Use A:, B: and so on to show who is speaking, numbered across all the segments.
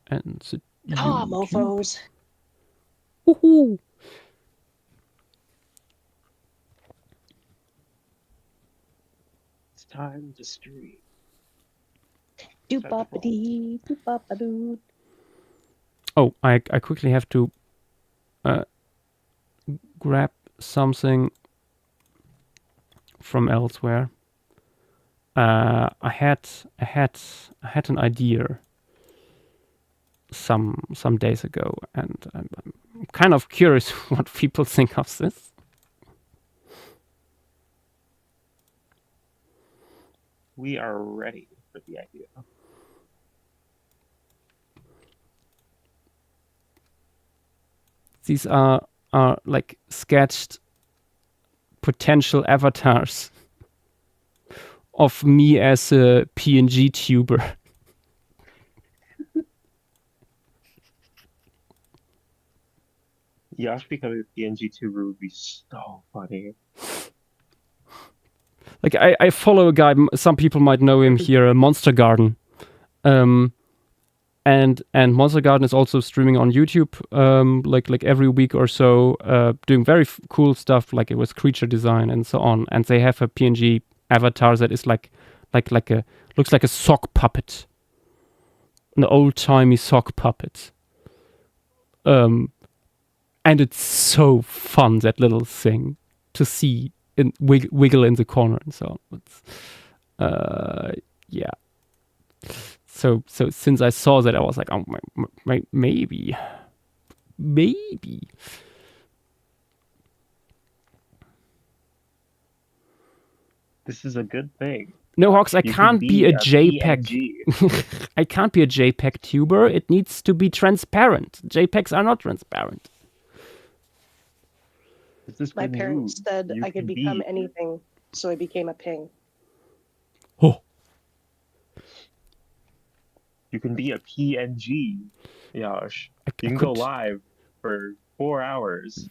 A: and the
B: Ah,
A: YouTube.
B: mofos.
A: Woohoo!
C: It's time to stream.
B: Doop-bop-a-dee, doop-bop-a-doo.
A: Oh, I quickly have to grab something from elsewhere. I had an idea some days ago, and I'm kind of curious what people think of this.
C: We are ready for the idea.
A: These are like sketched potential avatars of me as a PNG tuber.
C: Yash becoming a PNG tuber would be so funny.
A: Like I follow a guy. Some people might know him here, Monster Garden. And Monster Garden is also streaming on YouTube, like every week or so, doing very cool stuff, like it was creature design and so on. And they have a PNG avatar that is like a looks like a sock puppet, an old timey sock puppet. And it's so fun, that little thing to see in wiggle in the corner and so on. It's, yeah. So since I saw that, I was like, oh, maybe.
C: This is a good thing.
A: No, Hawks, I
C: You
A: can't
C: can
A: be a JPEG.
C: PNG.
A: I can't be a JPEG tuber. It needs to be transparent. JPEGs are not transparent.
B: My parents said
C: You
B: I could
C: can
B: become
C: be-
B: anything, so I became a ping.
A: Oh,
C: You can be a PNG, Yash.
A: I
C: You can go
A: could
C: live for 4 hours.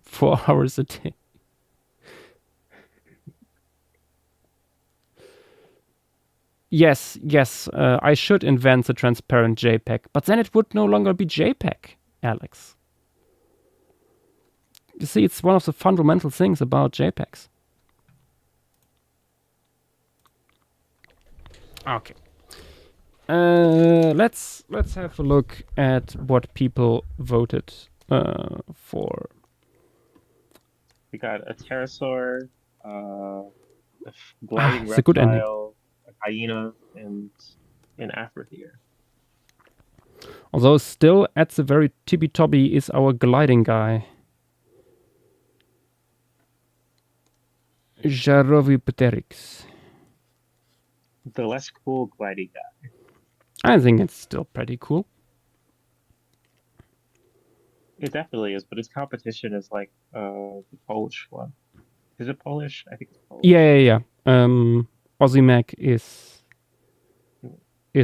A: 4 hours a day. Yes, I should invent the transparent JPEG, but then it would no longer be JPEG, Alex. You see, it's one of the fundamental things about JPEGs. Okay. Let's have a look at what people voted for.
C: We got a pterosaur, a gliding
A: it's a good ending.
C: reptile, a hyena, and an Afrotheer.
A: Although still at the very tippy-toppy is our gliding guy. Jarovipteryx.
C: The less cool gliding guy.
A: I think it's still pretty cool.
C: It definitely is, but its competition is like the Polish one. Is it Polish? I think it's Polish.
A: Yeah. Ozimek is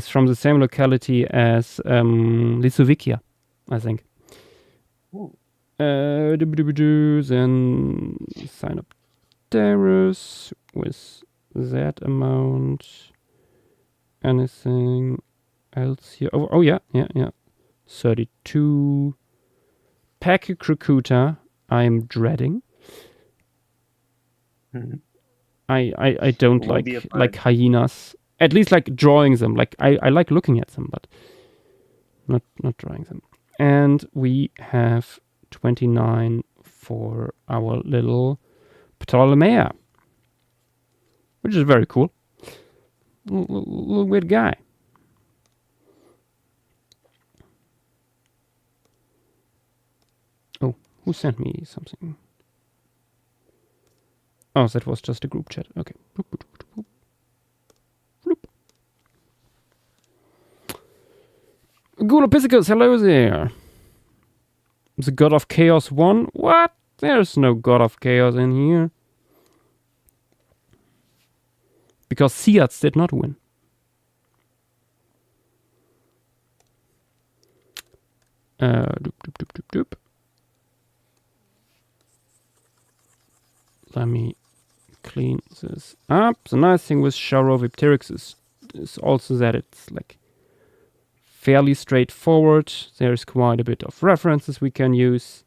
A: from the same locality as Lisovikia, I think. Then sign up Darius with that amount. Anything else here? Oh yeah. 32. Pachycrocuta, I'm dreading. I don't like hyenas. At least like drawing them. Like I like looking at them, but not drawing them. And we have 29 for our little Ptolemaea, which is very cool. Little weird guy. Oh, who sent me something? Oh, that was just a group chat. Okay. Gulopithecus, hello there. The God of Chaos won? What? There's no God of Chaos in here. Because Siats did not win. Let me clean this up. The nice thing with Charovipteryx is also that it's like fairly straightforward. There's quite a bit of references we can use.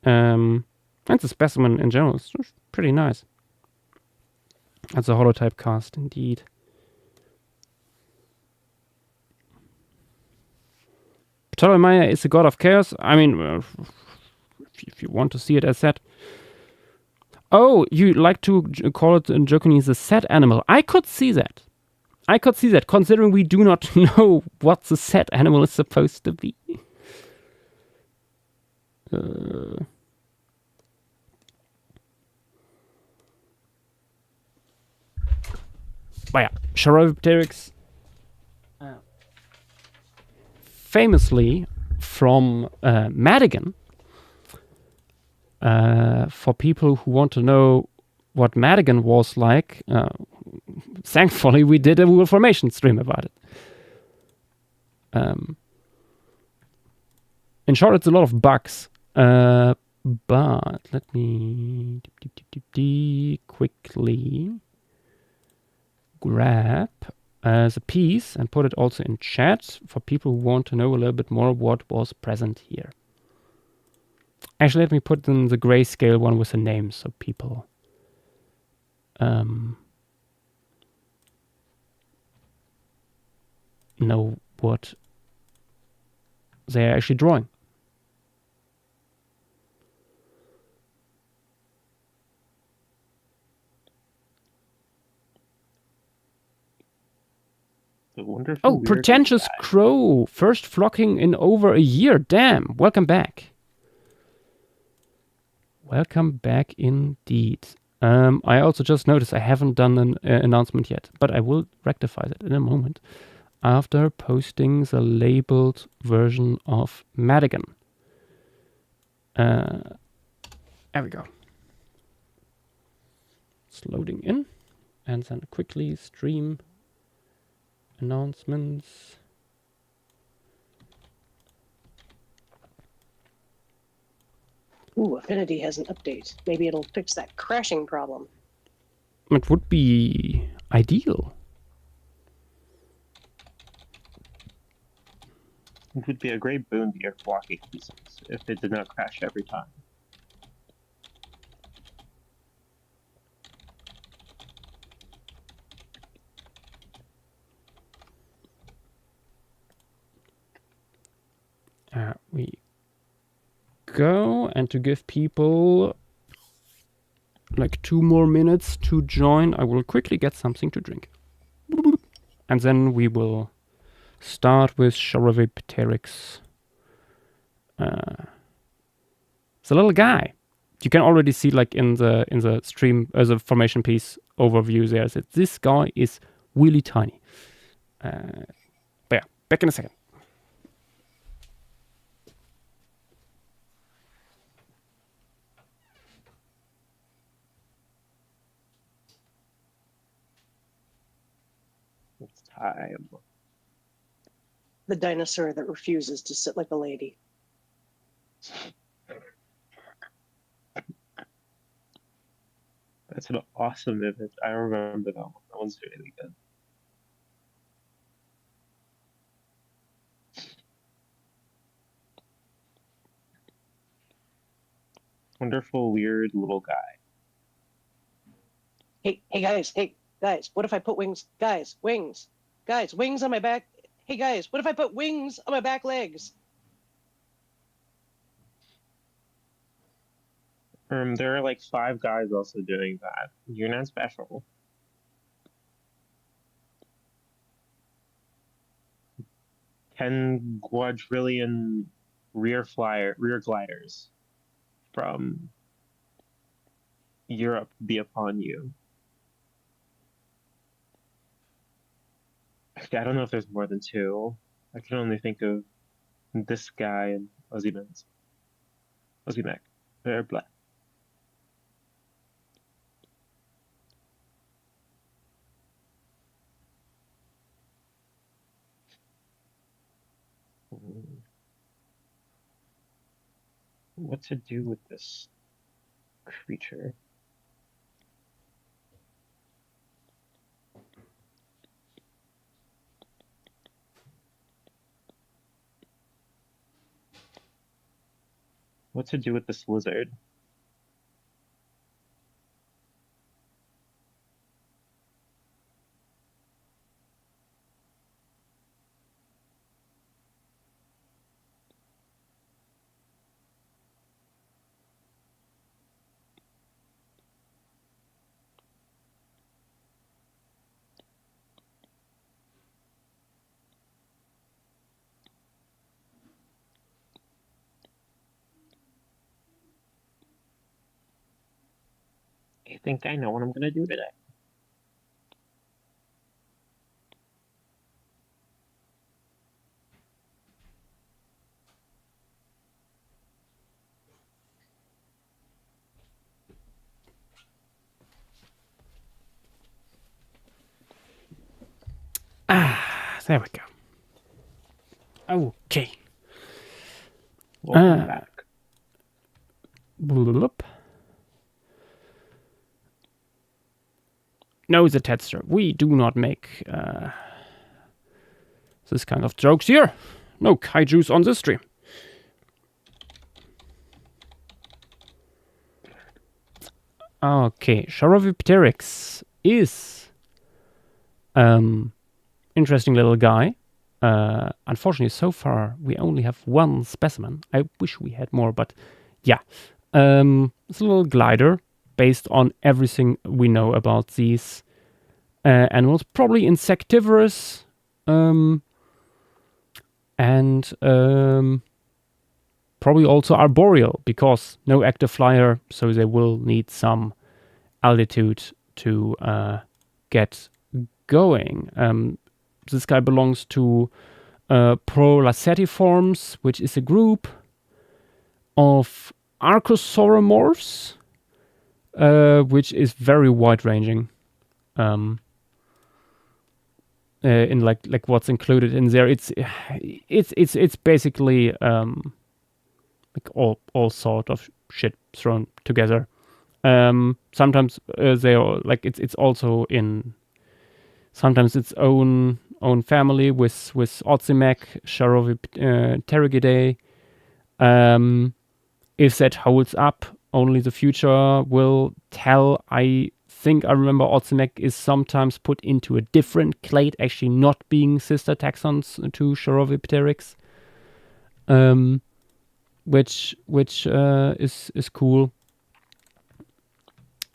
A: And the specimen in general is just pretty nice. That's a holotype cast indeed. Ptolemy is a god of chaos. I mean, if you want to see it as that. Oh, you like to call it in Japanese a set animal. I could see that. I could see that, considering we do not know what the set animal is supposed to be. But yeah, Charopteryx, famously from Madigan. For people who want to know what Madigan was like, thankfully we did a Google Formation stream about it. In short, it's a lot of bugs. But let me quickly grab the piece and put it also in chat for people who want to know a little bit more what was present here. Actually, let me put in the grayscale one with the name so people know what they're actually drawing. Oh, Pretentious Crow. First flocking in over a year. Damn. Welcome back. Welcome back indeed. I also just noticed I haven't done an announcement yet, but I will rectify that in a moment after posting the labeled version of Madigan. There we go. It's loading in, and then quickly stream announcements.
B: Ooh, Affinity has an update. Maybe it'll fix that crashing problem.
A: It would be ideal.
C: It would be a great boon to your flocking pieces if it did not crash every time.
A: We go, and to give people like 2 more minutes to join, I will quickly get something to drink. And then we will start with Charopteryx. The little guy. You can already see like in the stream as a formation piece overview there that this guy is really tiny. But yeah, back in a second.
C: It's time.
B: The dinosaur that refuses to sit like a lady.
C: That's an awesome image. I remember that one. That one's really good. Wonderful, weird little guy.
B: Hey guys, what if I put wings? Guys, wings on my back. Hey guys, what if I put wings on my back legs?
C: There are like 5 guys also doing that. You're not special. Ten quadrillion rear gliders from Europe be upon you. I don't know if there's more than 2. I can only think of this guy and Ozymek. They're black. What to do with this creature? What to do with this lizard? I think I know what I'm gonna do today.
A: There we go. Okay.
C: Welcome back.
A: Bloop. No, the Tetster. We do not make this kind of jokes here. No kaijus on this stream. Okay, Charovipteryx is interesting little guy. Unfortunately, so far we only have one specimen. I wish we had more, but yeah. It's a little glider based on everything we know about these animals. Probably insectivorous and probably also arboreal because no active flyer, so they will need some altitude to get going. This guy belongs to Prolacetiforms, which is a group of Archosauromorphs, which is very wide-ranging. In like what's included in there, it's basically like all sort of shit thrown together. Sometimes they are like it's also in sometimes its own family with Otzimec, Charovipterygidae. If that holds up, only the future will tell. I think I remember Otzimec is sometimes put into a different clade, actually not being sister taxons to Charovipteryx, which is cool.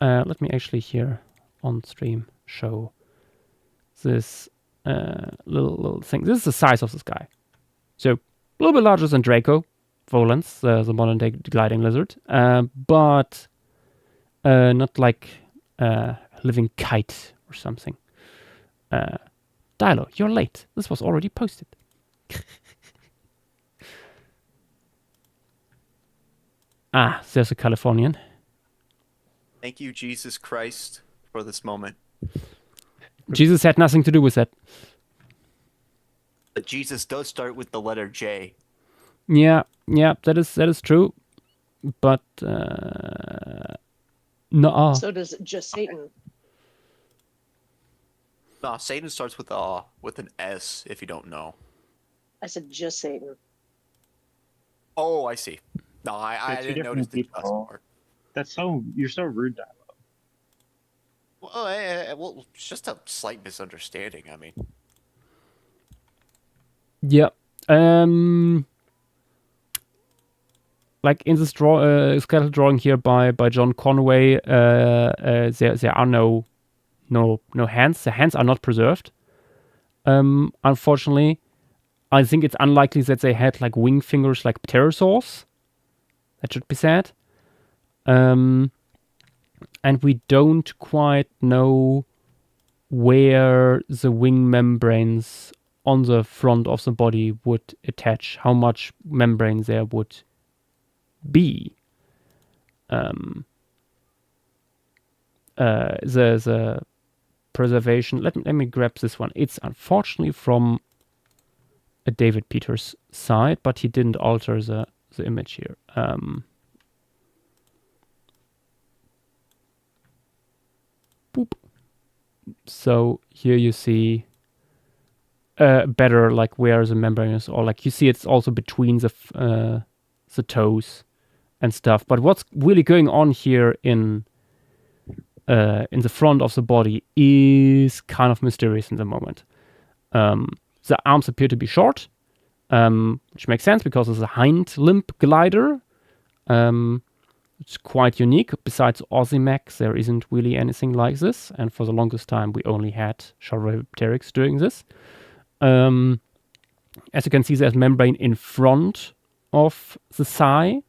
A: Let me actually here on stream show this little thing. This is the size of this guy. So a little bit larger than Draco Volans, the modern day gliding lizard, but not like a living kite or something. Dilo, you're late. This was already posted. There's a Californian.
D: Thank you, Jesus Christ, for this moment.
A: Jesus had nothing to do with that.
D: But Jesus does start with the letter J.
A: Yeah, that is true. But no.
B: So does just Satan.
D: No, Satan starts with an S, if you don't know.
B: I said just Satan.
D: Oh, I see. No, I
C: They're two
D: didn't notice the
C: different
D: just
C: people.
D: part.
C: You're so rude, Dilo.
D: Well, well, it's just a slight misunderstanding. I mean,
A: Yeah. Like in this skeletal drawing here by John Conway, there are no hands. The hands are not preserved. Unfortunately, I think it's unlikely that they had like wing fingers like pterosaurs. That should be said. And we don't quite know where the wing membranes on the front of the body would attach, how much membrane there would be. The preservation, let me grab this one. It's unfortunately from a David Peters side, but he didn't alter the image here. Boop. So here you see better like where the membrane is, or like you see it's also between the toes, and stuff. But what's really going on here in the front of the body is kind of mysterious in the moment. The arms appear to be short, which makes sense because it's a hind limb glider. It's quite unique. Besides Ozymax, there isn't really anything like this. And for the longest time, we only had Charopteryx doing this. As you can see, there's membrane in front of the thigh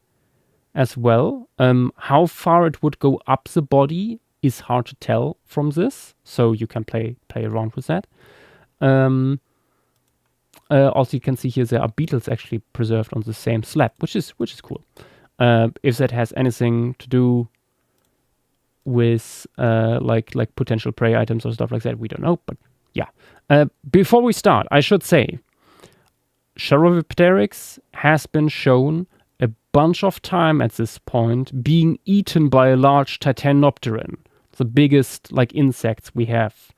A: as well. How far it would go up the body is hard to tell from this. So you can play around with that. Also, you can see here there are beetles actually preserved on the same slab, which is cool. If that has anything to do with like potential prey items or stuff like that, we don't know. But yeah, before we start, I should say Charopteryx has been shown a bunch of time at this point being eaten by a large Titanopteran, the biggest like insects we have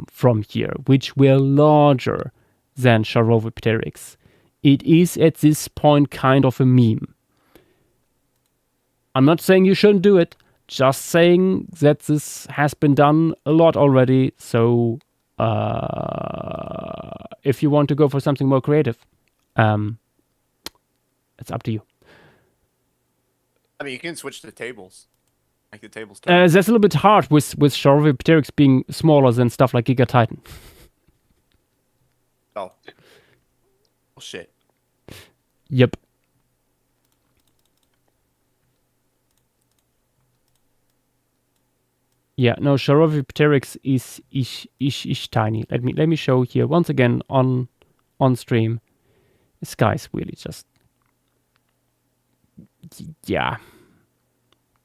A: from here, which were larger than Charopteryx. It is at this point kind of a meme. I'm not saying you shouldn't do it, just saying that this has been done a lot already. So if you want to go for something more creative, it's up to you.
D: I mean, you can switch to tables. Like the tables.
A: That's a little bit hard with Charopteryx being smaller than stuff like Giga Titan.
D: Oh. Oh, shit.
A: Yep. Yeah, no, Charopteryx is tiny. Let me show here once again on stream. This guy's really just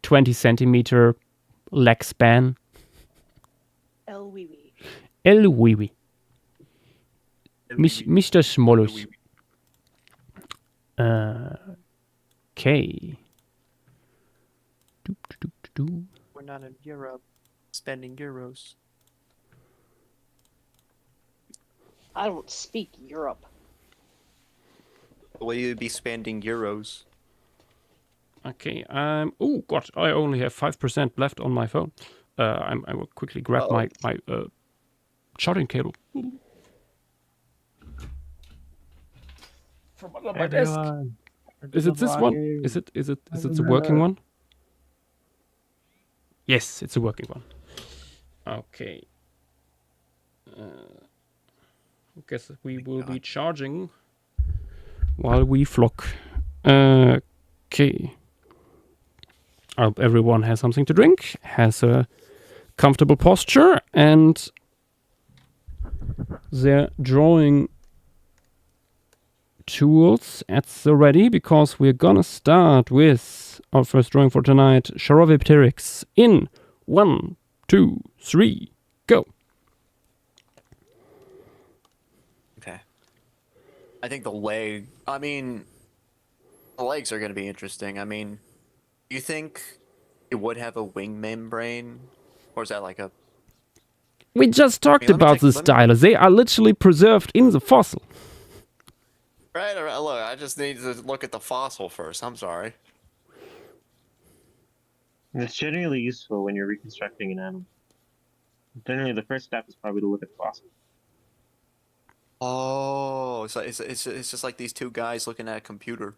A: 20 centimeter leg span.
B: El wee wee.
A: El wee wee. Mr. Smolus. Okay.
D: We're not in Europe. Spending euros.
B: I don't speak Europe.
D: Will you be spending euros?
A: Okay. Oh God, I only have 5% left on my phone. I will quickly grab my charging cable. From under my desk. Is it this one? Is it the working one? Yes, it's a working one. Okay. I guess we will be charging while we flock. Okay. I hope everyone has something to drink, has a comfortable posture, and they're drawing tools at the ready, because we're gonna start with our first drawing for tonight, Charopteryx, in 1, 2, 3, go.
D: Okay. I think the legs are going to be interesting. I mean, do you think it would have a wing membrane? Or is that like a...
A: We just talked about the stylus. They are literally preserved in the fossil.
D: Right, look, I just need to look at the fossil first. I'm sorry.
C: It's generally useful when you're reconstructing an animal. Generally, the first step is probably to look at the fossil.
D: Oh, it's just like these two guys looking at a computer.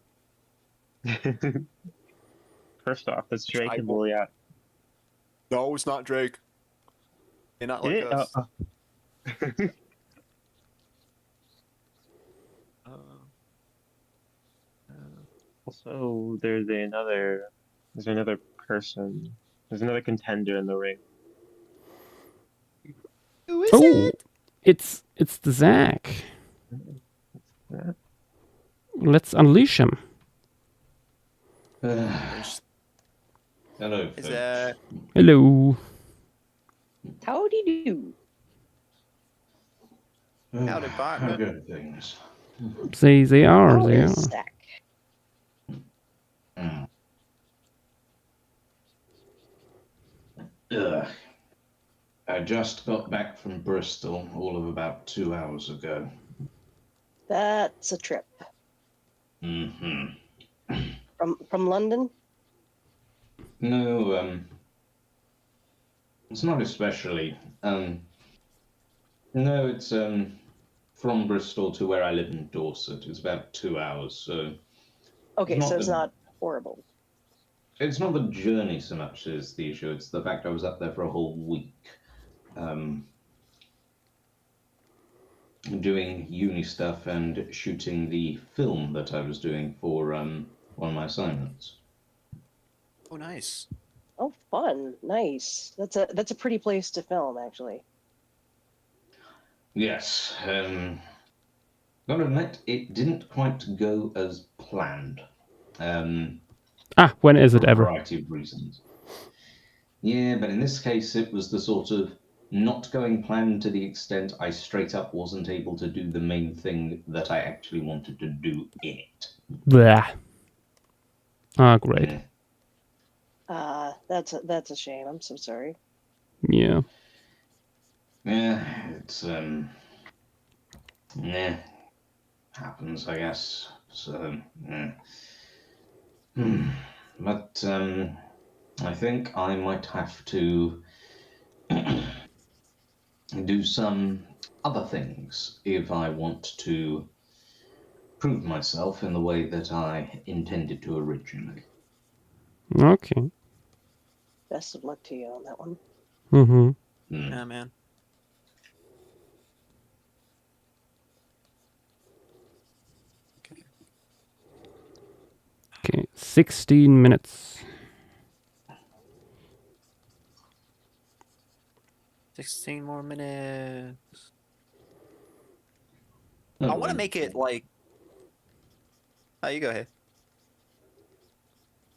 C: First off, that's Drake and Liliat.
D: No, it's not Drake. They're not like us.
C: Also, there's another person. There's another contender in the ring.
D: Who is it?
A: It's the Zach.
C: Yeah.
A: Let's unleash him.
E: Hello.
D: Is that...
A: Hello.
B: Howdy do.
D: Howdy, partner.
E: How good things.
A: They are.
B: How
A: They
B: is
A: are.
B: Zach?
E: Ugh. I just got back from Bristol all of about 2 hours ago.
B: That's a trip.
E: Mm-hmm.
B: From London?
E: No, it's not especially. No, it's from Bristol to where I live in Dorset. It's about 2 hours, so
B: Okay,
E: Not
B: so it's
E: the-
B: not horrible.
E: it's not the journey so much as the issue. It's the fact I was up there for a whole week, doing uni stuff and shooting the film that I was doing for one of my assignments.
D: Oh, nice.
B: Oh, fun. Nice. That's a pretty place to film, actually.
E: Yes, gotta admit, it didn't quite go as planned.
A: When is it
E: For a
A: ever?
E: variety of reasons. Yeah, but in this case, it was the sort of not going planned to the extent I straight up wasn't able to do the main thing that I actually wanted to do in it.
A: Blah. Ah, great.
E: Yeah.
B: That's a shame. I'm so sorry.
A: Yeah.
E: Yeah, it's yeah, happens, I guess. So, yeah. But I think I might have to do some other things if I want to prove myself in the way that I intended to originally.
A: Okay.
B: Best of luck to you on that one.
A: Mm-hmm.
D: Yeah, man.
A: Okay. 16 minutes.
D: 16 more minutes.
E: Oh,
D: I want to make it like. Oh, you go ahead.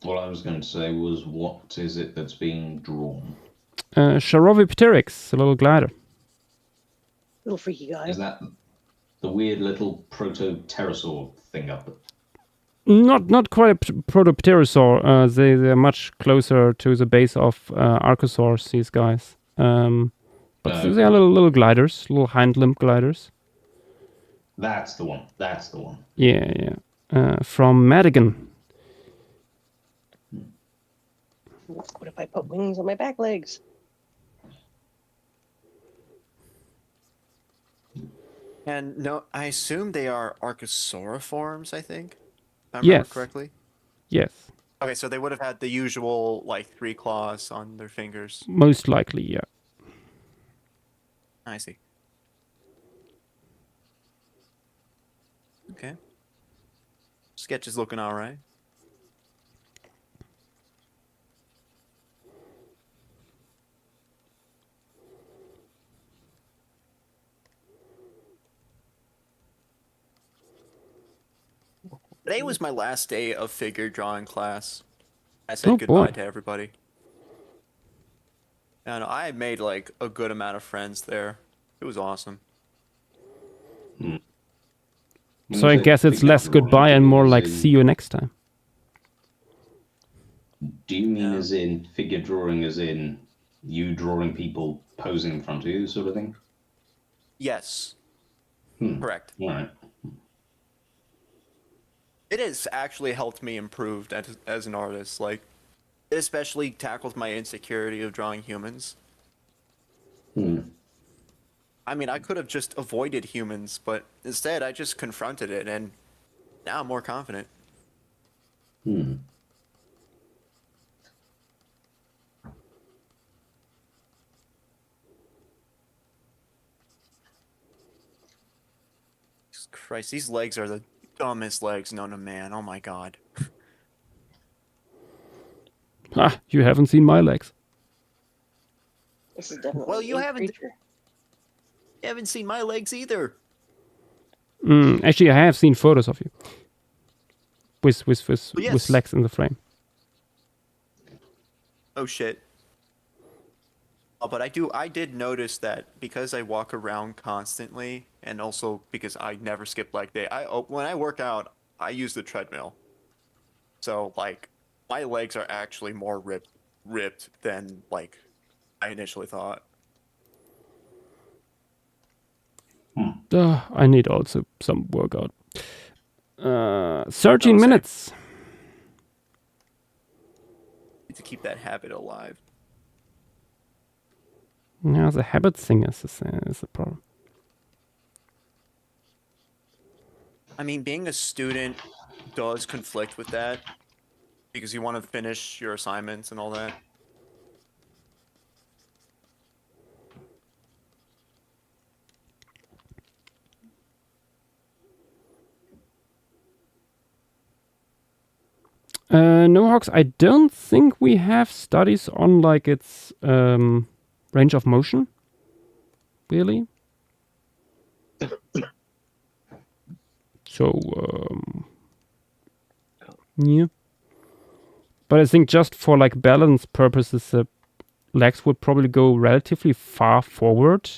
E: All I was going to say was, what is it that's being drawn?
A: Charovipteryx, a little glider.
B: Little freaky guy.
E: Is that the weird little proto-pterosaur thing up?
A: Not quite a protopterosaur. They're much closer to the base of archosaurs, these guys. But they are little gliders, little hind limb gliders.
E: That's the one. That's the one.
A: Yeah. From Madigan.
B: What if I put wings on my back legs?
D: And no, I assume they are archosauriforms, I think. If I remember
A: Yes.
D: correctly.
A: Yes,
D: Okay, so they would have had the usual like 3 claws on their fingers.
A: most likely, yeah.
D: I see. Okay. Sketch is looking all right. Today was my last day of figure drawing class. I said
A: Oh,
D: goodbye
A: boy.
D: to everybody. And I made like a good amount of friends there. It was awesome.
A: So I guess it's less goodbye and more like see you next time.
E: Do you mean
D: Yeah.
E: as in figure drawing, as in you drawing people posing in front of you, sort of thing?
D: Yes,
E: Hmm.
D: correct.
E: All right.
D: It has actually helped me improve as an artist. Like, it especially tackled my insecurity of drawing humans. I mean, I could have just avoided humans, but instead I just confronted it, and now I'm more confident. Jesus Christ, these legs are the dumbest legs known to man. Oh my god.
A: You haven't seen my legs.
B: This is definitely
D: Well, you
B: a
D: haven't-
B: creature.
D: You haven't seen my legs either.
A: Actually, I have seen photos of you with
D: yes.
A: legs in the frame.
D: Oh shit. Oh, but I did notice that because I walk around constantly, and also because I never skip leg day. When I work out, I use the treadmill. So like, my legs are actually more ripped than like I initially thought.
A: I need also some workout. 13
D: same.
A: minutes.
D: to keep that habit alive.
A: Yeah, the habit thing is a problem.
D: I mean, being a student does conflict with that because you want to finish your assignments and all that.
A: No, Hawks, I don't think we have studies on like its range of motion. Really? So, yeah. But I think just for like balance purposes, the legs would probably go relatively far forward.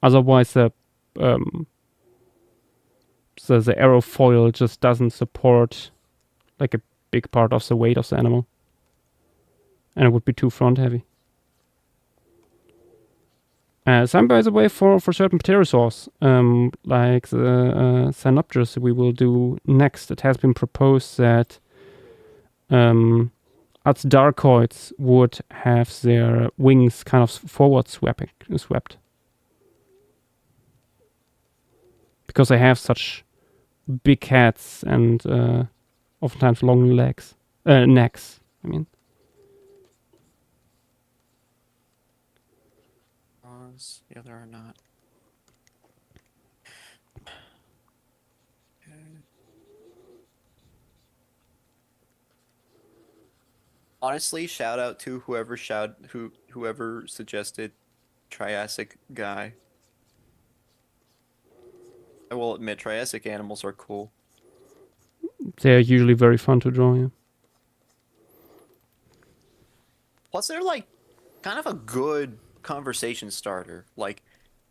A: Otherwise, the aerofoil just doesn't support like a big part of the weight of the animal, and it would be too front heavy. Some, by the way, for certain pterosaurs, like the Cynopterus we will do next, it has been proposed that Darcoids would have their wings kind of forward swept. Because they have such big heads and oftentimes long necks, I mean.
D: Yeah, there are not. Honestly, shout out to whoever suggested Triassic guy. I will admit, Triassic animals are cool.
A: They're usually very fun to draw, yeah.
D: Plus, they're like kind of a good conversation starter. Like,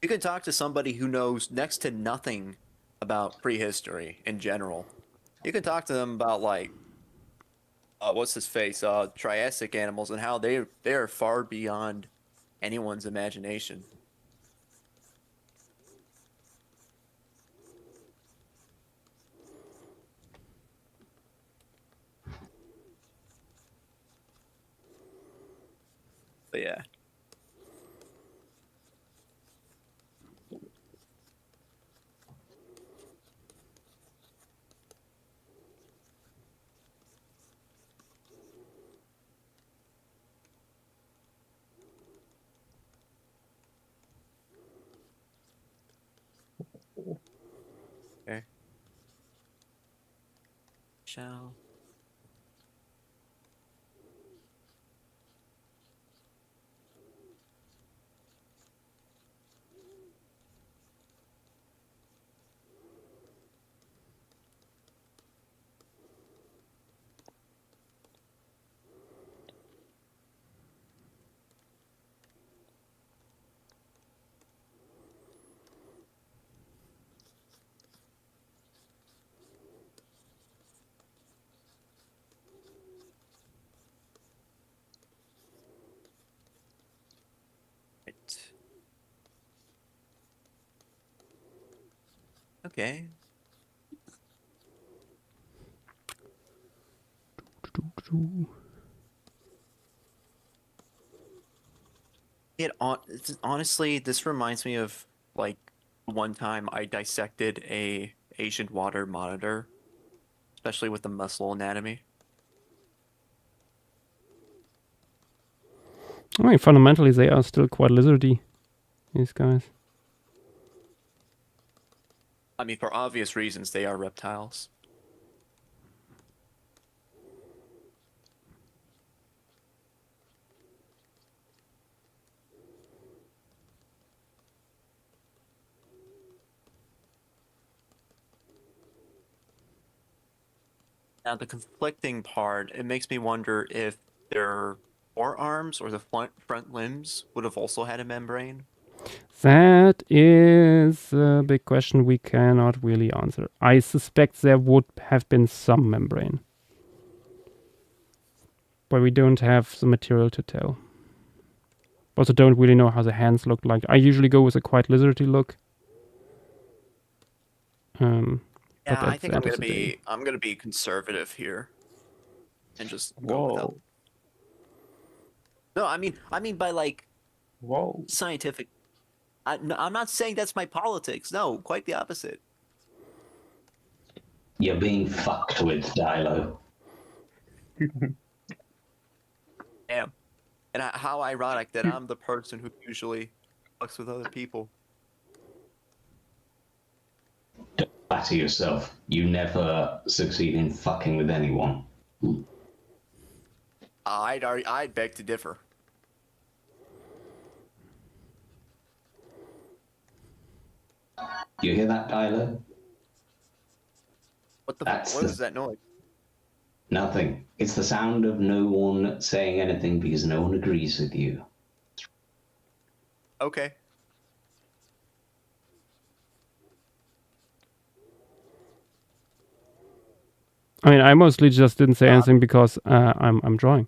D: you can talk to somebody who knows next to nothing about prehistory in general. You can talk to them about like, what's his face, Triassic animals and how they are far beyond anyone's imagination. But yeah. Okay. Shall. Right. Okay. Honestly, this reminds me of like one time I dissected a Asian water monitor, especially with the muscle anatomy.
A: I mean, fundamentally, they are still quite lizardy, these guys.
D: I mean, for obvious reasons, they are reptiles. Now, the conflicting part, it makes me wonder if their forearms or the front limbs would have also had a membrane.
A: That is a big question we cannot really answer. I suspect there would have been some membrane. But we don't have the material to tell. Also don't really know how the hands look like. I usually go with a quite lizardy look.
D: Yeah, I think I'm gonna be conservative here, and just go without. No, I mean by like
C: Whoa.
D: scientific. I'm not saying that's my politics. No, quite the opposite.
E: You're being fucked with, Dilo.
D: Damn. And how ironic that I'm the person who usually fucks with other people.
E: Don't flatter yourself. You never succeed in fucking with anyone.
D: I'd beg to differ.
E: You hear that, Dilo?
D: What
E: That's
D: what
E: the-
D: is that noise?
E: Nothing. It's the sound of no one saying anything because no one agrees with you.
D: Okay.
A: I mean, I mostly just didn't say anything because I'm drawing.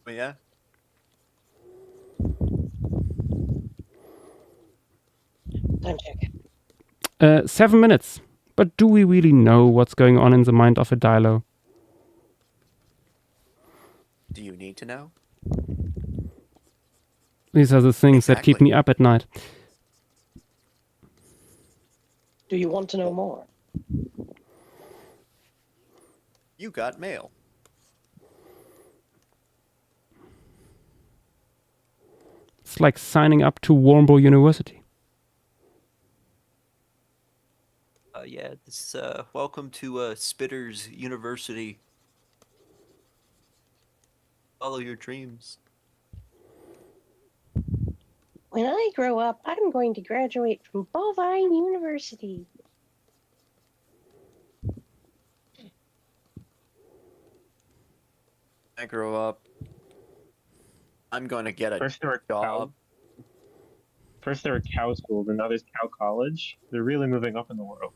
D: But yeah.
B: Time check.
A: 7 minutes. But do we really know what's going on in the mind of a Dilo?
D: Do you need to know?
A: These are the things that keep
D: Exactly.
A: me up at night.
B: Do you want to know more?
D: You got mail.
A: It's like signing up to Warmbo University.
D: Yeah, this welcome to Spitters University. Follow your dreams.
B: When I grow up, I'm going to graduate from Bovine University.
D: I grow up. I'm going to get a
C: First there were
D: job.
C: First there were cow schools, and now there's cow college. They're really moving up in the world.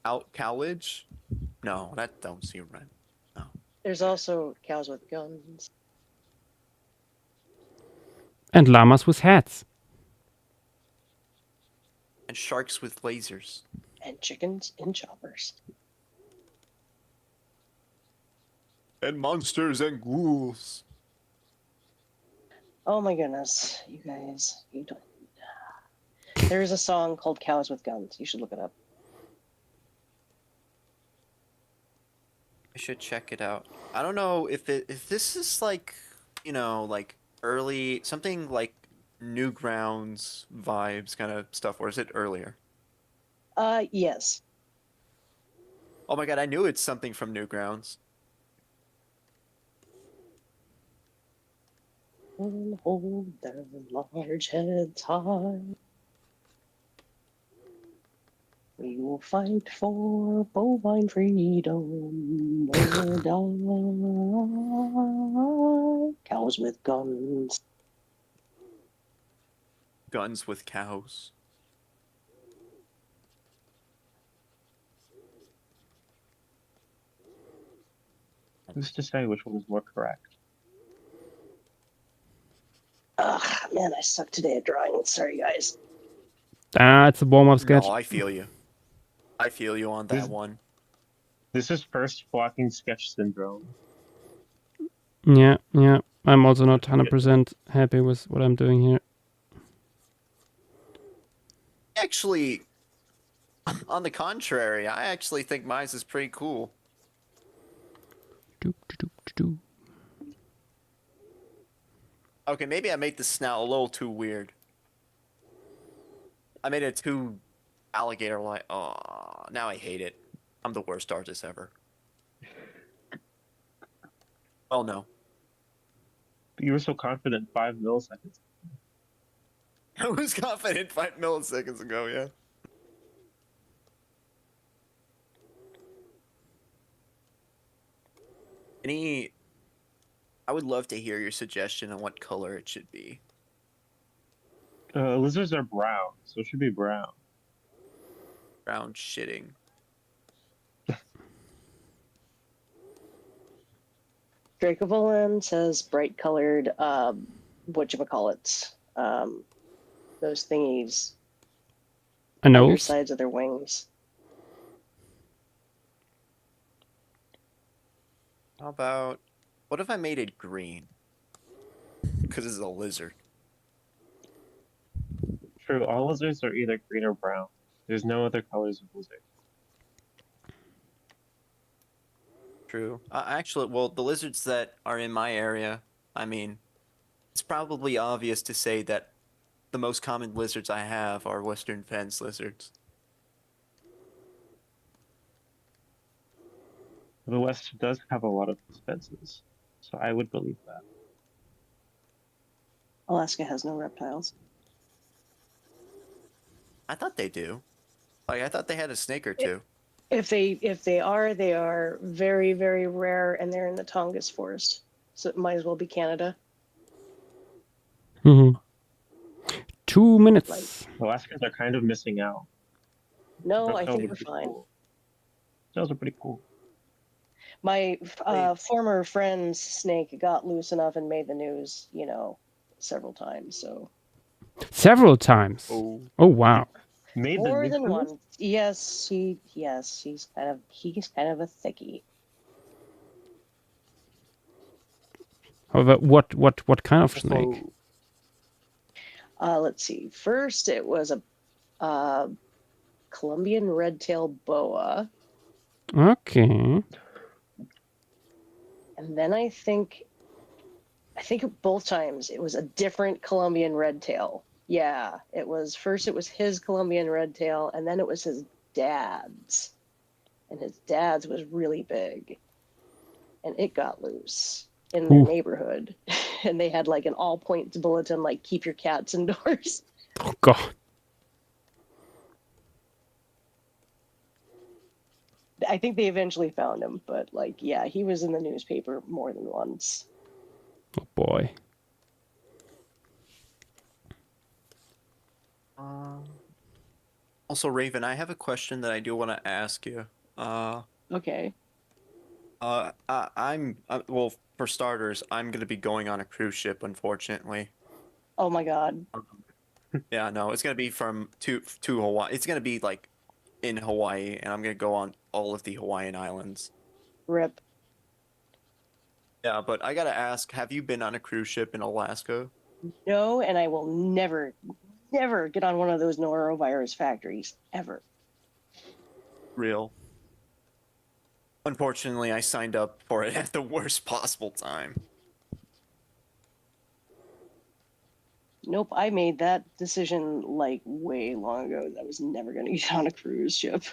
D: Out college? No, that don't seem right.
B: There's also cows with guns
A: And llamas with hats.
D: And sharks with lasers.
B: and chickens in choppers.
D: And monsters and ghouls.
B: Oh my goodness, you guys, you don't. There is a song called "Cows with Guns." You should look it up.
D: I should check it out. I don't know if this is like, you know, like early something like Newgrounds vibes kind of stuff, or is it earlier?
B: Yes.
D: Oh my god, I knew it's something from Newgrounds.
B: And hold their large heads high. We will fight for bovine freedom or die. Cows with guns.
D: Guns with cows.
C: Who's to say which one is more correct?
B: Ugh, man, I suck today at drawing. Sorry, guys.
A: It's a warm-up sketch.
D: No, I feel you. I feel you on that
C: This-
D: one.
C: This is first flocking sketch syndrome.
A: Yeah. I'm also not 100% happy with what I'm doing here.
D: Actually, on the contrary, I actually think mine is pretty cool.
A: Doop, doop, doop, doop.
D: Okay, maybe I made the snout a little too weird. I made it too alligator-like. Oh, now I hate it. I'm the worst artist ever. Well, no.
C: You were so confident 5 milliseconds.
D: I was confident 5 milliseconds ago, yeah. I would love to hear your suggestion on what color it should be.
C: Lizards are brown, so it should be brown.
D: Brown shitting.
B: Dracovolan says bright colored, whatchamacallits, those thingies,
A: I know.
B: undersides of their wings.
D: How about, what if I made it green? Because it's a lizard.
C: True, all lizards are either green or brown. There's no other colors of lizard.
D: True. Actually, well, the lizards that are in my area, I mean, it's probably obvious to say that the most common lizards I have are western fence lizards.
C: The West does have a lot of fences, so I would believe that.
B: Alaska has no reptiles.
D: I thought they do. Like, I thought they had a snake or two.
B: If they are, they are very, very rare, and they're in the Tongass Forest. So it might as well be Canada.
A: Hmm. 2 minutes.
C: Alaskans are kind of missing out.
B: No, I
C: Reptiles
B: think
C: are
B: we're
C: pretty
B: fine.
C: cool. Reptiles are pretty cool.
B: My former friend's snake got loose enough and made the news, several times. So
A: Several times.
D: Oh.
A: Oh wow.
C: Made
B: more
C: the
B: than
C: news?
B: one. Yes, he's kind of a thickie.
A: However, what kind of snake?
B: Let's see. First, it was a Colombian red-tailed boa,
A: Okay.
B: and then I think both times it was a different Colombian red-tail. Yeah, it was his Colombian red-tail, and then it was his dad's, and his dad's was really big, and it got loose in their
A: Ooh.
B: neighborhood, and they had like an all-points bulletin like keep your cats indoors.
A: Oh god.
B: I think they eventually found him, but yeah, he was in the newspaper more than once.
A: Oh boy.
D: Also, Raven, I have a question that I do want to ask you.
B: Okay.
D: Well, for starters, I'm gonna be going on a cruise ship, unfortunately.
B: Oh my god.
D: Yeah, no, it's gonna be to Hawaii. It's gonna be like in Hawaii, and I'm gonna go on all of the Hawaiian islands.
B: Rip.
D: Yeah, but I gotta ask, have you been on a cruise ship in Alaska?
B: No, and I will never get on one of those norovirus factories ever.
D: Real. Unfortunately, I signed up for it at the worst possible time.
B: Nope, I made that decision like way long ago that I was never going to get on a cruise ship.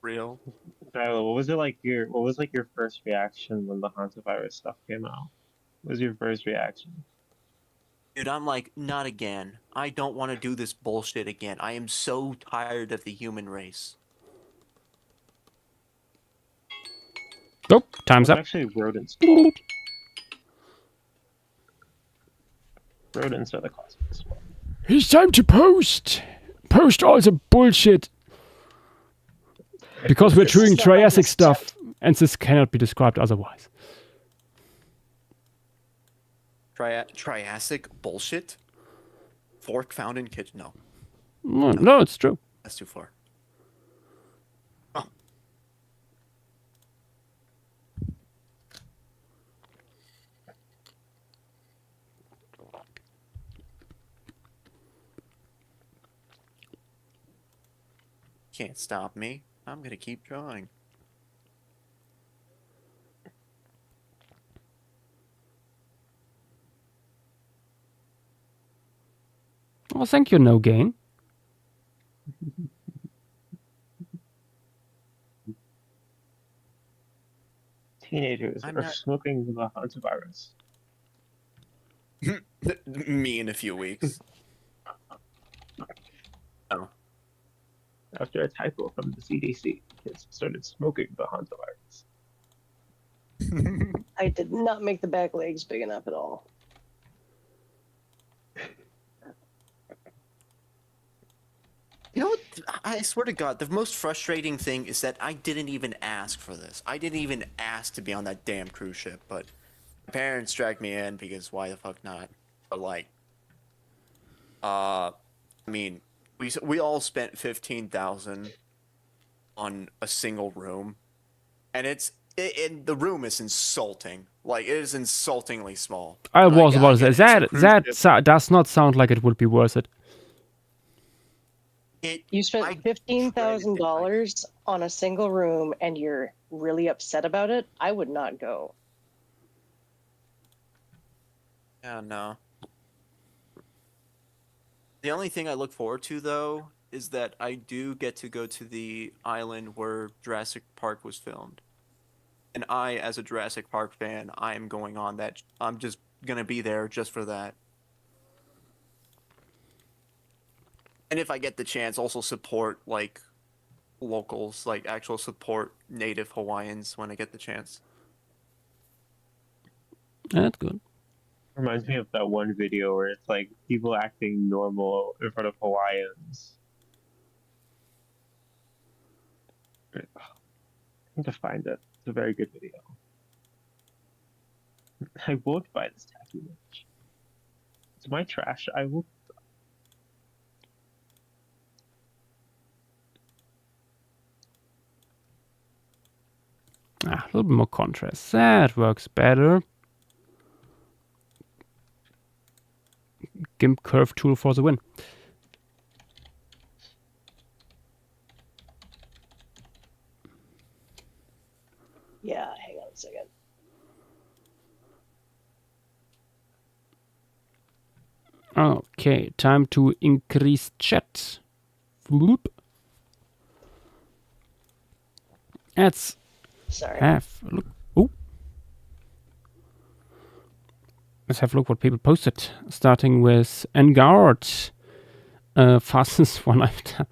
D: Real.
C: Tyler, what was your first reaction when the hantavirus stuff came out? What was your first reaction?
D: Dude, I'm like, not again. I don't want to do this bullshit again. I am so tired of the human race.
A: Oh, time's
C: It's
A: up.
C: actually rodents. Rodents are the classics.
A: It's time to post. Post all the bullshit. Because we're
B: This is
A: doing
B: not like
A: Triassic
B: this
A: stuff, and this cannot be described otherwise.
D: Triassic bullshit? Fork found in kitchen? No,
A: No, it's true.
D: that's too far. Can't stop me. I'm gonna keep drawing.
A: Well, thank you, No Gain.
C: Teenagers
D: I'm
C: are
D: not-
C: smoking the hantavirus.
D: Me in a few weeks. Oh.
C: After a typo from the CDC, kids started smoking the hantavirus.
B: I did not make the back legs big enough at all.
D: You know what? I swear to God, the most frustrating thing is that I didn't even ask for this. I didn't even ask to be on that damn cruise ship, but my parents dragged me in because why the fuck not? But like, I mean, we all spent 15,000 on a single room, and the room is insulting. Like, it is insultingly small.
A: I
D: Like,
A: was about to say
D: again, it's a
A: that
D: cruise ship.
A: does not sound like it would be worth it.
B: You
D: I
B: spent
D: dreaded
B: $15,000 on a single room and you're really upset about it. I would not go.
D: Yeah, no. The only thing I look forward to, though, is that I do get to go to the island where Jurassic Park was filmed. And I, as a Jurassic Park fan, I am going on that. I'm just gonna be there just for that. And if I get the chance, also support, like, locals, like, actual support native Hawaiians when I get the chance.
A: That's good.
C: Reminds me of that one video where it's like people acting normal in front of Hawaiians. I need to find it. It's a very good video. I won't buy this tattoo merch. It's my trash. I will.
A: A little bit more contrast. That works better. GIMP curve tool for the win.
B: Yeah, hang on a second.
A: Okay, time to increase chat. Whoop. Let's
B: Sorry.
A: have a look. Oh. Let's have a look what people posted. Starting with Engard. Fastest one I've done.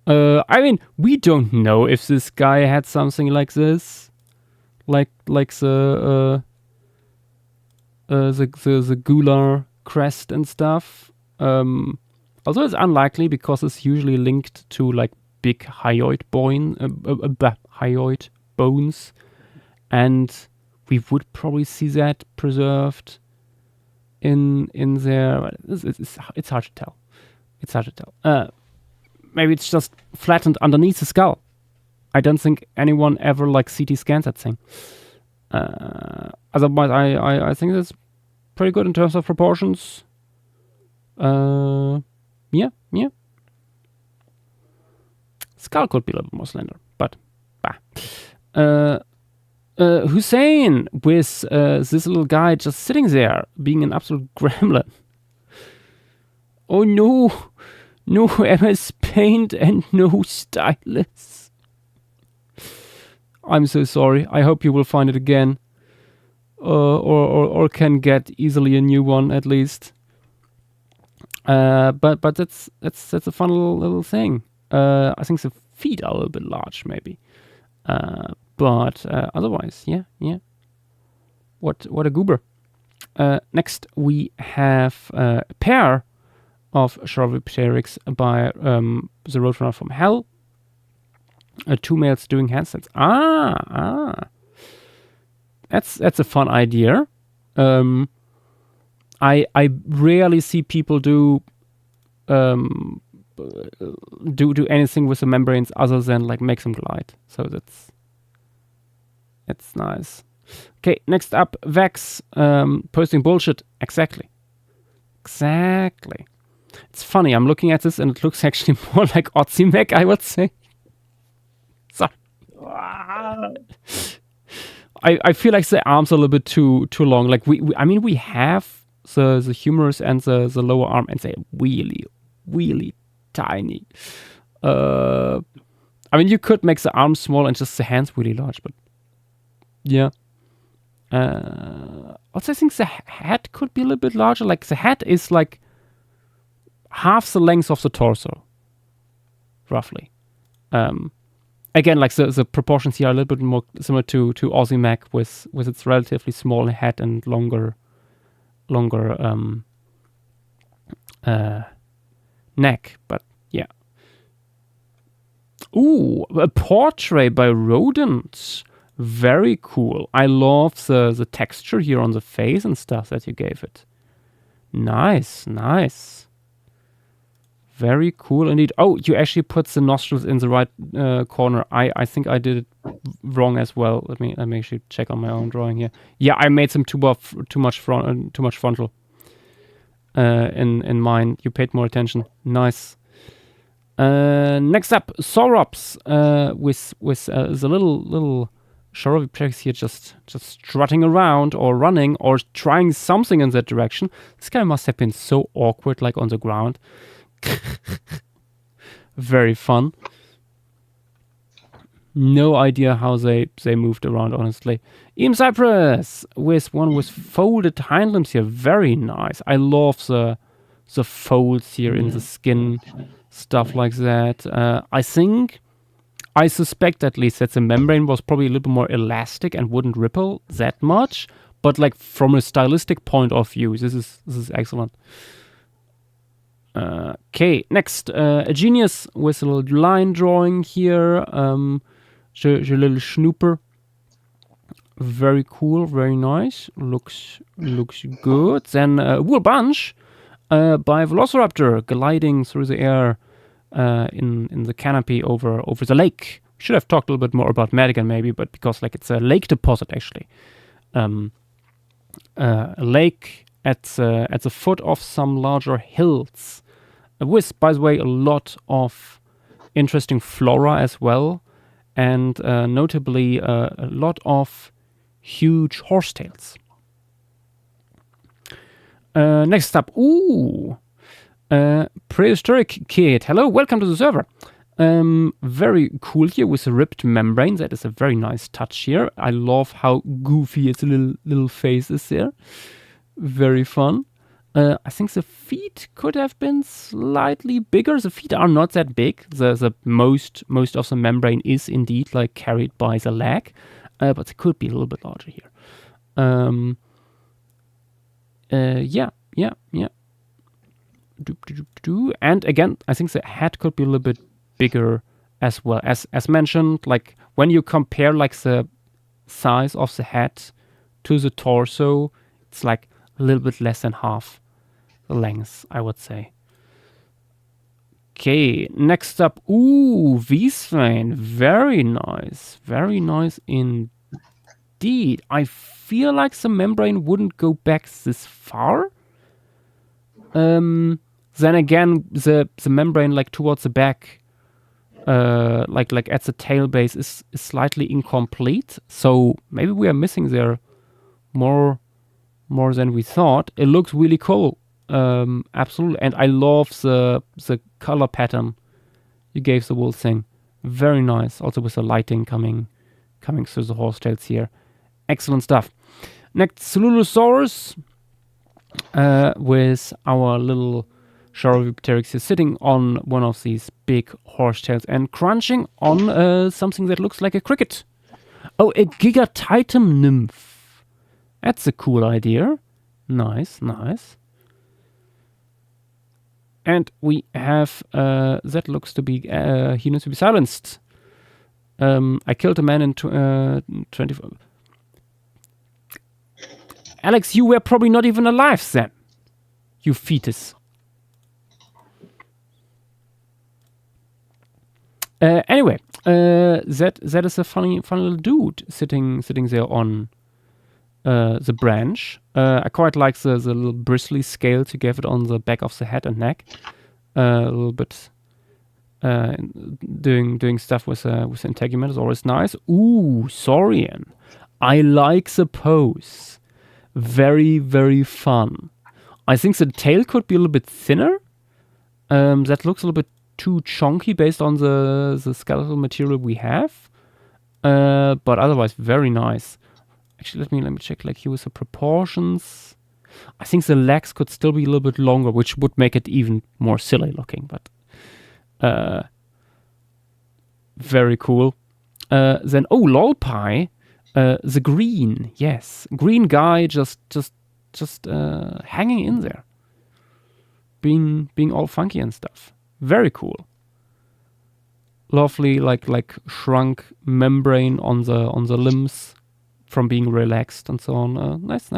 A: I mean, we don't know if this guy had something like this. Like the Gular crest and stuff. Although it's unlikely because it's usually linked to like big hyoid bones, and we would probably see that preserved in there. It's hard to tell. It's hard to tell. Maybe it's just flattened underneath the skull. I don't think anyone ever like CT scans that thing. Otherwise, I think that's pretty good in terms of proportions. Yeah. Skull could be a little bit more slender, but bah. Hussein with this little guy just sitting there, being an absolute gremlin. Oh no, no MS Paint and no stylus. I'm so sorry. I hope you will find it again, or can get easily a new one at least. But that's a fun little thing. I think the feet are a little bit large, maybe. But otherwise, yeah. What a goober. Next, we have a pair of Charopteryx by the Roadrunner from Hell. Two males doing handstands. That's a fun idea. I rarely see people do anything with the membranes other than like make them glide. So that's nice. Okay, next up, Vex posting bullshit. Exactly. It's funny. I'm looking at this and it looks actually more like Otzimec, I would say. So I feel like the arms are a little bit too long. Like we have the humerus and the lower arm, and they're really tiny. I mean, you could make the arms small and just the hands really large, but yeah. Also, I think the head could be a little bit larger. Like the head is like half the length of the torso, roughly. Again, like the proportions here are a little bit more similar to Ozymac with its relatively small head and longer neck. But yeah. Ooh, a portrait by Rodent. Very cool. I love the texture here on the face and stuff that you gave it. Nice. Very cool indeed. Oh, you actually put the nostrils in the right corner. I think I did it wrong as well. Let me actually check on my own drawing here. Yeah, I made some too much frontal. In mine, you paid more attention. Nice. Next up, Saurops with the little Charovipteryx here just strutting around or running or trying something in that direction. This guy must have been so awkward, like on the ground. Very fun. No idea how they moved around, honestly. Eam Cypress with folded hind limbs here. Very nice. I love the folds here in the skin, stuff like that. I suspect at least that the membrane was probably a little bit more elastic and wouldn't ripple that much. But like from a stylistic point of view, this is excellent. Okay, next, a genius with a little line drawing here. The little snooper. Very cool, very nice. Looks good. Then Wool Bunch by Velociraptor gliding through the air in the canopy over the lake. Should have talked a little bit more about Madigan maybe, but because like it's a lake deposit actually. A lake at the foot of some larger hills. With, by the way, a lot of interesting flora as well, and notably a lot of huge horsetails. Next up, Prehistoric Kid. Hello, welcome to the server. Very cool here with a ripped membrane. That is a very nice touch here. I love how goofy its little face is there. Very fun. I think the feet could have been slightly bigger. The feet are not that big. The most of the membrane is indeed like carried by the leg, but it could be a little bit larger here. Yeah. And again, I think the head could be a little bit bigger as well. As mentioned, like when you compare like the size of the head to the torso, it's like a little bit less than half the length, I would say. Okay, next up, V-Swain. Very nice indeed. I feel like the membrane wouldn't go back this far. Then again, the membrane like towards the back, like at the tail base is slightly incomplete. So maybe we are missing there more than we thought. It looks really cool. Absolutely, and I love the color pattern you gave the wool thing. Very nice. Also with the lighting coming through the horsetails here. Excellent stuff. Next, Celulosaurus with our little Charovipteryx is sitting on one of these big horsetails and crunching on something that looks like a cricket. Oh, a Gigatitum nymph. That's a cool idea. Nice. And we have, that looks to be, he needs to be silenced. I killed a man in 24. Alex, you were probably not even alive then. You fetus. Anyway, that is a funny little dude sitting there on the branch. I quite like the little bristly scales you gave it on the back of the head and neck. A little bit doing stuff with integument is always nice. Saurian. I like the pose. Very, very fun. I think the tail could be a little bit thinner. That looks a little bit too chunky based on the skeletal material we have. But otherwise, very nice. Actually, let me check like here with the proportions. I think the legs could still be a little bit longer, which would make it even more silly looking, but very cool. Then Lolpie, the green, yes, green guy just hanging in there, being all funky and stuff. Very cool. Lovely, like shrunk membrane on the limbs from being relaxed and so on. Nice.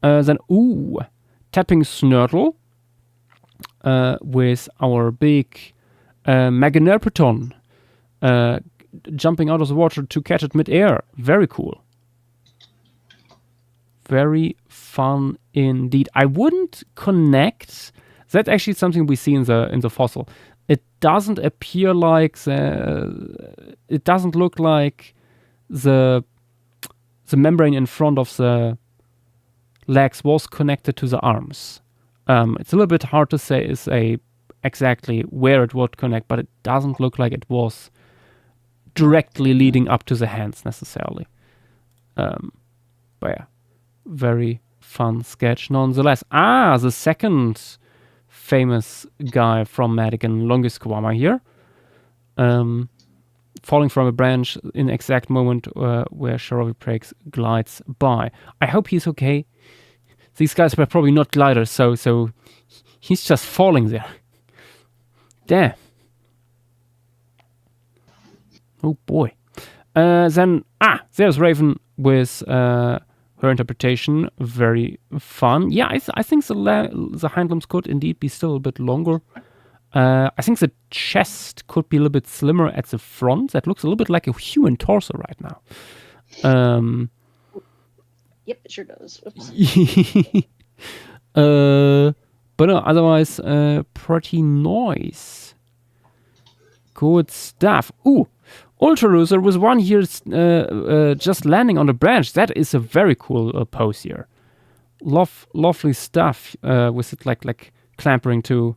A: Then tapping Snurtle. with our big Meganerpeton jumping out of the water to catch it mid-air. Very cool. Very fun indeed. I wouldn't connect. That's actually something we see in the fossil. It doesn't appear like it doesn't look like the membrane in front of the legs was connected to the arms. It's a little bit hard to say exactly where it would connect, but it doesn't look like it was directly leading up to the hands necessarily. But yeah, very fun sketch nonetheless. The second famous guy from Madigan, Longus Kawama here, falling from a branch in the exact moment where Cheroviprakes glides by. I hope he's okay. These guys were probably not gliders, so he's just falling there. Damn. Oh boy. Then there's Raven with her interpretation. Very fun. Yeah, I think the hind limbs could indeed be still a bit longer. I think the chest could be a little bit slimmer at the front. That looks a little bit like a human torso right now.
B: Yep, it sure does. Oops.
A: But no, otherwise, pretty nice. Good stuff. Ooh, Ultra Loser was one here just landing on the branch. That is a very cool pose here. Lovely stuff with it like clampering to,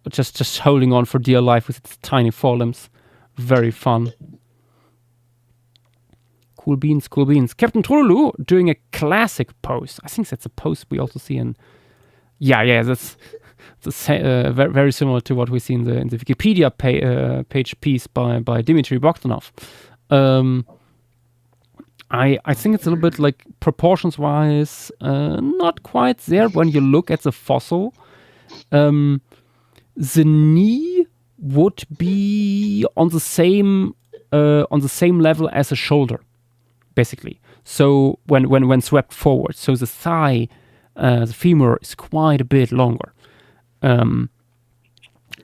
A: just holding on for dear life with its tiny forelimbs. Very fun. Cool beans. Captain Trololo doing a classic pose. I think that's a pose we also see in. Yeah, that's very similar to what we see in the Wikipedia page piece by Dmitry Bogdanov. I think it's a little bit like proportions-wise, not quite there when you look at the fossil. The knee would be on the same level as the shoulder, basically. So when swept forward, so the thigh, the femur is quite a bit longer.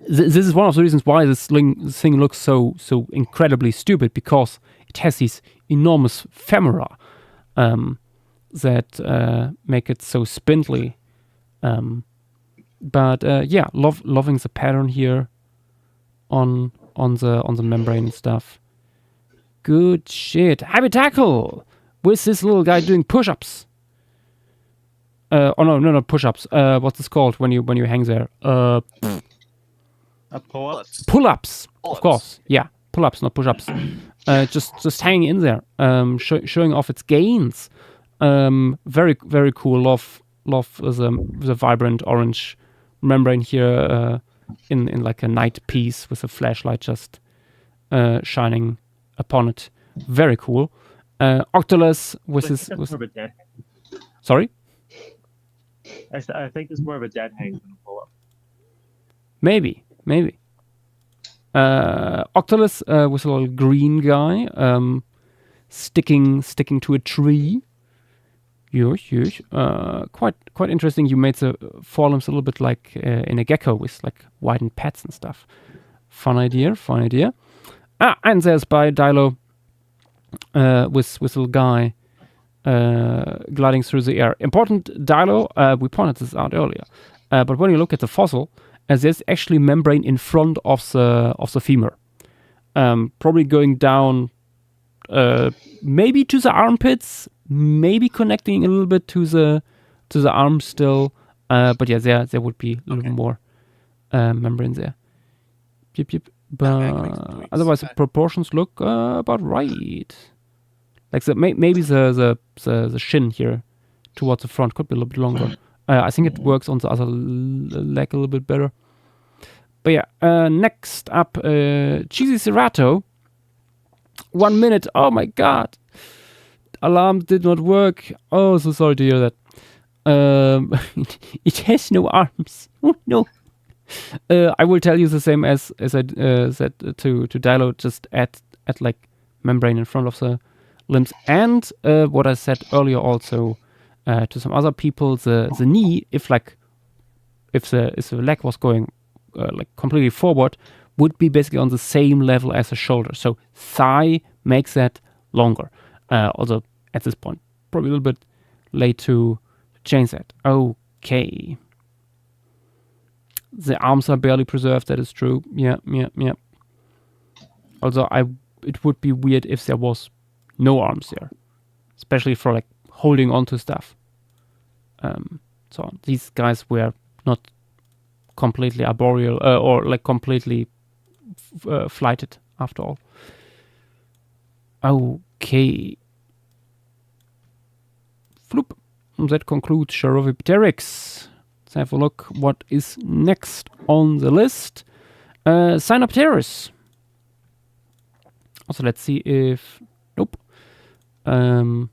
A: This is one of the reasons why this thing looks so incredibly stupid, because it has these enormous femora that make it so spindly. But yeah, loving the pattern here on the membrane and stuff. Good shit. Habitacle with this little guy doing push-ups. No, push-ups. What's this called when you hang there?
C: Pull-ups.
A: Pull-ups, of course. Yeah, pull-ups, not push-ups. Just hanging in there, showing off its gains. Very very cool. Love the vibrant orange membrane here in like a night piece with a flashlight just shining upon it. Very cool. Octolus with his.
C: More of a dead hang.
A: Sorry.
C: I think it's more of a dead hang than a pull-up.
A: Maybe. Octolus was a little green guy, sticking to a tree. Yes. Quite interesting. You made the forelimbs a little bit like in a gecko with like widened pads and stuff. Fun idea. And there's by Dilo with little guy gliding through the air. Important Dilo. We pointed this out earlier. But when you look at the fossil, there's actually membrane in front of the femur, probably going down, maybe to the armpits, maybe connecting a little bit to the arm still. But yeah, there would be a little more membrane there. Yep. But otherwise, the proportions look about right. Like maybe the shin here towards the front could be a little bit longer. I think it works on the other leg a little bit better. But yeah, next up, Cheesy Cerato. 1 minute. Oh my god. Alarm did not work. Oh, so sorry to hear that. It has no arms. Oh no. I will tell you the same as I said to Dilo. Just add like membrane in front of the limbs, and what I said earlier also to some other people, the knee, if like if the leg was going like completely forward, would be basically on the same level as the shoulder. So thigh makes that longer. Although at this point, probably a little bit late to change that. Okay. The arms are barely preserved, that is true. Yeah. Also, it would be weird if there was no arms there. Especially for like holding on to stuff. So on. These guys were not completely arboreal or like completely flighted after all. Okay. Floop. That concludes Charopteryx. Let's have a look what is next on the list. Sinopterus. Also, let's see if... Nope. The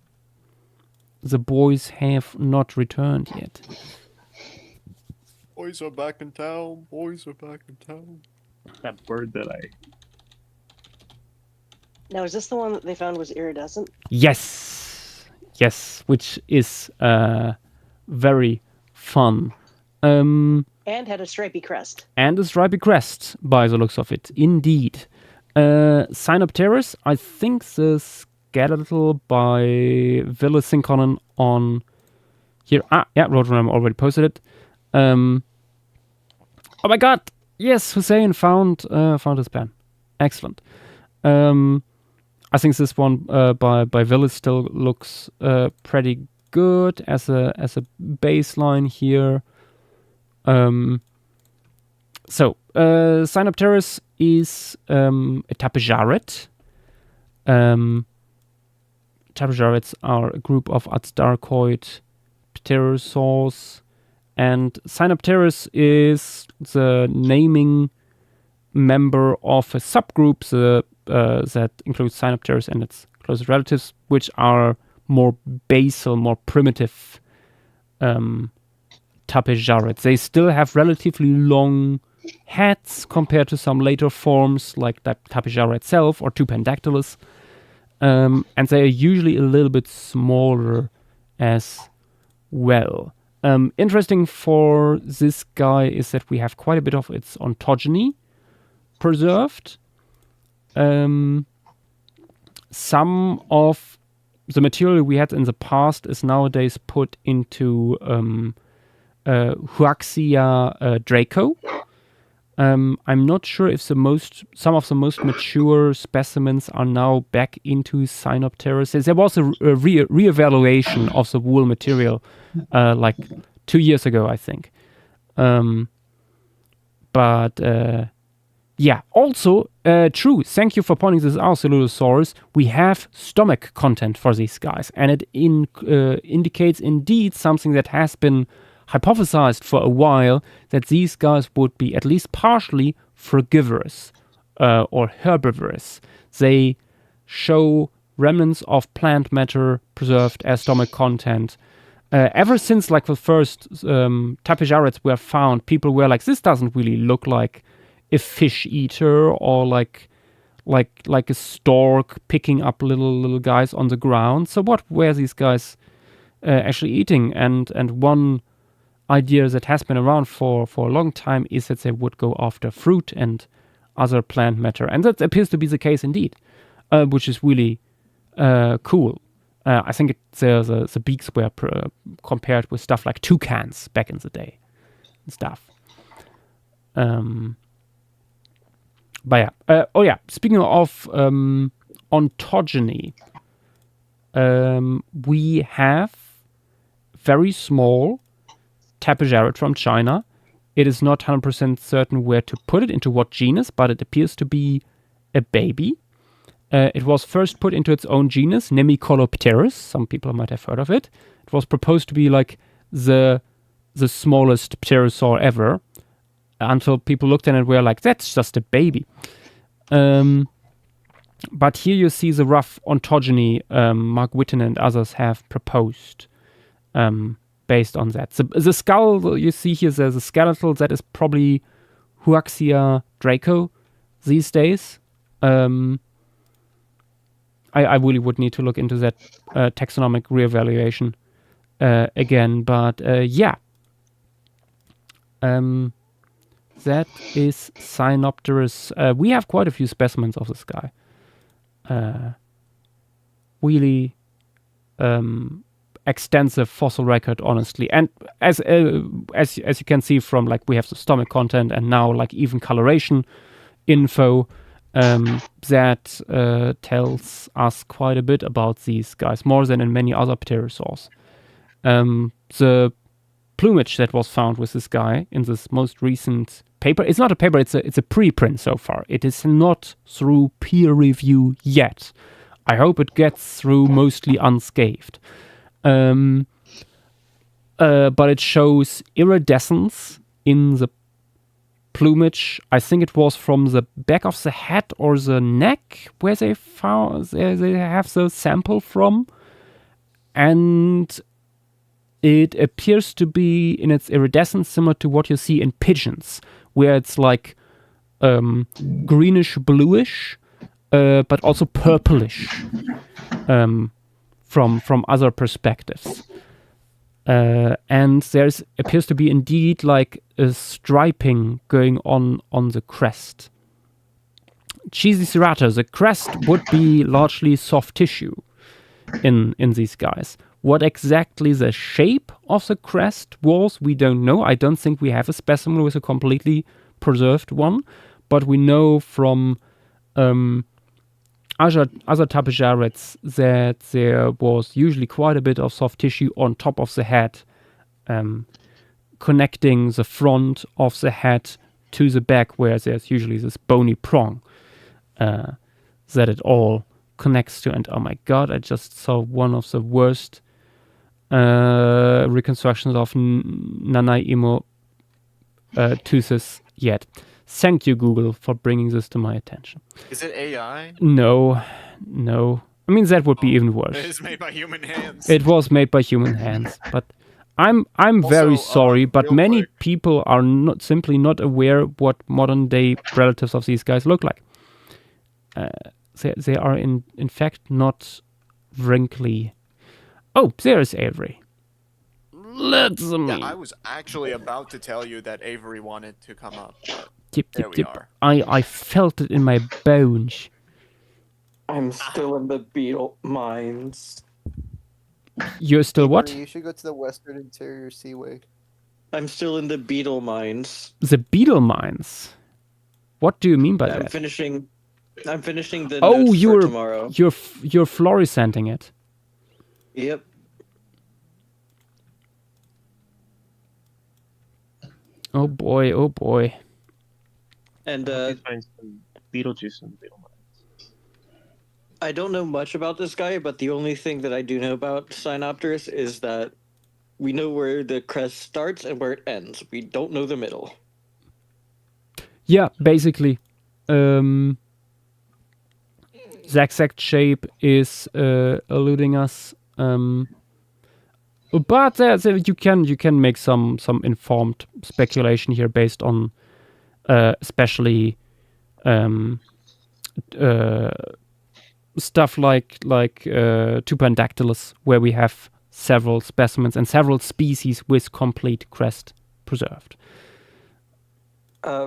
A: boys have not returned yet.
D: Boys are back in town. Boys are back in town.
C: That bird that I
B: Now, is this the one that they found was iridescent?
A: Yes, which is very fun.
B: And had a stripy crest.
A: And a stripy crest, by the looks of it, indeed. Sinopterus, I think the skeletal by Villasynconon on here. Yeah, Roadrunner already posted it. Oh my god! Yes, Hussein found his pen. Excellent. I think this one by Villas still looks pretty good as a baseline here. So Sinopterus is a tapejaret. Tapejarets are a group of Atstarchoid pterosaurs, and Sinopterus is the naming member of a subgroup that includes Sinopterus and its closest relatives, which are more basal, more primitive tapejarets. They still have relatively long heads compared to some later forms like the tapejara itself or Tupandactylus. And they are usually a little bit smaller as well. Interesting for this guy is that we have quite a bit of its ontogeny preserved. Some of the material we had in the past is nowadays put into Huaxia Draco. I'm not sure if some of the most mature specimens are now back into Sinopterus. There was a re-evaluation of the wool material like 2 years ago, I think. Yeah, also, true, thank you for pointing this out, Celulosaurus. We have stomach content for these guys, and it indicates indeed something that has been hypothesized for a while, that these guys would be at least partially frugivorous or herbivorous. They show remnants of plant matter preserved as stomach content. Ever since like the first tapejarets were found, people were like, this doesn't really look like a fish eater or like a stork picking up little guys on the ground. So what were these guys actually eating? And one idea that has been around for a long time is that they would go after fruit and other plant matter, and that appears to be the case indeed, which is really cool. I think the beaks were compared with stuff like toucans back in the day and stuff. But yeah, speaking of ontogeny, we have very small tapejaret from China. It is not 100% certain where to put it, into what genus, but it appears to be a baby. It was first put into its own genus, Nemicolopterus. Some people might have heard of it. It was proposed to be like the smallest pterosaur ever, until people looked at it and were like, that's just a baby. But here you see the rough ontogeny Mark Witten and others have proposed based on that. The skull you see here, there's a skeletal, that is probably Huaxia Draco these days. I really would need to look into that taxonomic reevaluation again. But yeah. That is Cynopterus. We have quite a few specimens of this guy. Really extensive fossil record, honestly. And as you can see from, like, we have the stomach content and now, like, even coloration info, that tells us quite a bit about these guys, more than in many other pterosaurs. The plumage that was found with this guy in this most recent paper, it's not a paper, it's a preprint so far. It is not through peer review yet. I hope it gets through mostly unscathed. But it shows iridescence in the plumage. I think it was from the back of the head or the neck where they have the sample from, and it appears to be in its iridescence similar to what you see in pigeons, where it's like greenish bluish, but also purplish from other perspectives. And there's appears to be indeed like a striping going on the crest. Cheesicerata, the crest would be largely soft tissue in these guys. What exactly the shape of the crest was, we don't know. I don't think we have a specimen with a completely preserved one, but we know from other tapejarids that there was usually quite a bit of soft tissue on top of the head, connecting the front of the head to the back, where there's usually this bony prong that it all connects to. And oh my god, I just saw one of the worst reconstructions of Nanaimo toothes yet. Thank you, Google, for bringing this to my attention.
D: Is it AI?
A: No. I mean, that would be even worse.
D: It is made by human hands.
A: It was made by human hands, but I'm very sorry, but
D: real
A: many
D: quick.
A: people are simply not aware what modern day relatives of these guys look like. They are in fact not wrinkly. Oh, there is Avery. Let's
D: Yeah, I was actually about to tell you that Avery wanted to come up. But there we are.
A: I felt it in my bones.
F: I'm still in the beetle mines.
A: You're still what?
G: You should go to the Western Interior Seaway.
F: I'm still in the beetle mines.
A: The beetle mines. What do you mean by
F: I'm
A: that?
F: finishing the
A: Oh,
F: notes for
A: you're
F: tomorrow.
A: you're fluorescenting it.
F: Yep.
A: Oh boy.
F: And
C: Please find some Beetlejuice in the Beetle Mines.
F: I don't know much about this guy, but the only thing that I do know about Cynopterus is that we know where the crest starts and where it ends. We don't know the middle.
A: Yeah, basically. The exact shape is eluding us. But you can make some informed speculation here based on especially stuff like Tupandactylus, where we have several specimens and several species with complete crest preserved.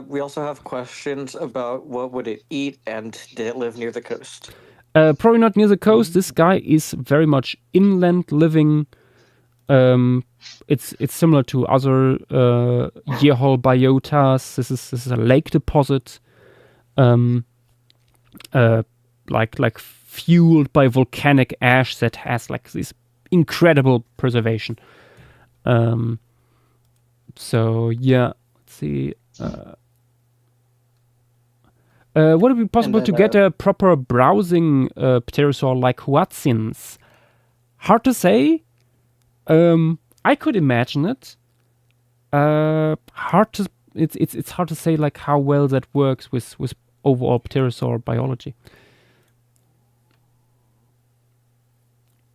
F: We also have questions about what would it eat and did it live near the coast?
A: Probably not near the coast. This guy is very much inland living. It's similar to other yearhole biotas. This is a lake deposit, like fueled by volcanic ash that has like this incredible preservation. So yeah, let's see. Would it be possible
F: then,
A: to get a proper browsing pterosaur like Huatzins? Hard to say. I could imagine it. It's hard to say like how well that works with overall pterosaur biology.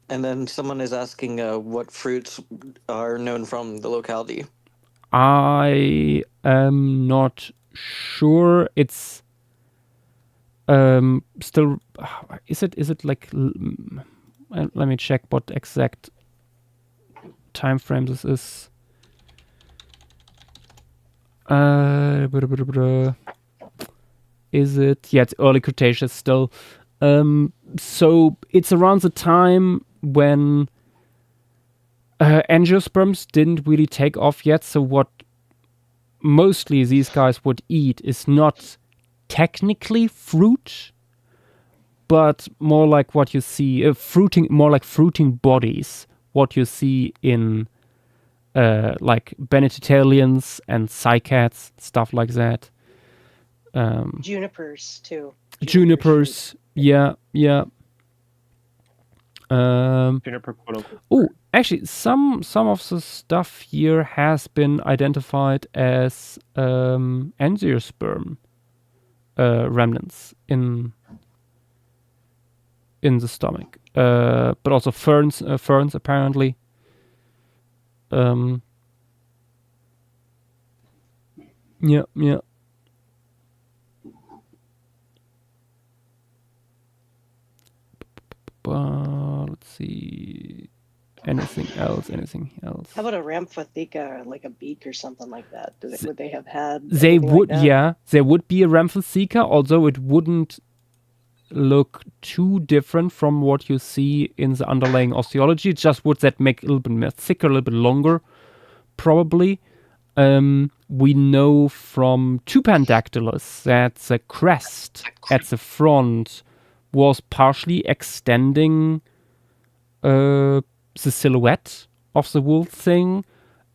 F: And then someone is asking what fruits are known from the locality.
A: I am not sure. It's still. Is it like? Let me check what exact time frame this is. Blah, blah, blah, blah. Is it? Yeah, it's early Cretaceous still. So it's around the time when angiosperms didn't really take off yet. So what mostly these guys would eat is not technically fruit, but more like what you see, more like fruiting bodies. What you see in like Bennettitalians and cycads, stuff like that.
B: Junipers too.
A: Junipers, yeah.
C: Juniper, quote unquote.
A: Oh, actually, some of the stuff here has been identified as angiosperm remnants in the stomach, but also ferns apparently. Yeah. Let's see. Anything else?
B: How about a Ramphotheca, like a beak or something like that? Would they have had?
A: They
B: anything
A: would,
B: like that?
A: yeah. There would be a Ramphotheca, although it wouldn't look too different from what you see in the underlying osteology. It just would that make it a little bit more thicker, a little bit longer, probably. We know from Tupandactylus that the crest at the front was partially extending the silhouette of the wolf thing,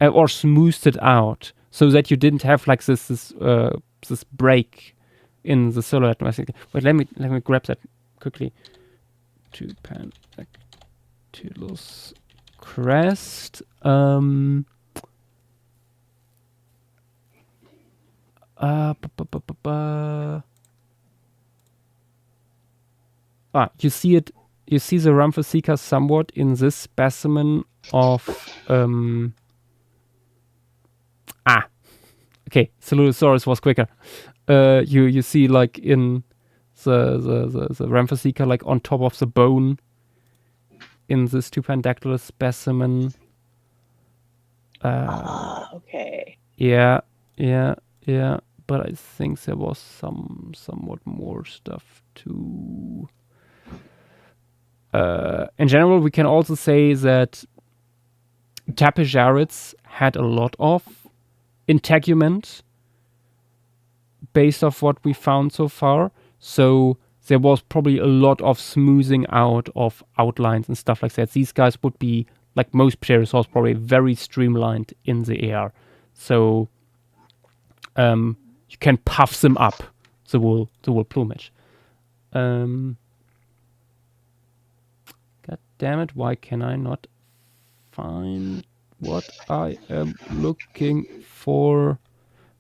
A: or smoothed it out so that you didn't have like this break in the silhouette. Wait, let me grab that quickly. Tupandactylus crest. You see it. You see the Ramphotheca somewhat in this specimen of okay, Celulosaurus was quicker. You see like in the Ramphotheca like on top of the bone in this Tupandactylus specimen.
B: Okay.
A: Yeah. But I think there was somewhat more stuff too. In general, we can also say that Tapejarids had a lot of integument based off what we found so far. So there was probably a lot of smoothing out of outlines and stuff like that. These guys would be, like most pterosaurs, probably very streamlined in the air. So you can puff them up, the wool plumage. God damn it, why can I not find what I am looking for?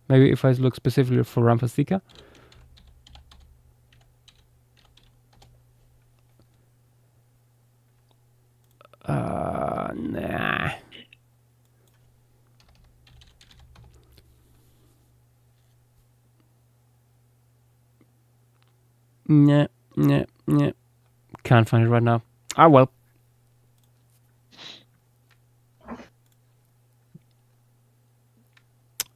A: Maybe if I look specifically for Ramphotheca. Nah. Nah. Can't find it right now. Ah, well.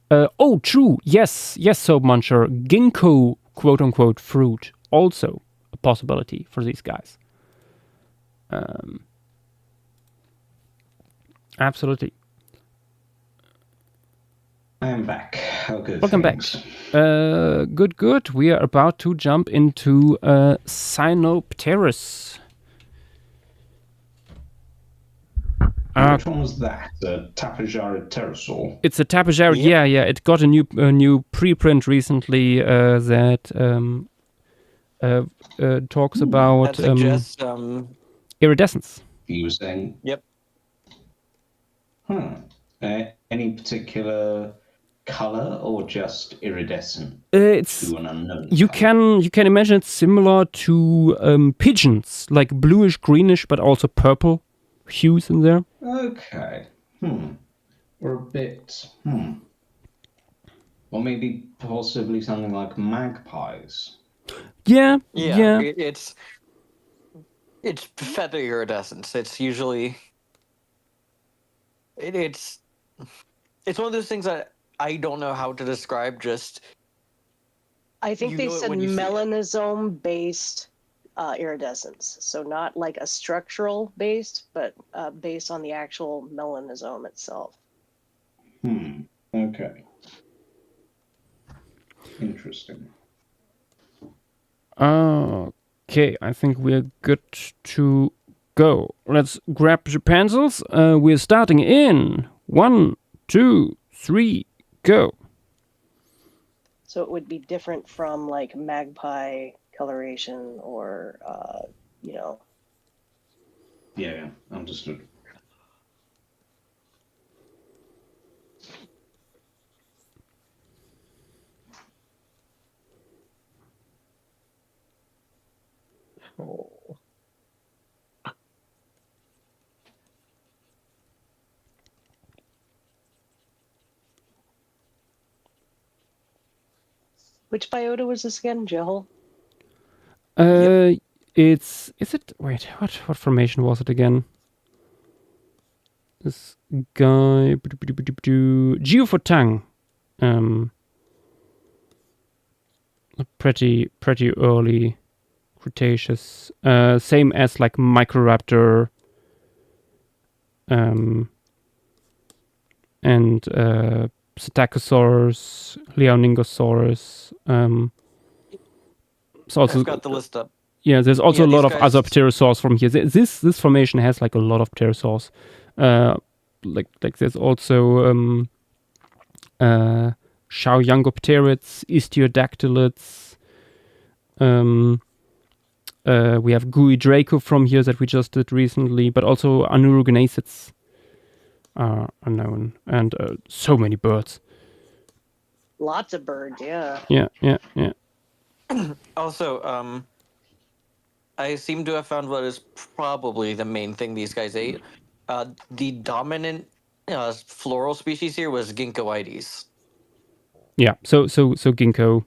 A: Oh, true. Yes, Soap Muncher. Ginkgo, quote-unquote, fruit. Also a possibility for these guys. Absolutely.
E: I am back. How good.
A: Welcome back. Good. We are about to jump into Cynopterus.
E: Which one was that? The Tapejarid pterosaur?
A: It's a Tapejarid. Yeah. It got a new preprint recently that talks about
F: That suggests
A: iridescence.
E: You were saying?
F: Yep.
E: Any particular color or just iridescent?
A: It's
E: To an unknown
A: you
E: color?
A: can imagine it's similar to pigeons, like bluish, greenish, but also purple hues in there.
E: Okay. Or a bit. Or maybe possibly something like magpies.
A: Yeah.
F: It's feather iridescence. It's usually it's one of those things that I don't know how to describe. Just
B: I think
F: You
B: they
F: know it
B: said
F: when you see it.
B: melanosome based iridescence. So not like a structural based, but based on the actual melanosome itself.
E: Okay. Interesting.
A: Okay, I think we're good to go. Let's grab your pencils. We're starting in 1, 2, 3, go.
B: So it would be different from like magpie coloration or, you know,
E: Yeah, understood.
C: Oh.
B: which biota was this again, Jill?
A: It's is it? Wait, what formation was it again? This guy, Geophotang. Pretty early Cretaceous. Same as like Microraptor. And Psittacosaurus, Leoningosaurus. It's also
F: I've got the list up.
A: yeah. There's also
F: Yeah,
A: a lot
F: these
A: of other
F: guys-
A: pterosaurs from here. This formation has like a lot of pterosaurs. Like there's also Xiaoyangopterids, Istiodactylids. We have Gui-Draco from here that we just did recently, but also Anurogenacids are known, and so many birds.
B: Lots of birds, yeah.
A: Yeah.
F: Also, I seem to have found what is probably the main thing these guys ate. The dominant floral species here was Ginkgoides.
A: Yeah. So ginkgo.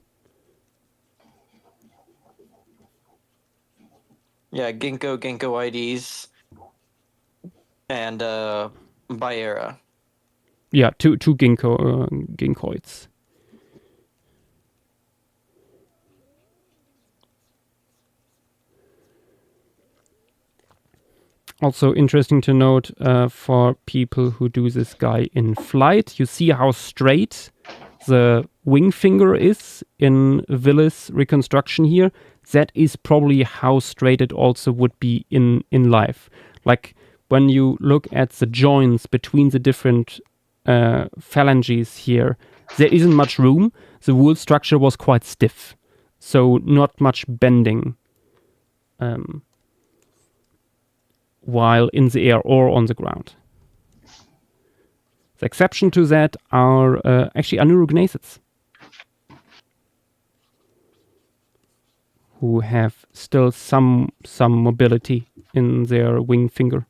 F: Yeah, Ginkgoides, and Biera.
A: Yeah, two ginkgoids. Also interesting to note for people who do this guy in flight, you see how straight the wing finger is in Willis reconstruction here. That is probably how straight it also would be in life. Like when you look at the joints between the different phalanges here, there isn't much room. The wool structure was quite stiff, so not much bending. While in the air or on the ground. The exception to that are actually Anurogenacids, who have still some mobility in their wing finger.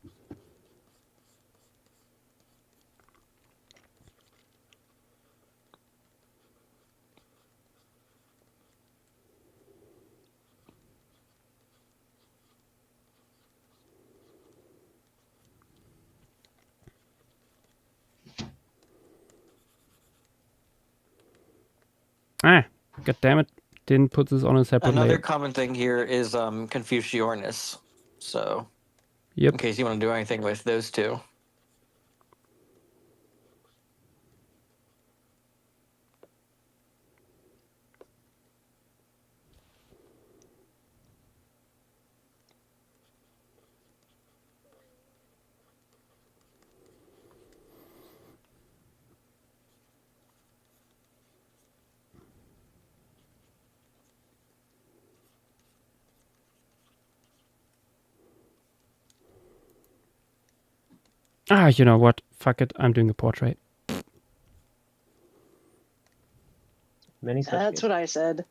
A: Ah, god damn it. Didn't put this on a separate
F: Another
A: layer.
F: common thing here is Confuciornis. So,
A: Yep.
F: in case you want to do anything with those two.
A: Ah, you know what? Fuck it. I'm doing a portrait.
C: Many such
B: That's what I said.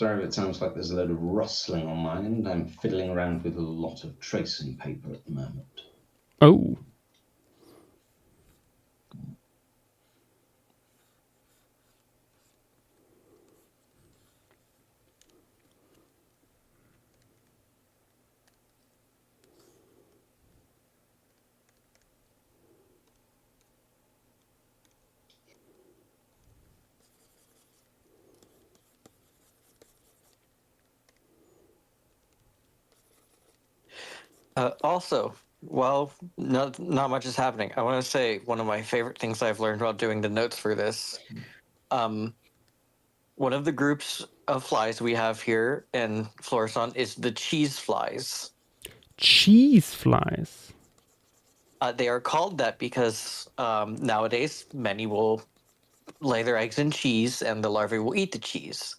E: Sorry if it sounds like there's a load of rustling on my end. I'm fiddling around with a lot of tracing paper at the moment.
A: Oh.
F: Also, well, not much is happening. I want to say one of my favorite things I've learned while doing the notes for this. One of the groups of flies we have here in Florison is the cheese flies.
A: Cheese flies.
F: They are called that because nowadays many will lay their eggs in cheese and the larvae will eat the cheese.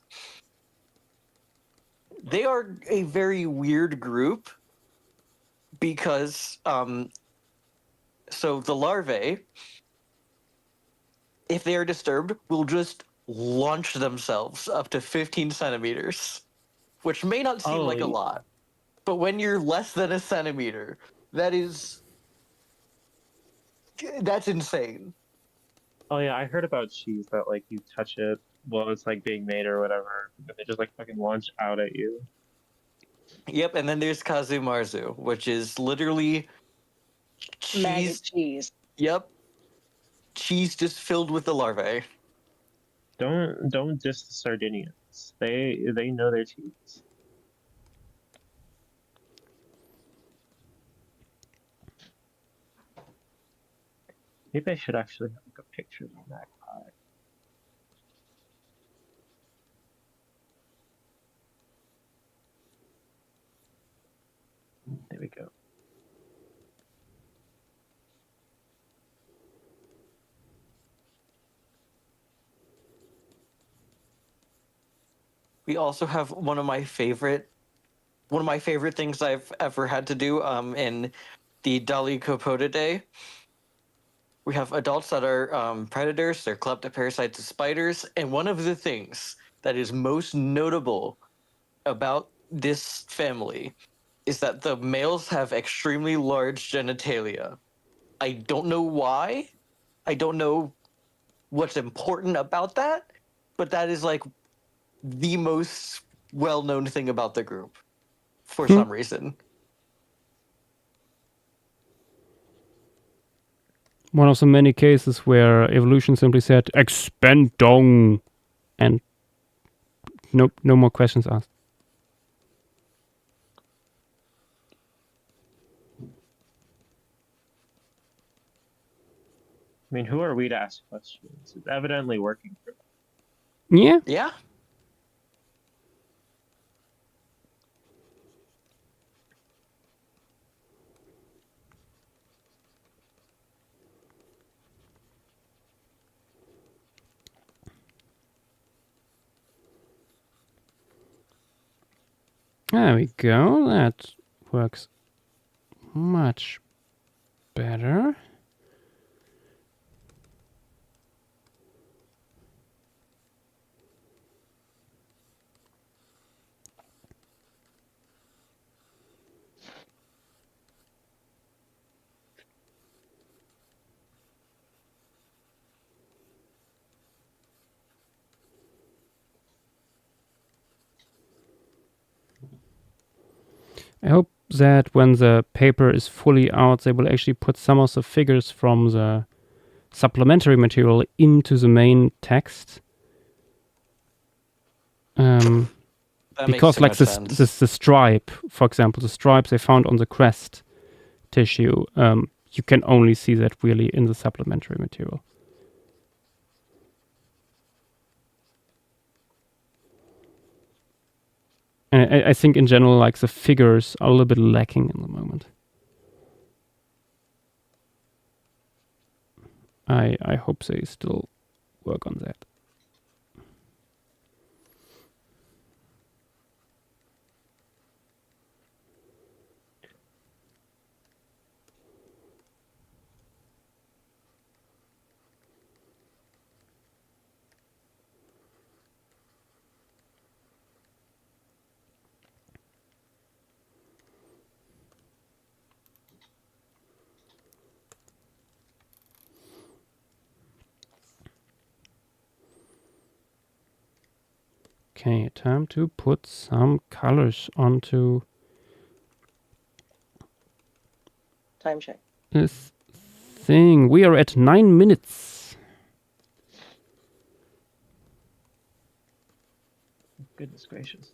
F: They are a very weird group because so the larvae, if they are disturbed, will just launch themselves up to 15 centimeters, which may not seem like a lot, but when you're less than a centimeter, that's insane.
C: Oh yeah, I heard about cheese that like you touch it while it's like being made or whatever, and they just like fucking launch out at you.
F: Yep, and then there's Kazu Marzu, which is literally
B: Maggot
F: cheese.
B: cheese.
F: Yep, cheese just filled with the larvae.
C: Don't diss the Sardinians. They know their cheese. Maybe I should actually have like a picture of the magpie. There we go.
F: We also have one of my favorite things I've ever had to do in the Dolichopotidae. We have adults that are predators, they're kleptoparasites of spiders, and one of the things that is most notable about this family is that the males have extremely large genitalia. I don't know why. I don't know what's important about that, but that is like the most well-known thing about the group for some reason.
A: One of the many cases where evolution simply said expandong, and no more questions asked.
C: I mean, who are we to ask questions? It's evidently working for them.
A: Yeah.
F: Yeah.
A: There we go. That works much better. I hope that when the paper is fully out, they will actually put some of the figures from the supplementary material into the main text. Because like the stripe, for example, the stripes they found on the crest tissue, you can only see that really in the supplementary material. And I think in general, like the figures are a little bit lacking in the moment. I hope they still work on that. Okay, time to put some colors onto
B: Time check.
A: this thing. We are at 9 minutes.
C: Goodness gracious.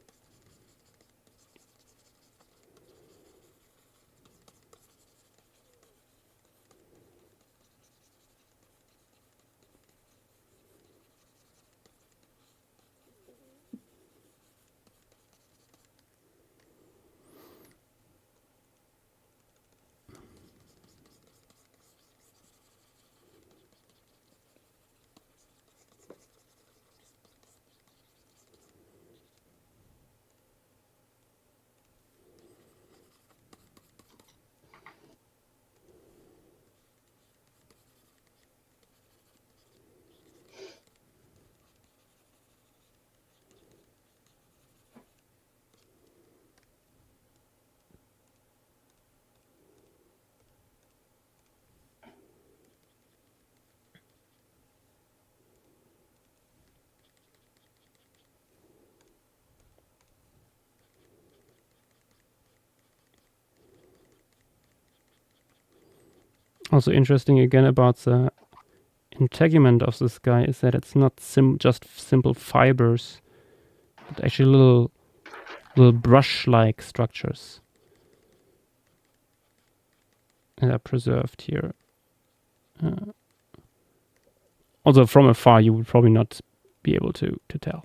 A: Also interesting again about the integument of this guy is that it's not just simple fibers, but actually little brush-like structures that are preserved here. Although from afar you would probably not be able to tell.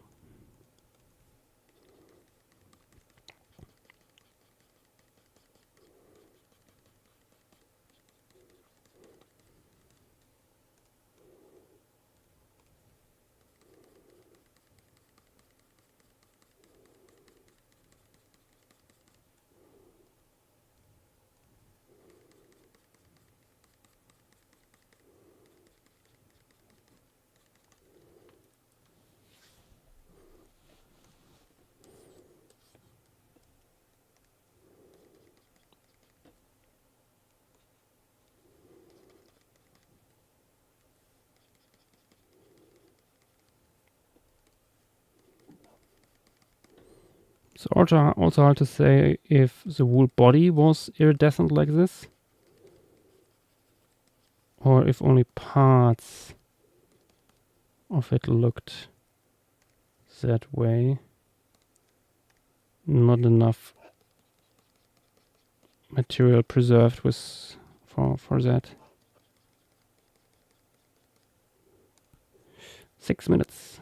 A: So also hard to say if the whole body was iridescent like this, or if only parts of it looked that way. Not enough material preserved with for that. 6 minutes.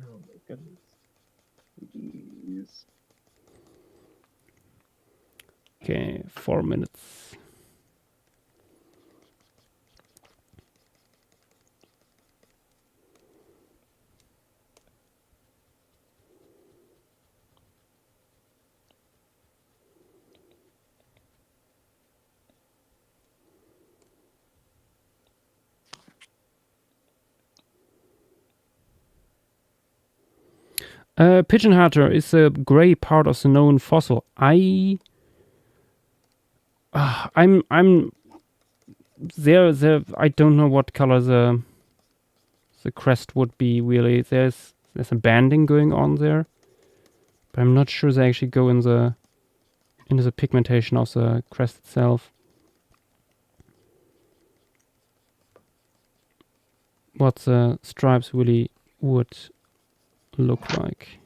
C: Oh my goodness. Jeez.
A: Okay, 4 minutes. Pigeon Hatter is a gray part of the known fossil. I'm there. I don't know what color the crest would be really. There's a banding going on there, but I'm not sure they actually go into the pigmentation of the crest itself. What the stripes really would look like.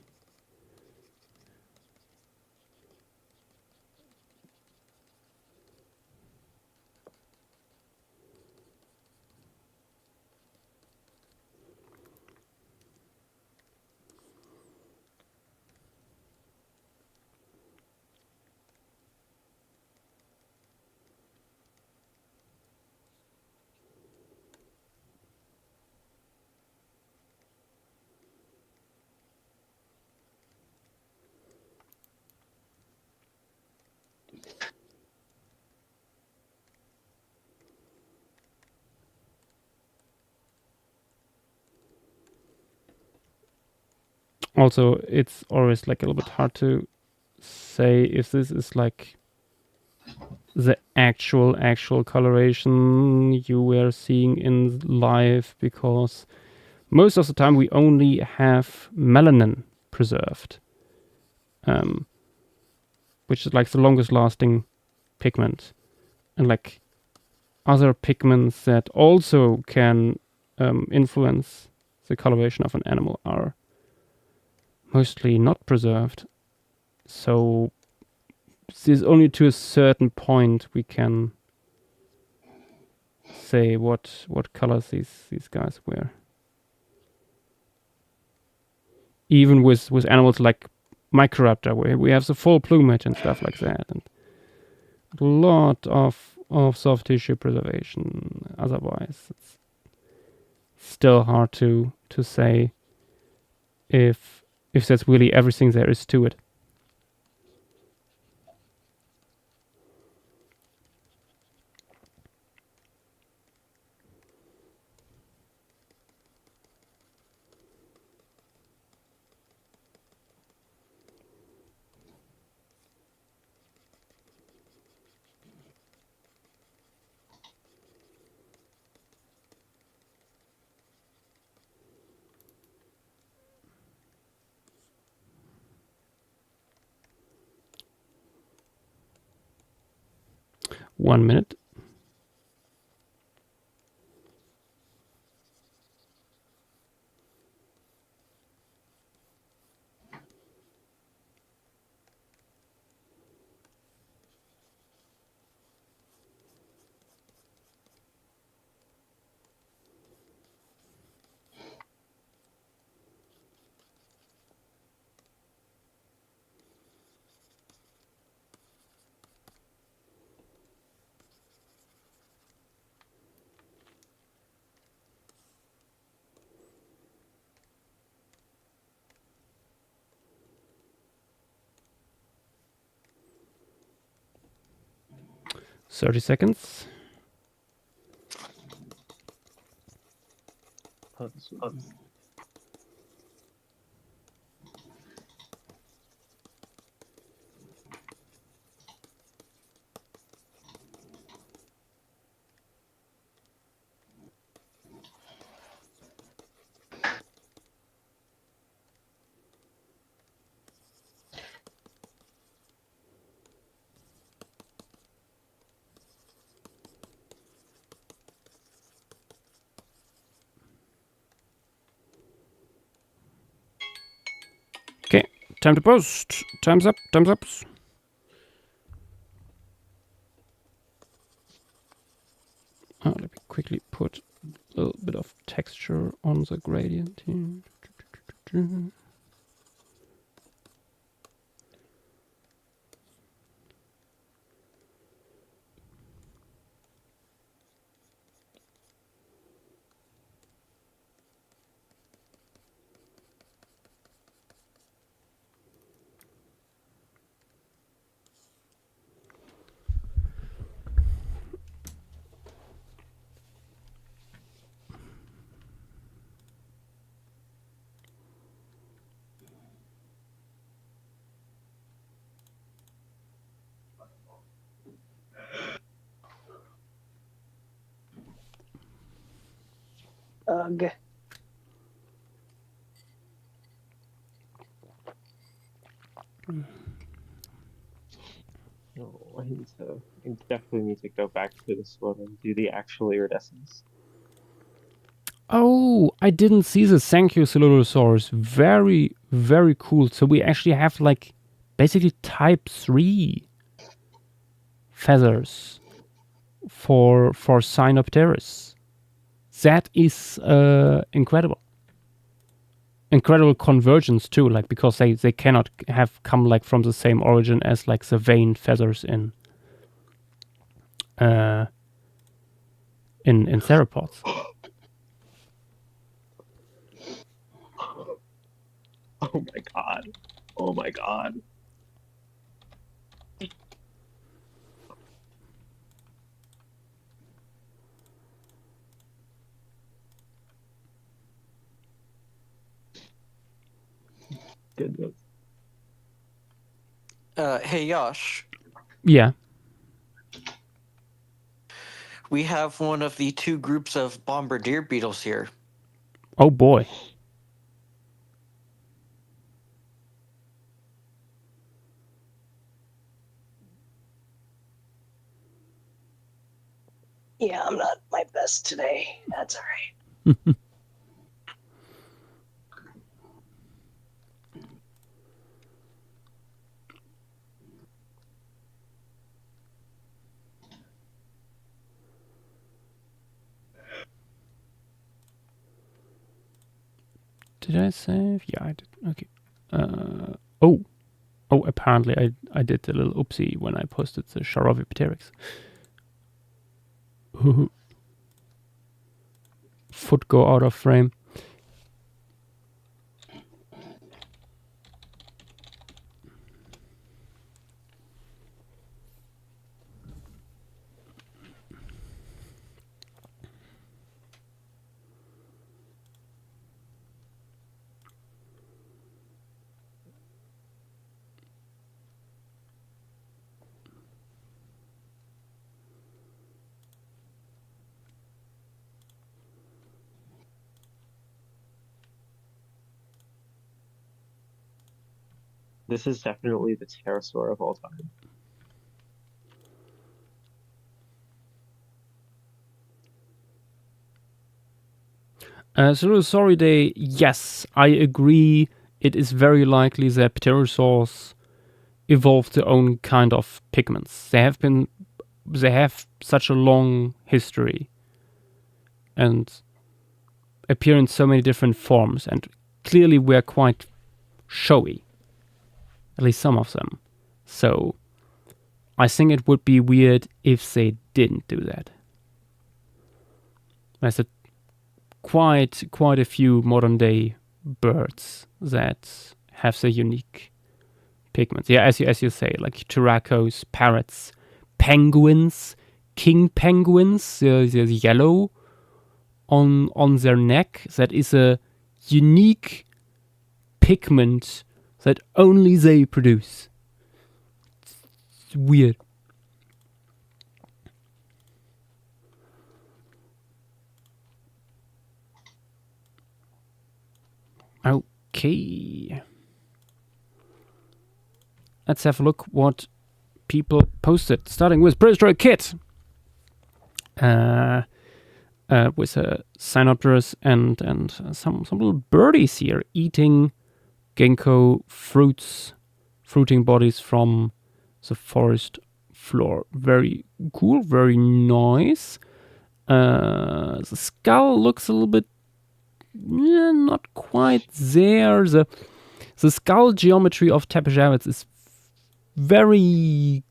A: Also, it's always like a little bit hard to say if this is like the actual coloration you were seeing in live, because most of the time we only have melanin preserved, which is like the longest lasting pigment, and like other pigments that also can influence the coloration of an animal are mostly not preserved. So there's only to a certain point we can say what colors these guys wear. Even with animals like Microraptor, where we have the full plumage and stuff like that, and a lot of soft tissue preservation. Otherwise, it's still hard to say if that's really everything there is to it. One minute. Thirty seconds. Okay, time to post. Time's up. Time's up. Let me quickly put a little bit of texture on the gradient here.
B: Ugh.
C: Oh, I definitely need to go back to this one and do the actual iridescence.
A: Oh, I didn't see this. Thank you, Silurisaurus. Very, very cool. So we actually have like basically type 3 feathers for Cynopteris. That is incredible. Incredible convergence too, like because they cannot have come like from the same origin as like the veined feathers in theropods.
C: Oh my god. Oh my god. Goodness.
F: Hey Yosh,
A: Yeah.
F: we have one of the 2 groups of bombardier beetles here.
A: Oh boy.
B: Yeah, I'm not my best today. That's all right.
A: Did I save? Yeah, I did. Okay. Oh, apparently I did a little oopsie when I posted the Charovipteryx. Foot go out of frame.
C: This is definitely the pterosaur of all time.
A: Silurisauridae, yes, I agree. It is very likely that pterosaurs evolved their own kind of pigments. They have such a long history and appear in so many different forms, and clearly we're quite showy, at least some of them. So I think it would be weird if they didn't do that. There's quite a few modern day birds that have the unique pigments. Yeah, as you say, like turacos, parrots, penguins, king penguins, there's yellow on their neck. That is a unique pigment that only they produce. It's weird. Okay. Let's have a look what people posted, starting with Prehistoric Kit. With a Cynopteris and some little birdies here eating ginkgo fruits, fruiting bodies from the forest floor. Very cool, very nice. The skull looks a little bit not quite there. The skull geometry of Tepejavids is very,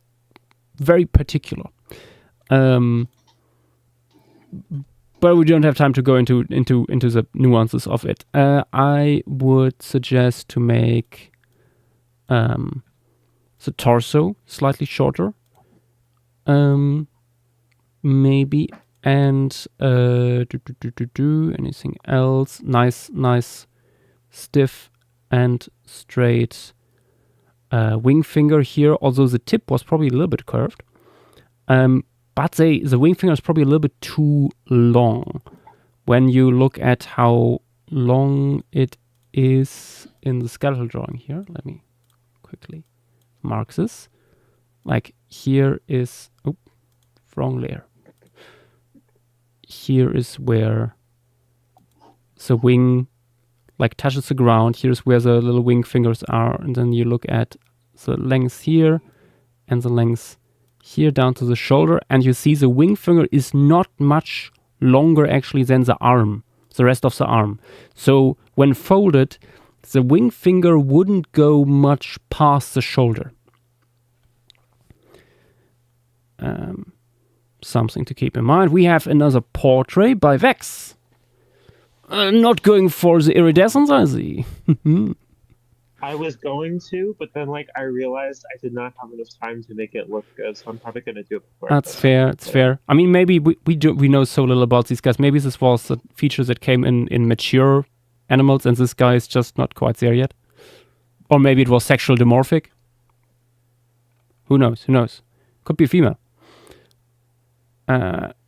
A: very particular. But we don't have time to go into the nuances of it. I would suggest to make the torso slightly shorter, maybe, and anything else? Nice, stiff and straight wing finger here. Although the tip was probably a little bit curved. But the wing finger is probably a little bit too long when you look at how long it is in the skeletal drawing here, let me quickly mark this. Like here is, oh, wrong layer. Here is where the wing like touches the ground. Here's where the little wing fingers are. And then you look at the length here and the length here down to the shoulder. And you see the wing finger is not much longer actually than the arm, the rest of the arm. So when folded, the wing finger wouldn't go much past the shoulder. Something to keep in mind. We have another portrait by Vex. Not going for the iridescence, I see.
C: I was going to, but then like I realized I did not have enough time to make it look good, so I'm probably gonna do it before.
A: That's fair. It's fair. I mean, maybe we know so little about these guys. Maybe this was a feature that came in mature animals, and this guy is just not quite there yet. Or maybe it was sexual dimorphic. Who knows? Who knows? Could be a female.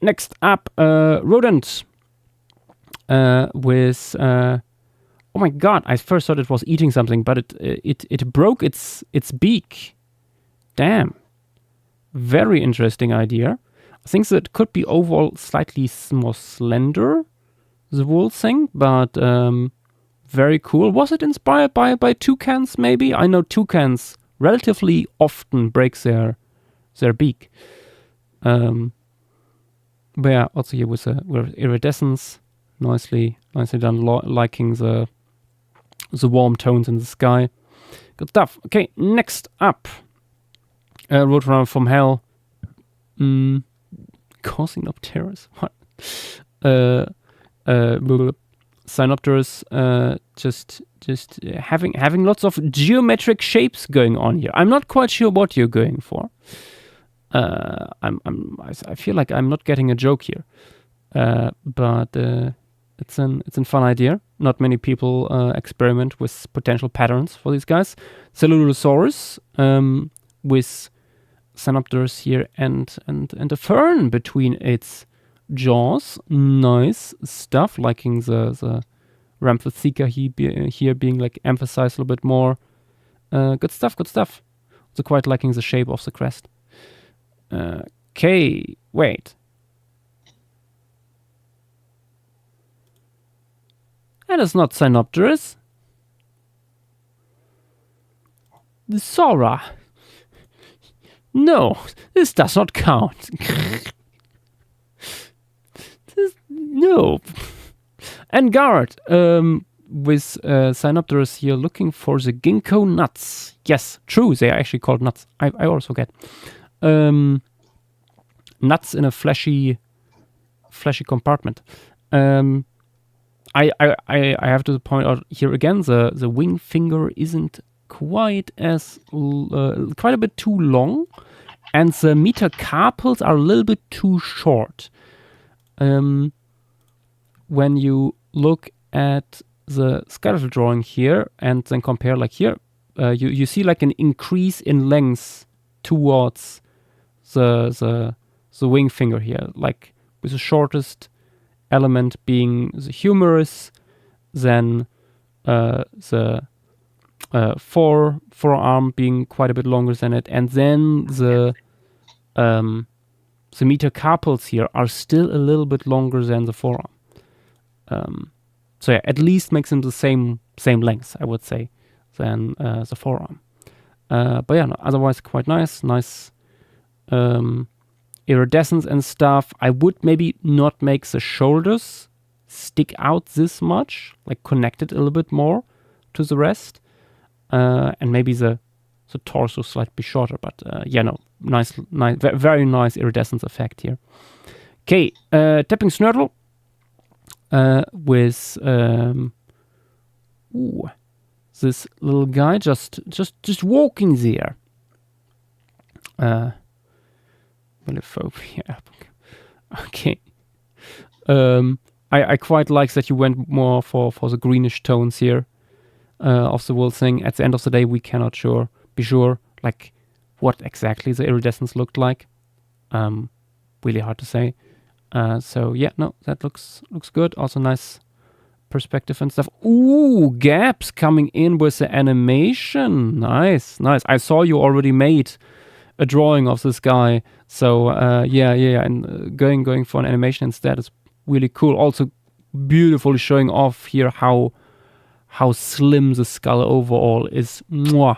A: Next up, rodent. With oh my god! I first thought it was eating something, but it broke its beak. Damn. Very interesting idea. I think that could be overall slightly more slender, the wool thing, but very cool. Was it inspired by toucans? Maybe I know toucans relatively often break their beak. But yeah, also here with iridescence. Nicely done, liking the warm tones in the sky. Good stuff. Okay, next up. Roadrunner from Hell. Causing up terrors. What? Cynopterus, just having lots of geometric shapes going on here. I'm not quite sure what you're going for. I feel like I'm not getting a joke here. But it's a fun idea. Not many people experiment with potential patterns for these guys. Celulosaurus with Cynopterus here and a fern between its jaws. Nice stuff. Liking the Ramphotheca here being like emphasized a little bit more. Good stuff. Also quite liking the shape of the crest. Okay, wait. That is not Cynopterus. The Sora. No, this does not count. No. And guard, with Cynopterus here looking for the ginkgo nuts. Yes, true, they are actually called nuts. I always forget. Nuts in a fleshy compartment. I have to point out here again, the wing finger isn't quite a bit too long, and the metacarpals are a little bit too short. When you look at the skeletal drawing here and then compare like here, you see like an increase in length towards the wing finger here, like with the shortest element being the humerus, then the forearm being quite a bit longer than it, and then the metacarpals here are still a little bit longer than the forearm. So yeah, at least makes them the same length, I would say, than the forearm. But yeah, no, otherwise quite nice. Iridescence and stuff. I would maybe not make the shoulders stick out this much, like connect it a little bit more to the rest, and maybe the torso slightly shorter. But yeah, no, nice, very nice iridescence effect here. Okay, tapping Snurtle with this little guy just walking there. Meliophobia. Okay. I quite like that you went more for the greenish tones here of the whole thing. At the end of the day, we cannot be sure like what exactly the iridescence looked like. Really hard to say. So yeah, no, that looks good. Also nice perspective and stuff. Ooh, Gaps coming in with the animation. Nice. I saw you already made a drawing of this guy. So yeah. And going for an animation instead is really cool. Also beautifully showing off here how slim the skull overall is. Mwah.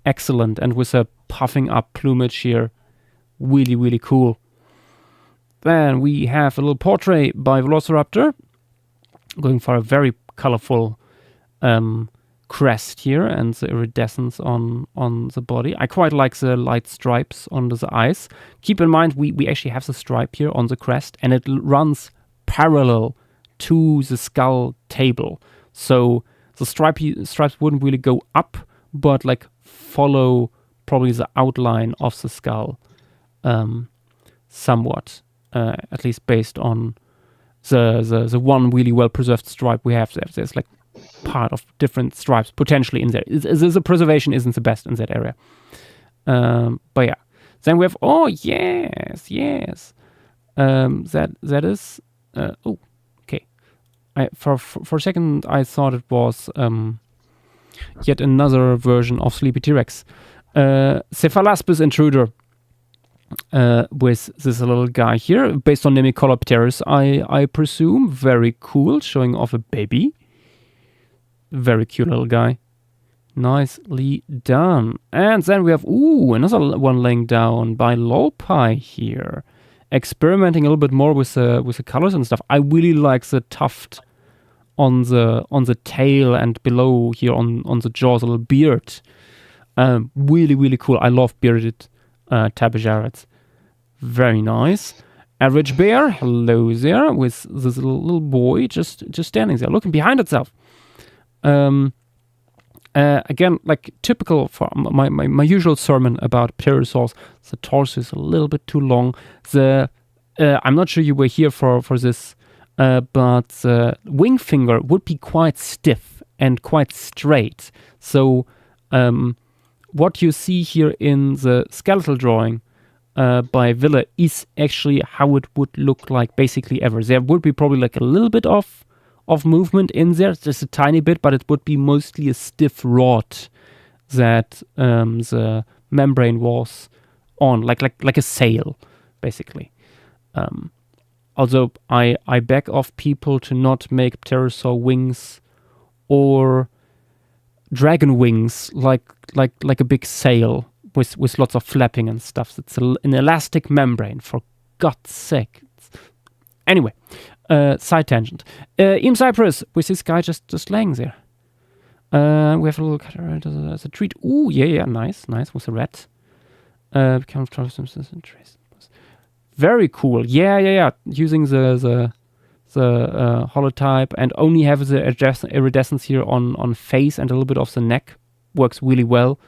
A: Excellent. And with a puffing up plumage here, really cool. Then we have a little portrait by Velociraptor, going for a very colorful crest here and the iridescence on the body. I quite like the light stripes under the eyes. Keep in mind we actually have the stripe here on the crest, and it runs parallel to the skull table. So the stripes wouldn't really go up, but like follow probably the outline of the skull somewhat. At least based on the one really well preserved stripe we have there. There's like part of different stripes potentially in there. The preservation isn't the best in that area. But yeah. Then we have, oh yes. That is okay. For a second I thought it was yet another version of Sleepy T-Rex. Cephalaspis intruder. With this little guy here, based on Nemicolopterus, I presume. Very cool, showing off a baby. Very cute little guy. Nicely done. And then we have, another one laying down by Lolpai here. Experimenting a little bit more with the colors and stuff. I really like the tuft on the tail and below here on the jaws, a little beard. Really cool. I love bearded Tabijarids. Very nice. Average bear, hello there, with this little boy just standing there, looking behind itself. Again, like typical for my usual sermon about pterosaurs, the torso is a little bit too long. I'm not sure you were here for this, but the wing finger would be quite stiff and quite straight. So what you see here in the skeletal drawing by Villa is actually how it would look like basically ever. There would be probably like a little bit of movement in there, just a tiny bit, but it would be mostly a stiff rod that the membrane was on, like a sail, basically. Also, I beg of people to not make pterosaur wings or dragon wings like a big sail with lots of flapping and stuff. It's an elastic membrane, for God's sake. Anyway, side tangent. Im Cypress with this guy just laying there. We have a little cutter as a treat. Ooh, yeah, nice with the rat. Very cool. Yeah. Using the holotype and only have the iridescence here on face and a little bit of the neck works really well,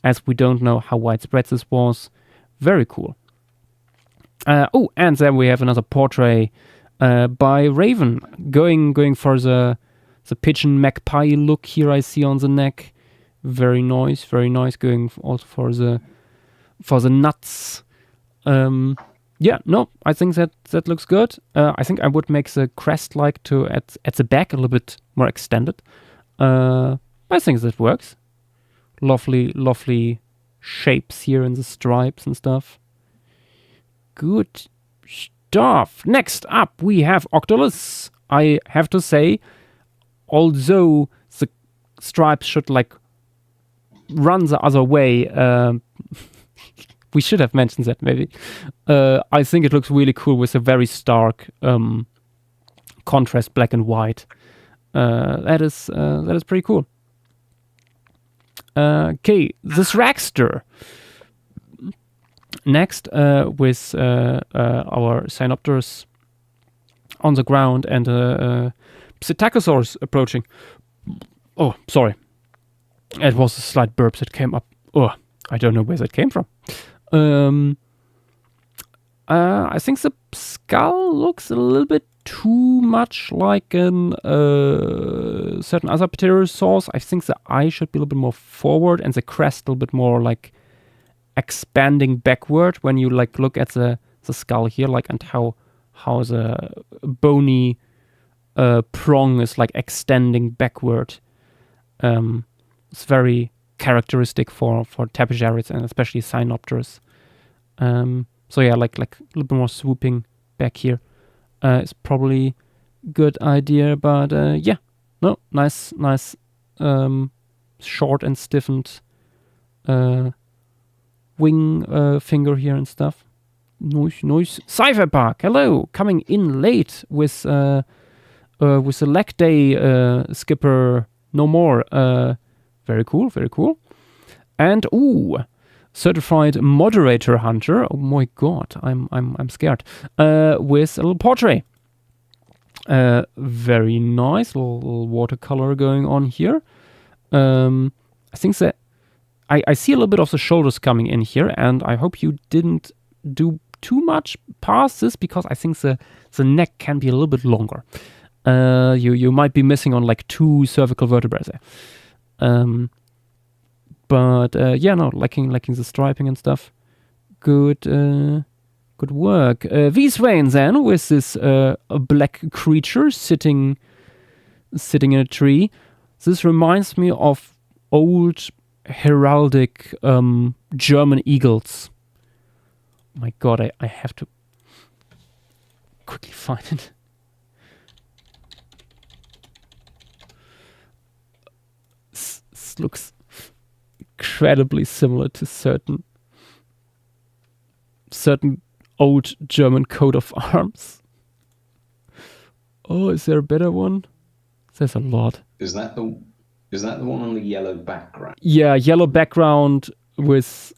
A: as we don't know how widespread this was. Very cool. And then we have another portrait by Raven, going for the pigeon magpie look here I see on the neck. Very nice. Going also for the nuts. Yeah, no, I think that looks good. I think I would make the crest like to at the back a little bit more extended. I think that works. Lovely shapes here in the stripes and stuff. Good stuff. Next up, we have Octolus. I have to say, although the stripes should like run the other way, we should have mentioned that maybe. I think it looks really cool with a very stark contrast, black and white. That is pretty cool. Okay, this Raxter. Next, with our Cynopterus on the ground and Psittacosaurus approaching. Oh, sorry. It was a slight burp that came up. Oh, I don't know where that came from. I think the skull looks a little bit too much like certain other pterosaurs. I think the eye should be a little bit more forward and the crest a little bit more like expanding backward when you like look at the skull here, like, and how the bony prong is like extending backward. It's very characteristic for Tapigarids and especially Cynopterus. So yeah, like a little bit more swooping back here is probably good idea. But yeah, no, nice, short and stiffened wing finger here and stuff. Nice. Cypherpark, hello, coming in late with the leg day skipper. No more. Very cool. And certified moderator hunter. Oh my god, I'm scared. With a little portrait. Very nice little watercolor going on here. I think that I see a little bit of the shoulders coming in here, and I hope you didn't do too much past this, because I think the neck can be a little bit longer. You might be missing on like 2 cervical vertebrae there. But yeah, no, liking the striping and stuff. Good work. V-Swain then with this black creature sitting in a tree. This reminds me of old heraldic German eagles. Oh my god, I have to quickly find it. This looks incredibly similar to certain old German coat of arms. Oh, is there a better one? There's a lot.
E: Is that the one on the yellow background?
A: Yeah, yellow background with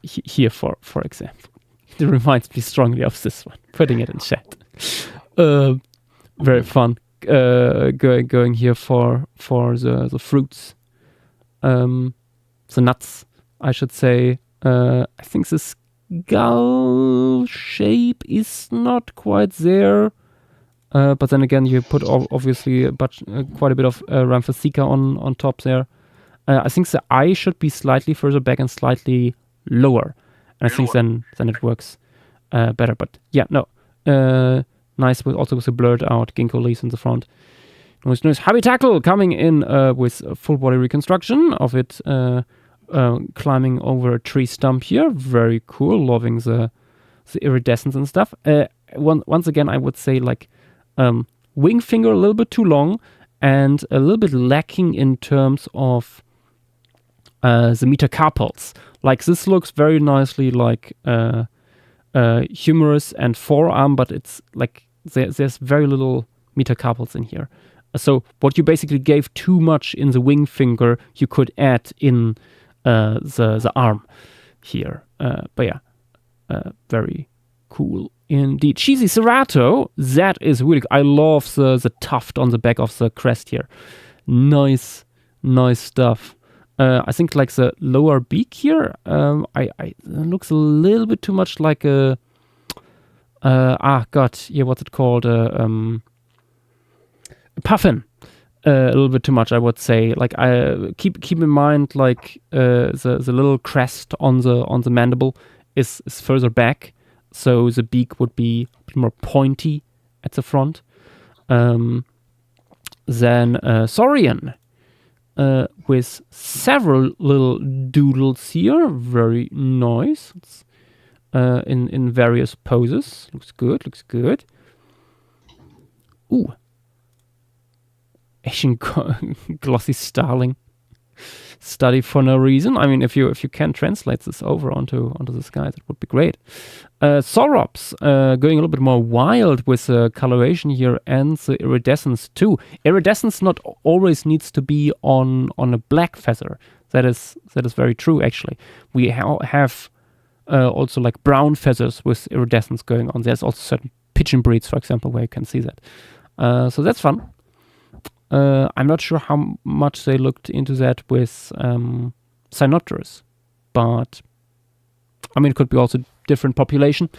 A: here for example. It reminds me strongly of this one. Putting it in chat. Very fun. Going here for the fruits, the nuts, I should say. I think the skull shape is not quite there, but then again, you put obviously quite a bit of Ramphasika on top there. I think the eye should be slightly further back and slightly lower, and I think then it works better. But yeah, no. Nice with the blurred out ginkgo leaves in the front. Nice. Habitacle coming in with a full body reconstruction of it climbing over a tree stump here. Very cool. Loving the iridescence and stuff. Once again, I would say like wing finger a little bit too long and a little bit lacking in terms of the metacarpals. Like this looks very nicely like humerus and forearm, but it's like there's very little metacarpals in here. So what you basically gave too much in the wing finger, you could add in the arm here. But yeah, very cool indeed. Cheesy Serrato, that is really. I love the tuft on the back of the crest here. Nice stuff. I think like the lower beak here, it looks a little bit too much like a what's it called? A puffin. A little bit too much, I would say. Like keep in mind, like the little crest on the mandible is further back, so the beak would be a bit more pointy at the front. Then Saurian. With several little doodles here, very nice. It's, in various poses, looks good. Ooh, Asian glossy starling study for no reason. I mean, if you can translate this over onto the sky, that would be great. Sorops going a little bit more wild with the coloration here and the iridescence too. Iridescence not always needs to be on a black feather. That is very true actually. We have also like brown feathers with iridescence going on. There's also certain pigeon breeds, for example, where you can see that. So that's fun. I'm not sure how much they looked into that with Cynopterus, but I mean, it could be also different population,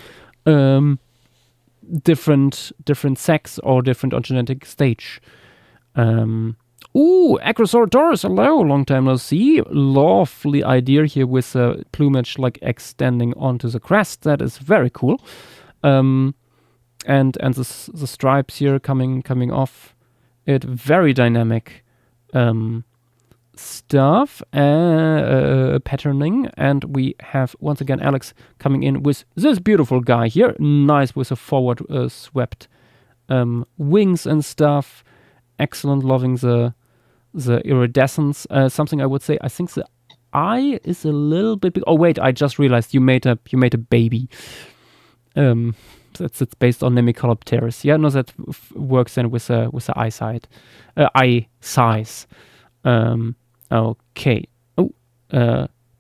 A: different sex or different genetic stage, Ooh, Acrosaurus, hello, long time no see. Lovely idea here with the plumage like extending onto the crest. That is very cool. And the stripes here coming off it, very dynamic stuff, patterning. And we have once again Alex coming in with this beautiful guy here, nice with a forward swept wings and stuff. Excellent, loving the iridescence. Something I would say, I think the eye is a little bit big. Oh wait, I just realized you made a baby. That's based on Nemicolopterus. Yeah, no, that works then with the eye size. Okay. Oh,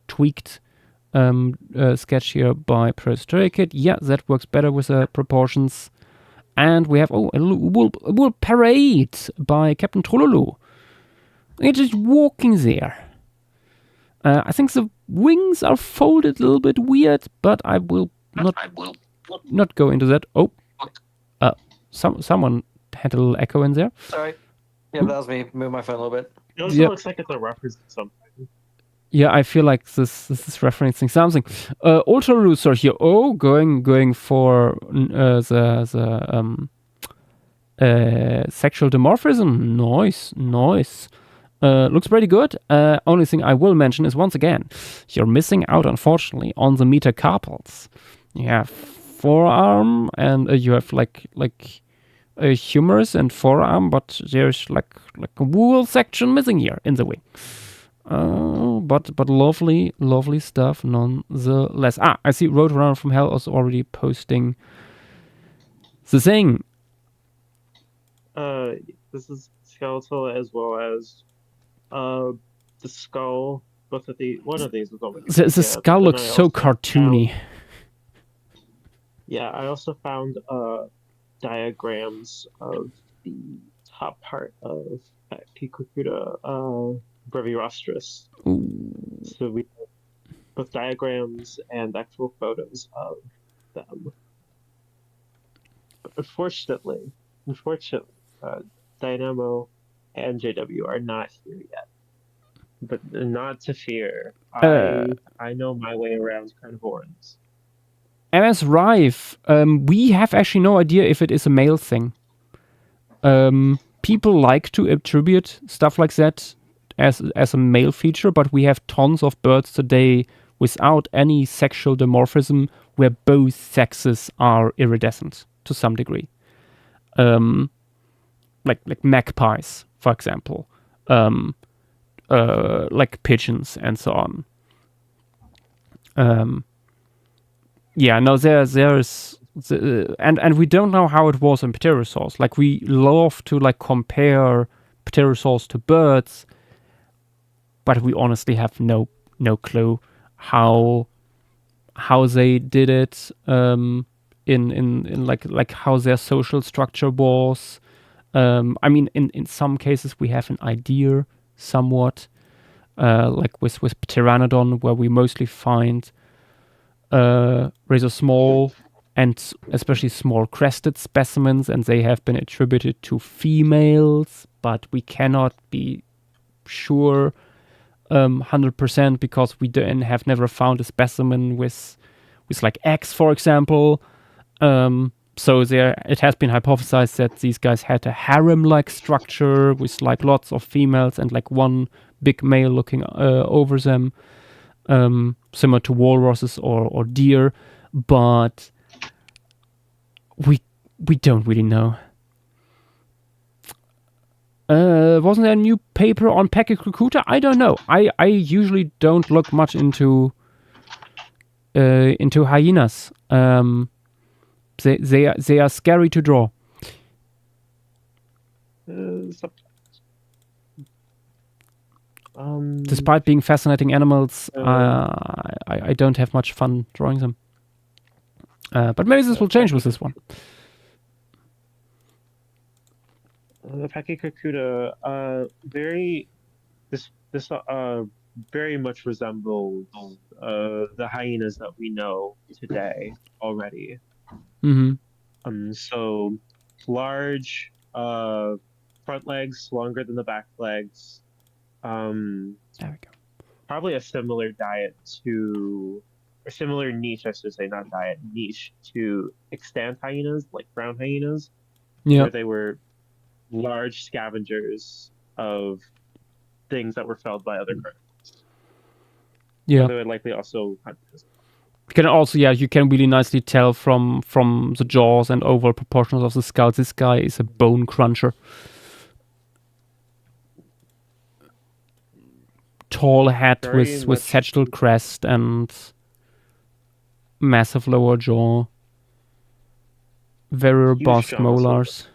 A: tweaked sketch here by Prostracid. Yeah, that works better with the proportions. And we have a wool parade by Captain Trololo. They're just walking there. I think the wings are folded a little bit weird, but I will not go into that. Oh, someone had a little echo in there.
F: Sorry. Yeah, that was me. Move my phone a little bit.
C: It also
A: Yep.
C: looks like it's a reference to something.
A: Yeah, I feel like this is referencing something. Ultra Rooster here. Oh, going for the sexual dimorphism. Nice. Looks pretty good. Only thing I will mention is, once again, you're missing out, unfortunately, on the metacarpals. You have forearm, and you have like a humerus and forearm, but there's like a wool section missing here in the wing. But lovely stuff nonetheless. I see Roadrunner from Hell is already posting the thing.
C: This is skeletal as well as the skull. Both of the one of these was only
A: The skull looks so cartoony.
C: Yeah, I also found diagrams of the top part of Pachycucuta brevirostris. So we have both diagrams and actual photos of them. But unfortunately, Dynamo and JW are not here yet. But not to fear. I know my way around carnivorans.
A: MS Rive, we have actually no idea if it is a male thing. People like to attribute stuff like that as a male feature, but we have tons of birds today without any sexual dimorphism where both sexes are iridescent to some degree. Like magpies, for example. Like pigeons and so on. Yeah, no, there's and we don't know how it was in pterosaurs. Like, we love to like compare pterosaurs to birds, but we honestly have no clue how they did it. In like how their social structure was. I mean, in some cases we have an idea somewhat, like with Pteranodon, where we mostly find rather small and especially small crested specimens, and they have been attributed to females, but we cannot be sure 100% because we have never found a specimen with like eggs, for example. So it has been hypothesized that these guys had a harem-like structure with like lots of females and like one big male looking over them, similar to walruses or deer, but we don't really know. Wasn't there a new paper on Pachycucuta? I don't know. I usually don't look much into hyenas. They are scary to draw. Despite being fascinating animals, I don't have much fun drawing them. But maybe this will change with this one.
C: The Pachycucuta very much resembles the hyenas that we know today already.
A: Mm-hmm.
C: So large, front legs longer than the back legs.
A: There we go.
C: Probably a similar diet to, or similar niche, I should say, not diet, niche to extant hyenas, like brown hyenas,
A: Yeah.
C: where they were large scavengers of things that were felled by other carnivores.
A: Yeah.
C: They would likely also hunt as well.
A: You can also, you can really nicely tell from the jaws and overall proportions of the skull. This guy is a bone cruncher. Tall head
C: Very
A: with
C: much-
A: sagittal crest and massive lower jaw. Very
C: Huge
A: robust
C: jaw muscles.
A: molars.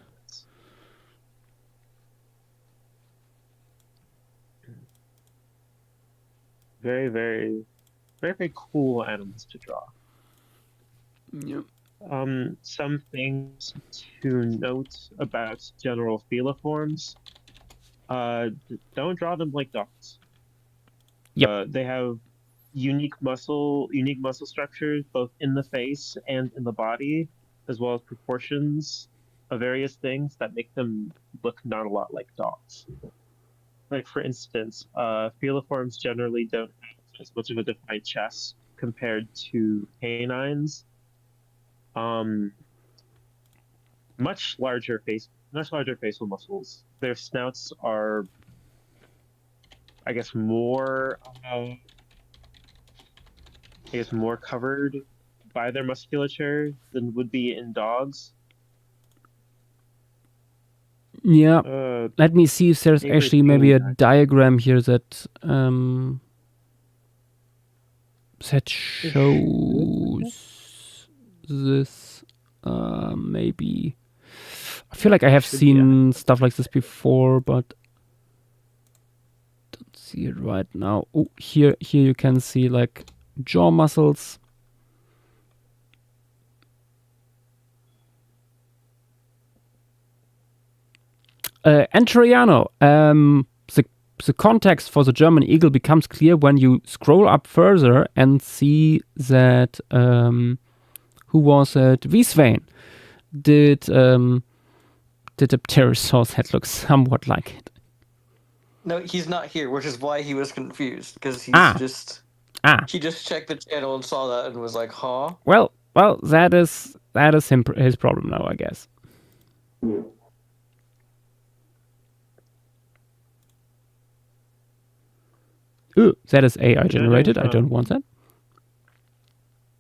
C: Very, very, very, very cool animals to draw.
A: Yep.
C: Some things to note about general feliforms. Don't draw them like dogs.
A: Yep.
C: They have unique muscle structures both in the face and in the body, as well as proportions of various things that make them look not a lot like dogs. Like for instance, feliforms generally don't have as much of a defined chest compared to canines. Much larger facial muscles. Their snouts are, I guess, more covered by their musculature than would be in dogs.
A: Yeah. Let me see if there's
C: Favorite
A: actually maybe a
C: canine.
A: diagram here that shows this. Maybe. I feel like I have
C: Should be,
A: seen stuff like this before, but don't see it right now. Oh, here you can see like jaw muscles. Antoriano, the context for the German eagle becomes clear when you scroll up further and see that who was it? Wieswein did a pterosaurus that looks somewhat like it.
F: No, he's not here, which is why he was confused because he just checked the channel and saw that and was like, "Huh."
A: Well, that is his problem now, I guess. Ooh, that is AI generated. I don't want that.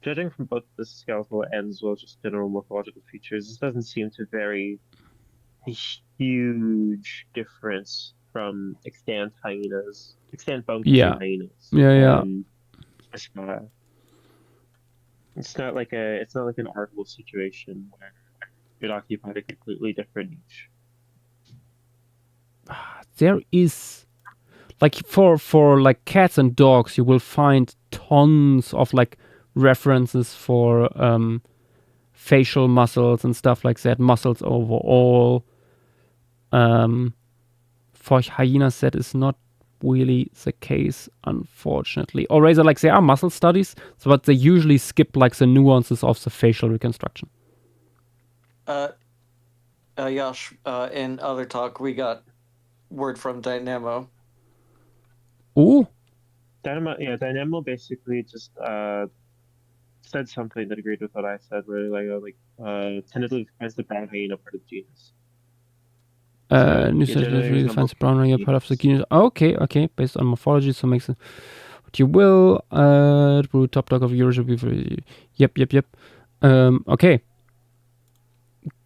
C: Judging from both the skeletal and as well as just general morphological features, this doesn't seem to vary a huge difference from extant bone hyenas.
A: Yeah.
C: It's not like an artful situation where it occupied a completely different niche.
A: There is like for like cats and dogs, you will find tons of like references for facial muscles and stuff like that, muscles overall. For hyenas, that is not really the case, unfortunately. Or rather, like there are muscle studies, but they usually skip like the nuances of the facial reconstruction.
F: Yash, in other talk, we got word from Dynamo.
A: Ooh.
C: Dynamo basically just said something that agreed with what I said, where tentatively defines the brown hyena part of the genus.
A: New study really defines brown hyena part of the genus. Okay, based on morphology, so makes sense. What you will, top dog of Europe. Yep. Okay.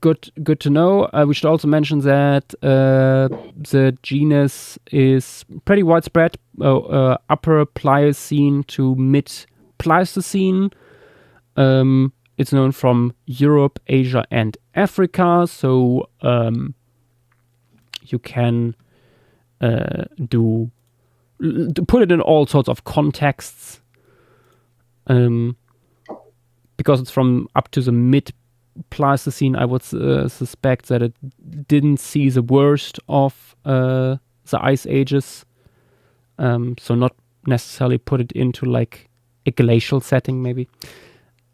A: Good to know. We should also mention that the genus is pretty widespread, upper Pliocene to mid Pleistocene. It's known from Europe, Asia, and Africa. So you can put it in all sorts of contexts. Because it's from up to the mid Pleistocene, I would suspect that it didn't see the worst of the ice ages, so not necessarily put it into like a glacial setting, maybe.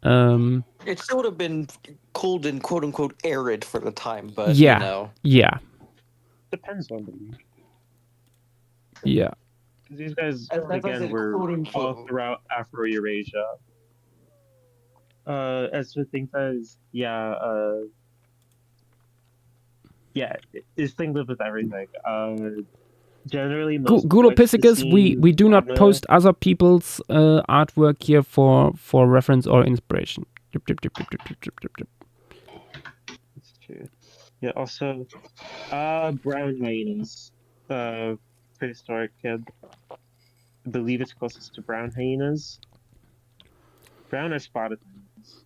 F: It still would have been cold and quote unquote arid for the time, but
A: yeah,
F: you know.
A: yeah.
C: Depends on the week.
A: Yeah.
C: These guys,
F: That's why I
C: again,
F: said
C: were
F: quote
C: all
F: unquote.
C: throughout Afro-Eurasia. As for things as, this thing lives with everything. Generally, most of what's
A: Gulopithecus, we do not
C: kinda-
A: post other people's artwork here for reference or inspiration. Yep, yep, yep, yep, yep, yep, yep, yep.
C: That's true. Yeah, also, brown hyenas. Prehistoric kid. I believe it's closest to brown hyenas. Brown or spotted hyenas.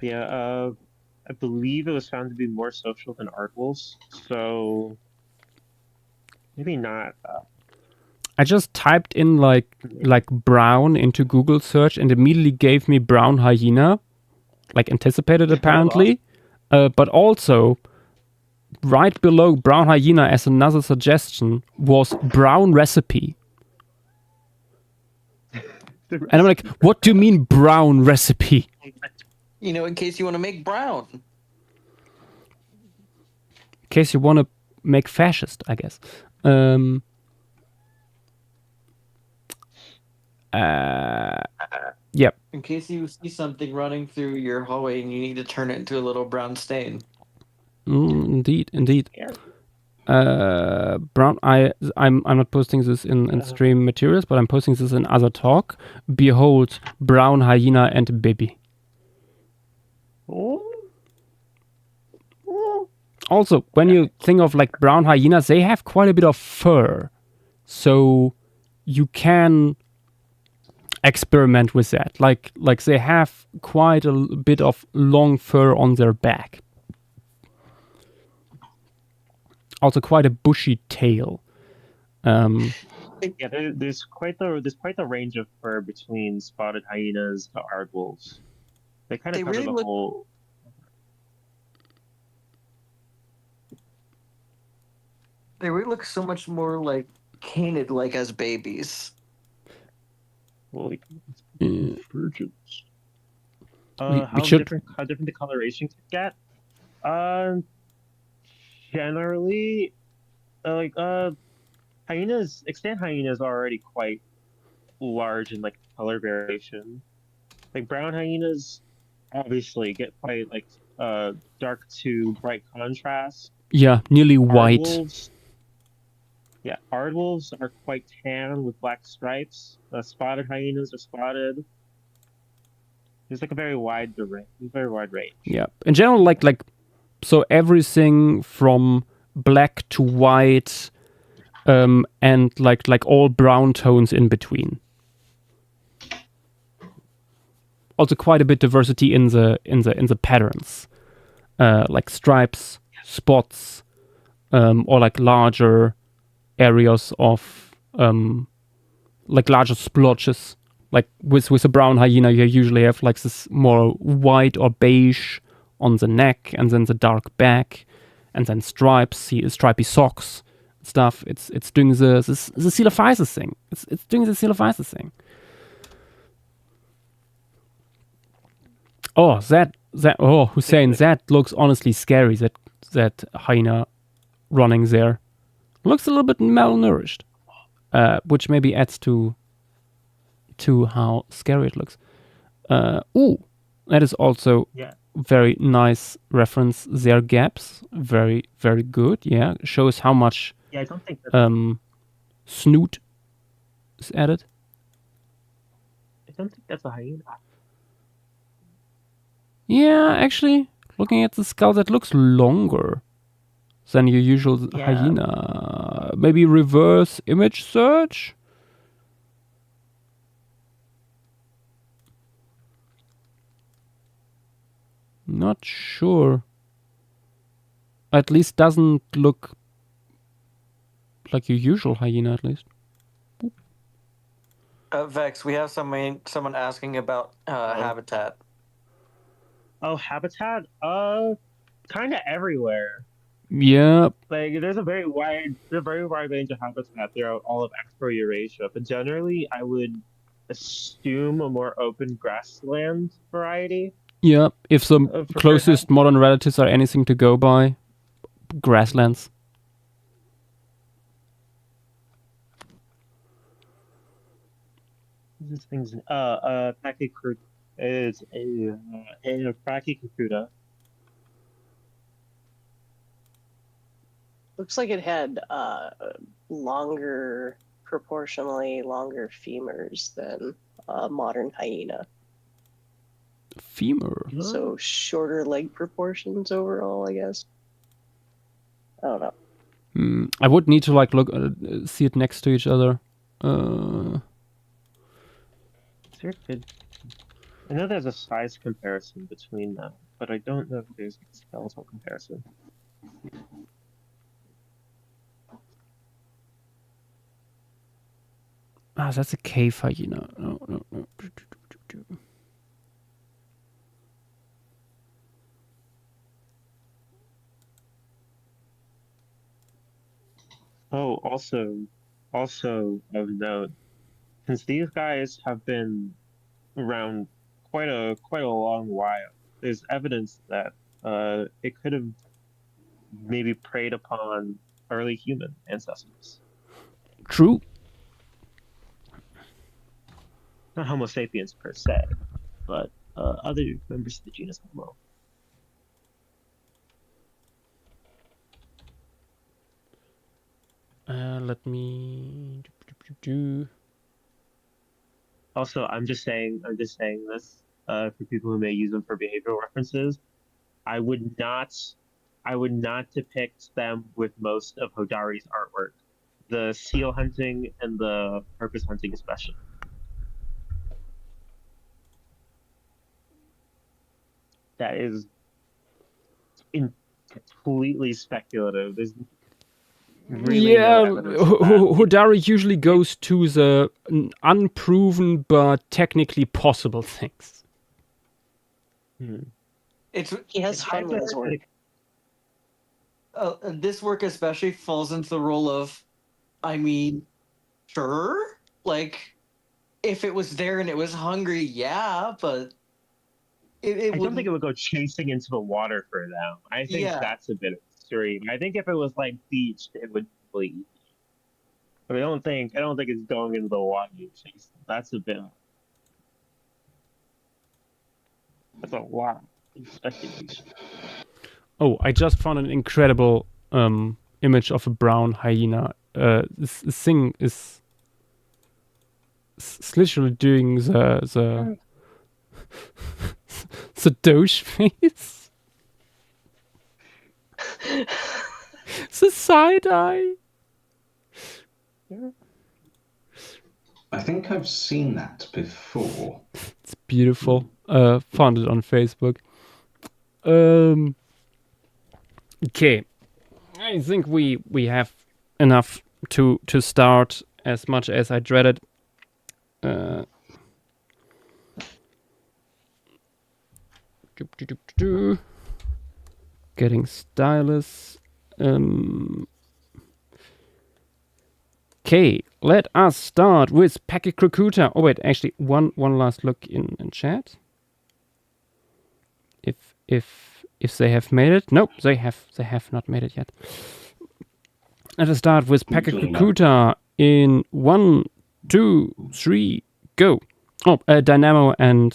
C: Yeah, I believe it was found to be more social than aardwolves, so maybe not.
A: I just typed in like brown into Google search and immediately gave me brown hyena, like anticipated apparently. But also, right below brown hyena as another suggestion was brown recipe. And I'm like, what do you mean brown recipe?
F: You know, in case you want to make brown.
A: In case you want to make fascist, I guess. Yep.
F: In case you see something running through your hallway and you need to turn it into a little brown stain.
A: Indeed.
C: Yeah.
A: Brown. I'm not posting this in stream materials, but I'm posting this in other talk. Behold, brown hyena and baby.
C: Oh.
A: Also, when you think of like brown hyenas, they have quite a bit of fur, so you can experiment with that. Like they have quite a bit of long fur on their back. Also, quite a bushy tail.
C: Yeah, there's quite the range of fur between spotted hyenas to aardwolves. They kind of
F: They
C: cover
F: really
C: the
F: look-
C: whole.
F: They really look so much more like canid like as babies.
C: Holy
A: Uh,
C: virgins.
A: we
C: How
A: should-
C: different the coloration could get? Generally, hyenas, extant hyenas are already quite large in like color variation. Like brown hyenas, obviously get quite like dark to bright contrast.
A: Yeah, nearly white.
C: Aardwolves are quite tan with black stripes. Spotted hyenas are spotted. There's like a very wide range.
A: Yeah, in general, like so everything from black to white, and like all brown tones in between. Also, quite a bit diversity in the patterns, like stripes, spots, or like larger areas of like larger splotches. Like with a brown hyena, you usually have like this more white or beige on the neck, and then the dark back, and then stripy socks, stuff. It's doing the coelophysis thing. It's doing the coelophysis thing. Oh, Hussein, that looks honestly scary. That hyena running there looks a little bit malnourished, which maybe adds to how scary it looks. That is also very nice reference. Their gaps, very very good. Yeah, shows how much
C: I don't think that's,
A: snoot is added.
C: I don't think that's a hyena.
A: Yeah, actually, looking at the skull, that looks longer than your usual hyena. Maybe reverse image search. Not sure. At least doesn't look like your usual hyena, at least.
F: Vex, we have someone asking about habitat.
C: Oh, habitat? Kind of everywhere.
A: Yeah,
C: Like, there's a very wide range of habitat throughout all of Afro-Eurasia, but generally, I would assume a more open grassland variety.
A: Yeah, if the
C: For
A: closest modern relatives are anything to go by, grasslands.
C: This thing's Pachycruda is a Pachycruda.
B: Looks like it had proportionally longer femurs than a modern hyena.
A: Femur.
B: So shorter leg proportions overall, I guess. I don't know.
A: I would need to like look see it next to each other.
C: I know there's a size comparison between them, but I don't know if there's a skeletal comparison.
A: That's a cave hyena. No.
C: Oh, also of note, since these guys have been around quite a long while, there's evidence that it could have maybe preyed upon early human ancestors.
A: True.
C: Not Homo sapiens per se, but other members of the genus Homo.
A: Let me
C: Also, I'm just saying this for people who may use them for behavioral references. I would not depict them with most of Hodari's artwork. The seal hunting and the purpose hunting especially. That is completely speculative. There's really no evidence of that.
A: Hodari usually goes to the unproven but technically possible things.
B: He has fun with his work.
F: This work especially falls into the role of, I mean, sure, like, if it was there and it was hungry, yeah, but
C: I don't think it would go chasing into the water for them. I think that's a bit extreme. I think if it was like beached, it would probably eat. But I don't think it's going into the water and chasing. That's a bit. That's a lot of speculation.
A: Oh, I just found an incredible image of a brown hyena. This thing is literally doing the Doge face. The side eye.
E: I think I've seen that before.
A: It's beautiful. Found it on Facebook. Okay. I think we have enough to start, as much as I dreaded. Getting stylus. Okay, let us start with Pachycrocuta. Oh wait, actually, one last look in chat. If they have made it. Nope, they have not made it yet. Let us start with Pachycrocuta in 1, 2, 3, go. Oh, Dynamo and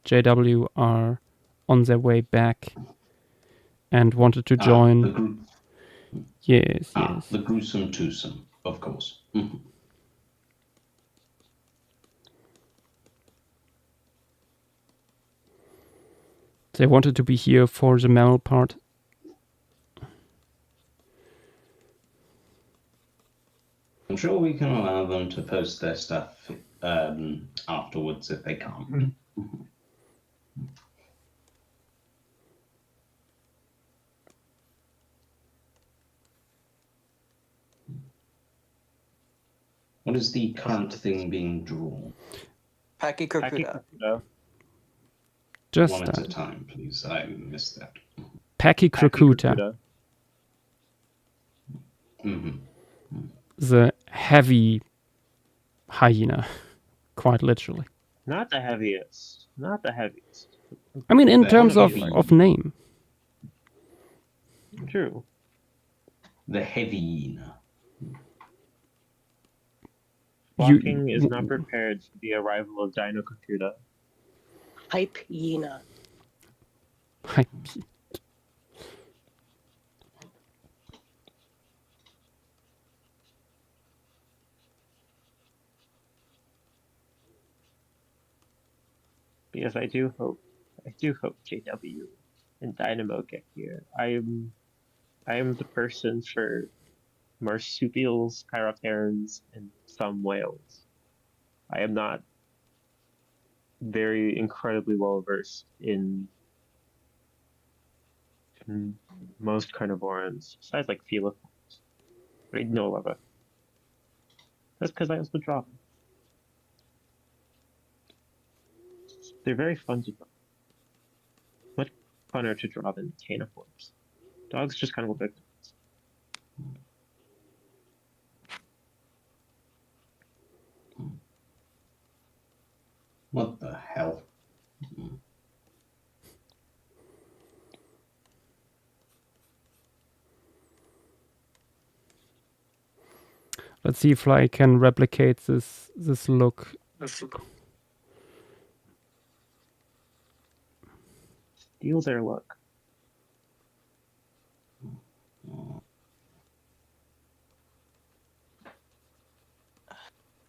A: JW are on their way back and wanted to join. Yes.
E: The gruesome twosome, of course. Mm-hmm.
A: They wanted to be here for the mammal part.
E: I'm sure we can allow them to post their stuff afterwards if they can't. What is the current thing being drawn?
F: Pachycrocuta.
A: Just
E: one at a time, please. I missed that.
A: Pachycrocuta.
E: Mm-hmm.
A: The heavy hyena, quite literally.
C: Not the heaviest. Not the heaviest.
A: I mean, in
E: But
A: terms
E: one
A: of,
E: of you-
A: of name.
C: True.
E: The hyena.
C: Walking is not prepared for the arrival of Dino Computer.
B: Hyena.
C: Because I do hope JW and Dynamo get here. I am the person for marsupials, chiropterans, and some whales. I am not very incredibly well versed in most carnivorans, besides like feliforms. But I know of it. That's because I also draw them. They're very fun to draw. Much funner to draw than caniforms. Dogs just kind of look like dogs.
E: What the hell?
A: Let's see if I can replicate this look.
C: Steal their look.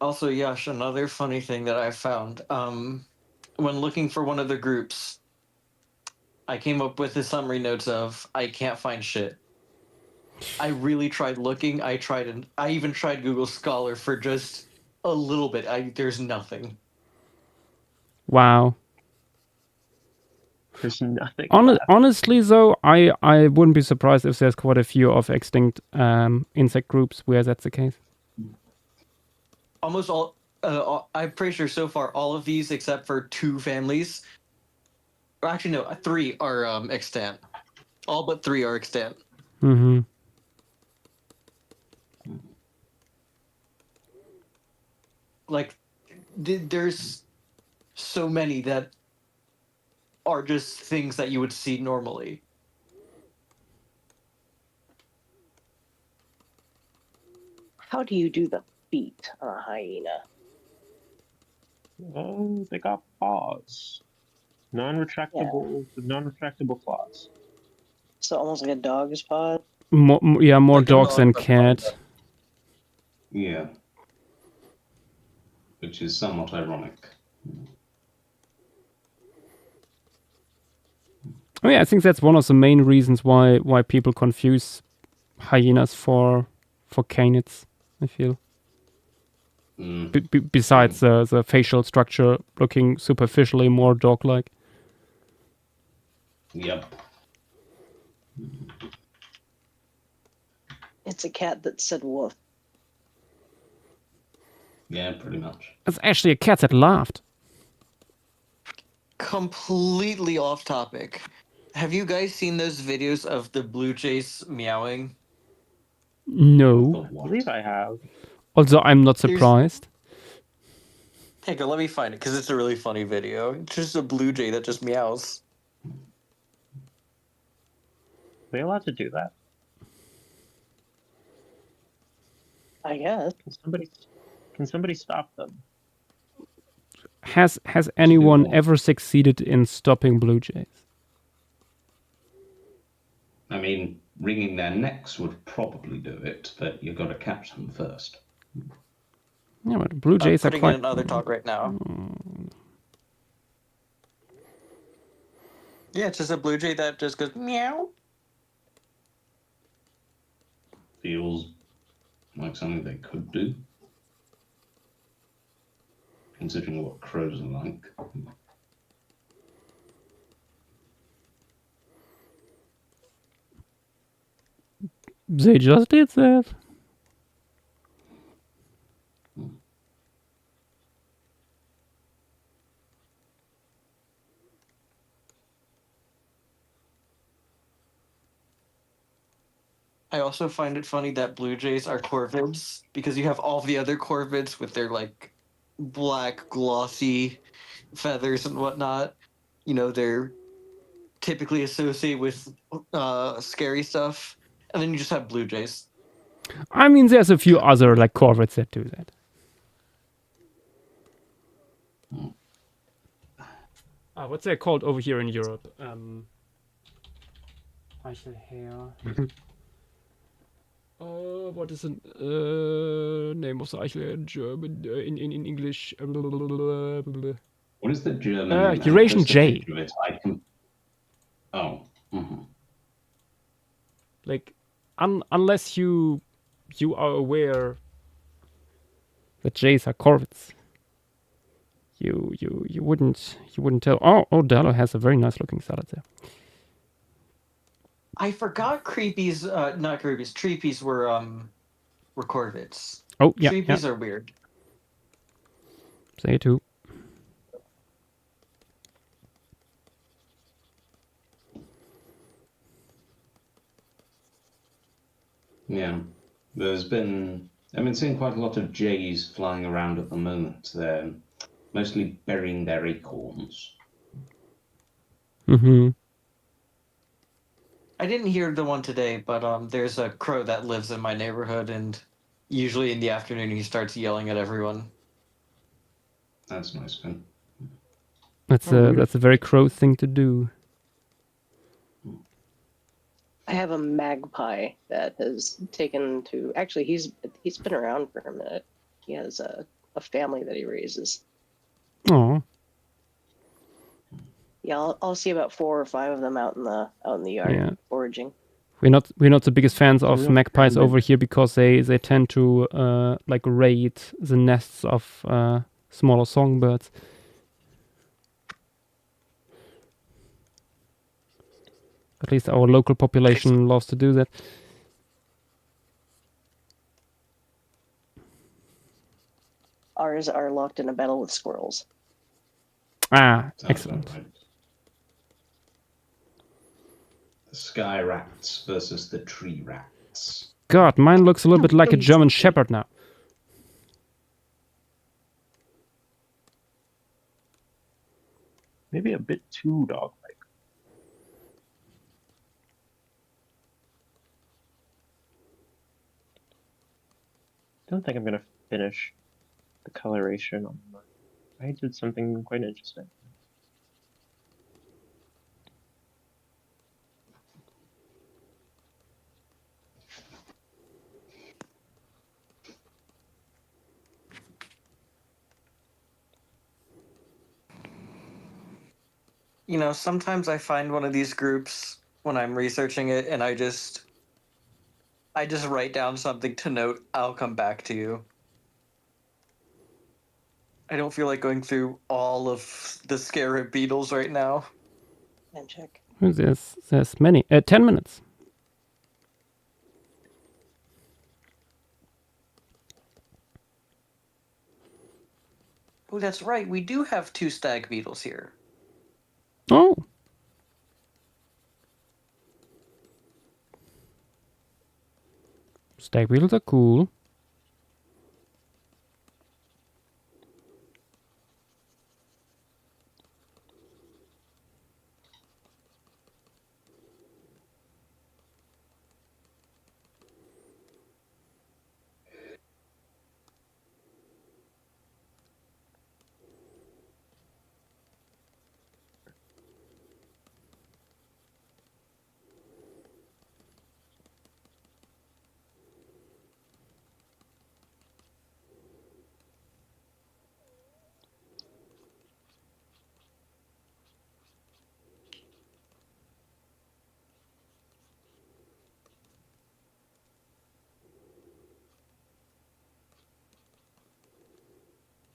F: Also, Yash, another funny thing that I found, when looking for one of the groups, I came up with the summary notes of, I can't find shit. I really tried looking. I even tried Google Scholar for just a little bit. There's nothing.
A: Wow.
C: There's nothing.
A: Honestly, though, I wouldn't be surprised if there's quite a few of extinct insect groups where that's the case.
F: Almost all, I'm pretty sure so far, all of these except for 2 families, or actually no, 3 are extant. All but 3 are extant.
A: Mm-hmm.
F: Like, there's so many that are just things that you would see normally.
B: How do you do the feet on a hyena?
C: Oh, they got paws. Non-retractable claws.
B: So almost like a dog's paw.
A: More
F: Like a
A: dogs than
F: dog, but
A: cats.
E: Yeah. Which is somewhat ironic.
A: Oh yeah, I think that's one of the main reasons why people confuse hyenas for canids, I feel. Besides the facial structure looking superficially more dog-like.
E: Yep.
B: It's a cat that said woof.
E: Yeah, pretty much.
A: It's actually a cat that laughed.
F: Completely off topic. Have you guys seen those videos of the blue jays meowing?
A: No.
C: I believe I have.
A: Also, I'm not surprised.
F: Hey, go, let me find it because it's a really funny video. It's just a blue jay that just meows.
C: Are they allowed to do that?
B: I guess.
C: Can somebody stop them?
A: Has anyone ever succeeded in stopping blue jays?
E: I mean, wringing their necks would probably do it, but you've got to catch them first.
A: Yeah, but blue jays are
F: Putting
A: quite...
F: in another talk right now. Yeah, it's just a blue jay that just goes meow.
E: Feels like something they could do. Considering what crows are like.
A: They just did that.
F: I also find it funny that blue jays are corvids because you have all the other corvids with their like black glossy feathers and whatnot. You know, they're typically associated with scary stuff. And then you just have blue jays.
A: I mean, there's a few other like corvids that do that. What's that called over here in Europe? Eichelherr. What is the name of the Eichel in German? In English?
E: What is the German name?
A: Eurasian
E: Post a
A: jay.
E: picture of it. I can... Oh. Mhm.
A: Like, unless you are aware that jays are corvids, you wouldn't tell. Oh, Dalo has a very nice looking salad there.
F: I forgot creepies, not creepies, treepies were corvids.
A: Oh yeah,
F: Treepies are weird.
A: Say it too.
E: Yeah. I've been seeing quite a lot of jays flying around at the moment. They're mostly burying their acorns.
A: Mm-hmm.
F: I didn't hear the one today, but there's a crow that lives in my neighborhood, and usually in the afternoon he starts yelling at everyone.
E: That's nice, Ben.
A: That's a very crow thing to do.
B: I have a magpie that has taken to. Actually, he's been around for a minute. He has a family that he raises.
A: Oh,
B: Yeah, I'll see about 4 or 5 of them out in the yard
A: Yeah.
B: foraging.
A: we're not the biggest fans of
C: Real
A: magpies
C: friendly.
A: over here because they tend to like raid the nests of smaller songbirds. At least our local population loves to do that.
B: Ours are locked in a battle with squirrels.
A: Ah,
E: Sounds
A: excellent.
E: about right. The sky rats versus the tree rats.
A: God, mine looks a little bit like a
B: Please.
A: German Shepherd now.
C: Maybe a bit too dog-like. Don't think I'm gonna finish the coloration on mine. I did something quite interesting.
F: You know, sometimes I find one of these groups when I'm researching it, and I just write down something to note. I'll come back to you. I don't feel like going through all of the scarab beetles right now.
B: And check.
A: There's many. 10 minutes.
F: Oh, that's right. We do have 2 stag beetles here.
A: Oh. Stag beetles are cool.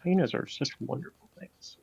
C: Hyenas are such wonderful things.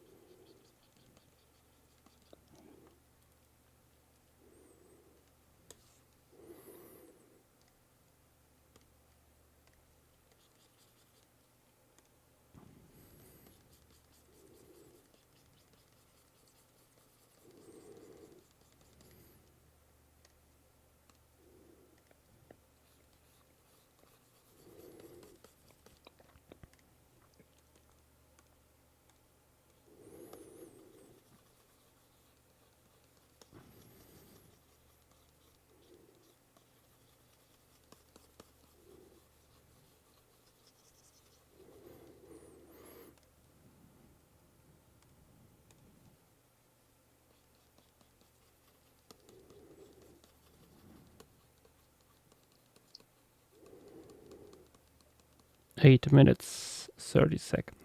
A: 8 minutes, 30 seconds.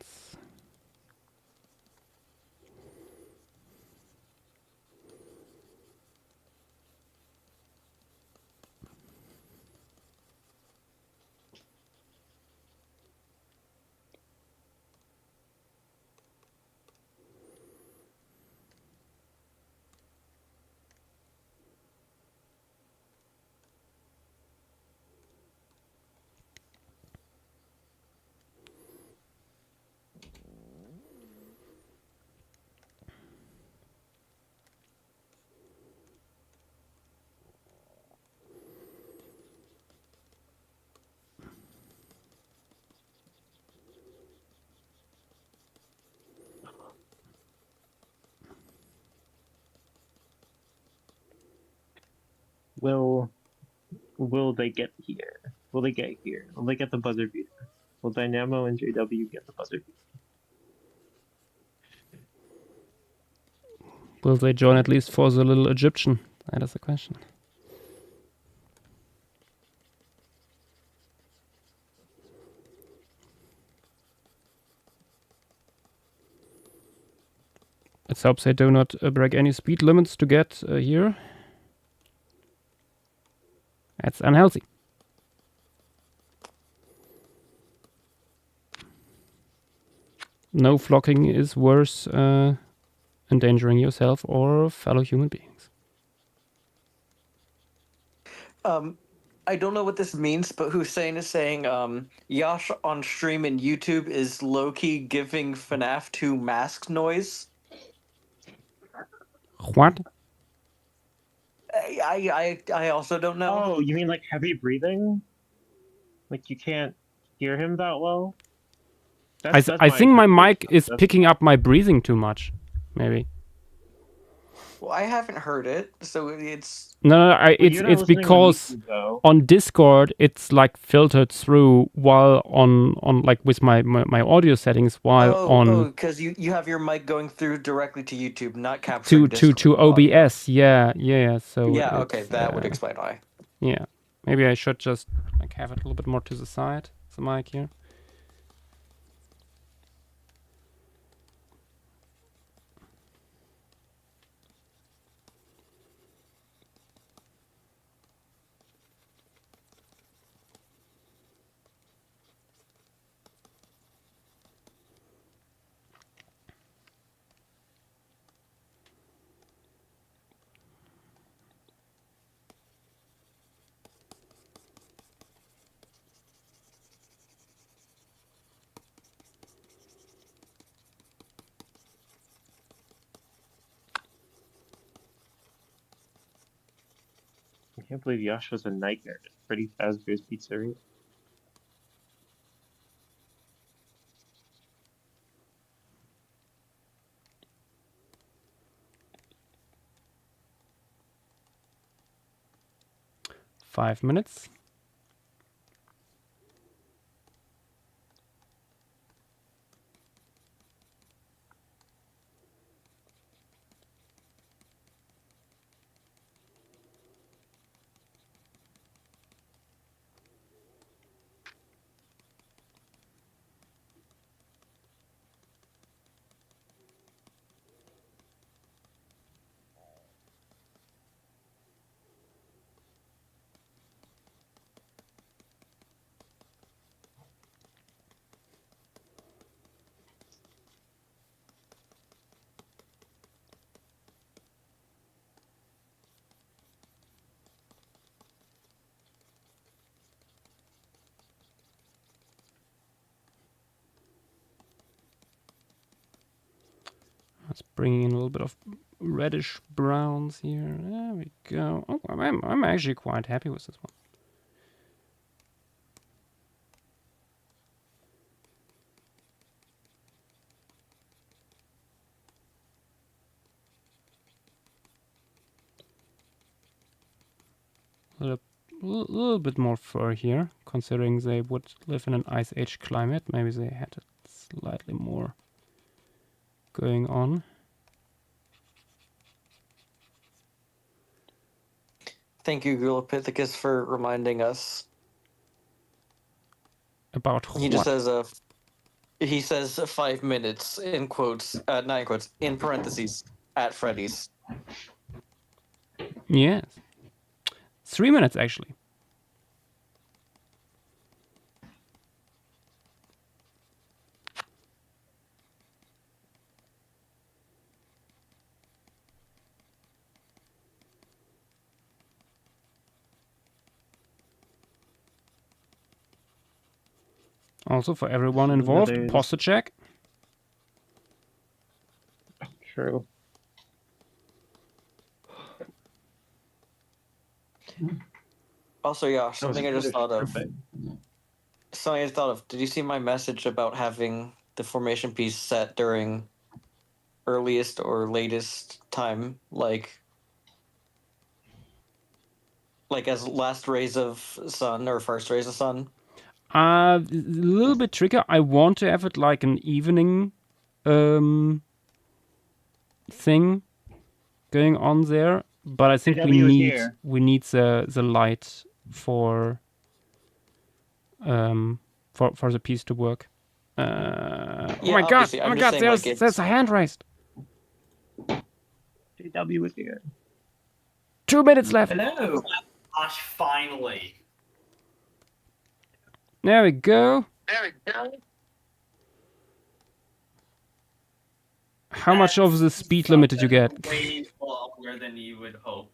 C: Will they get here? Will they get here? Will they get the buzzer beater? Will Dynamo and JW get the buzzer beater?
A: Will they join at least for the little Egyptian? That is the question. Let's hope they do not break any speed limits to get here. That's unhealthy. No flocking is worse endangering yourself or fellow human beings.
F: I don't know what this means, but Hussein is saying Yash on stream in YouTube is low-key giving FNAF 2 mask noise.
A: What?
F: I also don't know.
C: Oh, you mean like heavy breathing? Like you can't hear him that well?
A: I think my mic is picking up my breathing too much. Maybe.
F: Well, I haven't heard it, so it's...
A: No, it's
C: you're not listening on
A: because
C: YouTube, though.
A: on Discord it's like filtered through, while on like with my audio settings, while on
F: because you have your mic going through directly to YouTube, not capturing
A: to
F: Discord
A: OBS. Yeah. So
F: yeah, okay,
A: it's,
F: that would explain why.
A: Yeah, maybe I should just like have it a little bit more to the side, the mic here.
C: I can't believe Yash was a nightmare at Freddy Fazbear's Pizzeria.
A: Five minutes. Let's bring in a little bit of reddish browns here. There we go. Oh, I'm actually quite happy with this one. A little bit more fur here, considering they would live in an ice age climate. Maybe they had slightly more going on.
F: Thank you, Gulopithecus, for reminding us.
A: About
F: He just
A: what?
F: says he says 5 minutes in quotes, 9 quotes in parentheses at Freddy's.
A: Yes. 3 minutes, actually. Also, for everyone involved,
C: Others.
A: posture check.
C: True.
F: Also, yeah,
C: That was
F: something I just thought of.
C: perfect.
F: Something I just thought of. Did you see my message about having the formation piece set during earliest or latest time, like as last rays of sun or first rays of sun?
A: A little bit tricky. I want to have it like an evening thing going on there, but I think
C: JW is here.
A: we need the light for the piece to work. Oh
F: Yeah,
A: my god!
F: obviously,
A: Oh
F: I'm
A: my
F: just
A: god!
F: saying,
A: There's
F: like, it's-
A: there's a hand raised.
C: JW is here.
A: 2 minutes left.
H: Hello. Gosh, finally.
A: There we go. How much of the speed limit did you get?
H: Way longer than you would hope.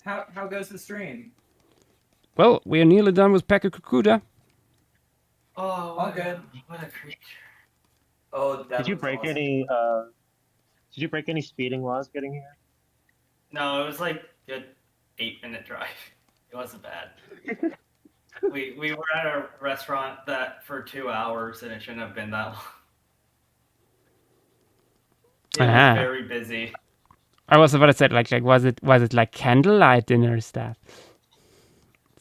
I: How goes the stream?
A: Well, we are nearly done with Pekka Kukuda.
H: Oh,
I: All good.
H: What a creature.
I: Oh, that
C: Did you
I: was
C: break
I: awesome.
C: any? Did you break any speeding laws getting here?
H: No, it was like a 8-minute drive. It wasn't bad. we were at a restaurant that for 2 hours and it shouldn't have been that long. It was
A: Ah.
H: very busy.
A: I was about to say like was it like candlelight dinner stuff?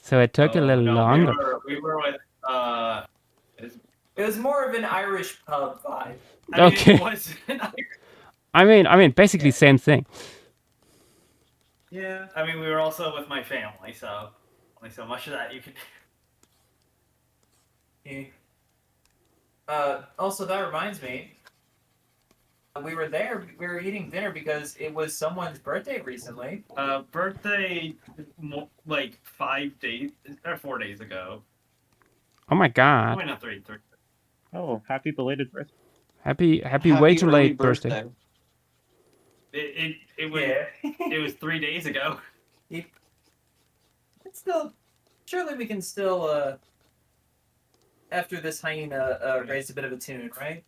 A: So it took a
H: Oh,
A: little
H: no,
A: longer.
H: We were with
I: It was more of an Irish pub vibe.
H: I mean,
A: Okay.
H: it was
A: I mean, basically same thing.
H: yeah. I mean, we were also with my family, so only so much of that you could do.
I: Also, that reminds me. We were there. We were eating dinner because it was someone's birthday recently.
H: Birthday, like 5 days or 4 days ago.
A: Oh my god!
H: Why not 3?
C: Oh, happy belated birthday!
A: Happy way too
F: early
A: late birthday.
H: It was
I: Yeah.
H: it was 3 days ago.
I: It's still, surely we can still, after this hyena, raise a bit of a tune, right?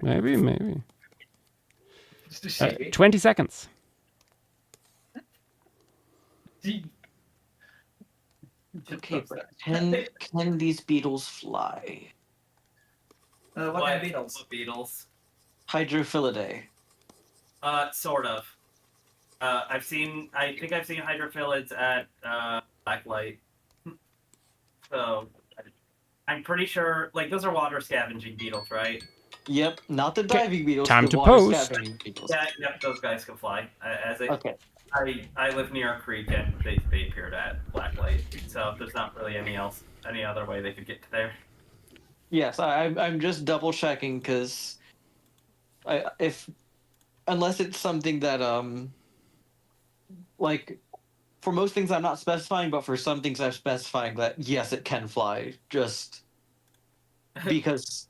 A: Maybe.
I: Maybe.
A: 20 seconds.
F: Okay, but can these beetles fly?
I: What kind of beetles?
H: What beetles?
F: Hydrophilidae.
H: Sort of. I think I've seen hydrophilids at Blacklight. So I'm pretty sure, like, those are water scavenging beetles, right?
F: Yep, not the diving beetles.
A: time
F: the
A: to
F: water
A: post.
F: scavenging beetles.
H: Yeah, yep, those guys can fly.
F: Okay.
H: I live near a creek and they appeared at Blacklight, so there's not really any other way they could get to there.
F: Yes, I'm just double checking because unless it's something that like for most things I'm not specifying, but for some things I'm specifying that yes it can fly just because.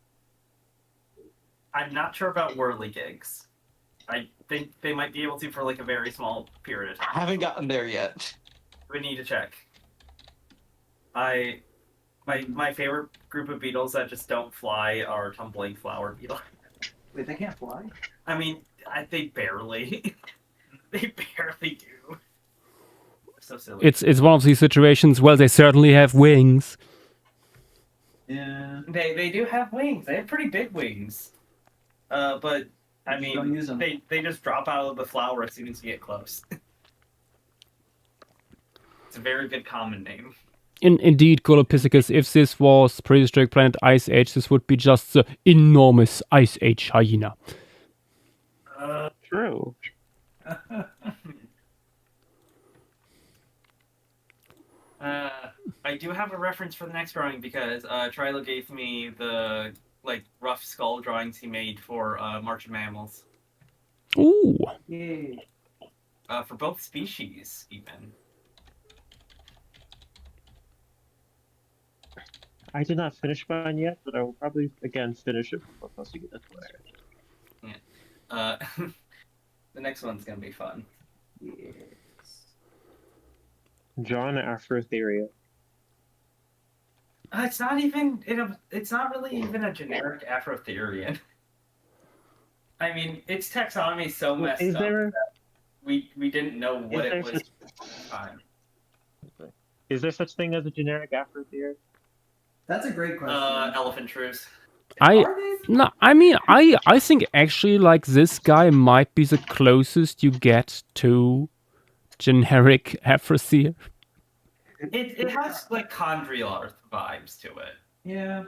H: I'm not sure about whirligigs. I think they might be able to for like a very small period of time.
F: I haven't gotten there yet.
H: We need to check. My favorite group of beetles that just don't fly are tumbling flower beetle.
I: Wait, they can't fly?
H: I mean, they barely. They barely do. They're so silly.
A: It's one of these situations. Well, they certainly have wings.
I: Yeah.
H: They do have wings. They have pretty big wings. But I
I: Don't
H: mean,
I: use 'em.
H: they just drop out of the flower as soon as you get close. It's a very good common name.
A: Indeed, Golopithecus, if this was prehistoric planet Ice Age, this would be just the enormous Ice Age hyena.
C: True.
H: I do have a reference for the next drawing because Trilo gave me the rough skull drawings he made for March of Mammals.
A: Ooh.
I: Yay.
H: For both species, even.
C: I did not finish mine yet, but I will probably again finish it once we get to there.
H: The next one's gonna be fun.
I: Yes.
C: John Afrotheria.
H: It's not even. It's not really even a generic Afrotherian. I mean, its taxonomy is so messed
C: Is
H: up
C: there
H: that we didn't know what
C: is
H: it
C: there
H: was.
C: such
H: Time.
C: is there such thing as a generic Afrotheria?
I: That's a great question.
H: Elephant shrews.
A: I
I: Are they?
A: no, I mean I think actually like this guy might be the closest you get to generic Afrothea.
H: It has like chondrial vibes to it.
I: Yeah.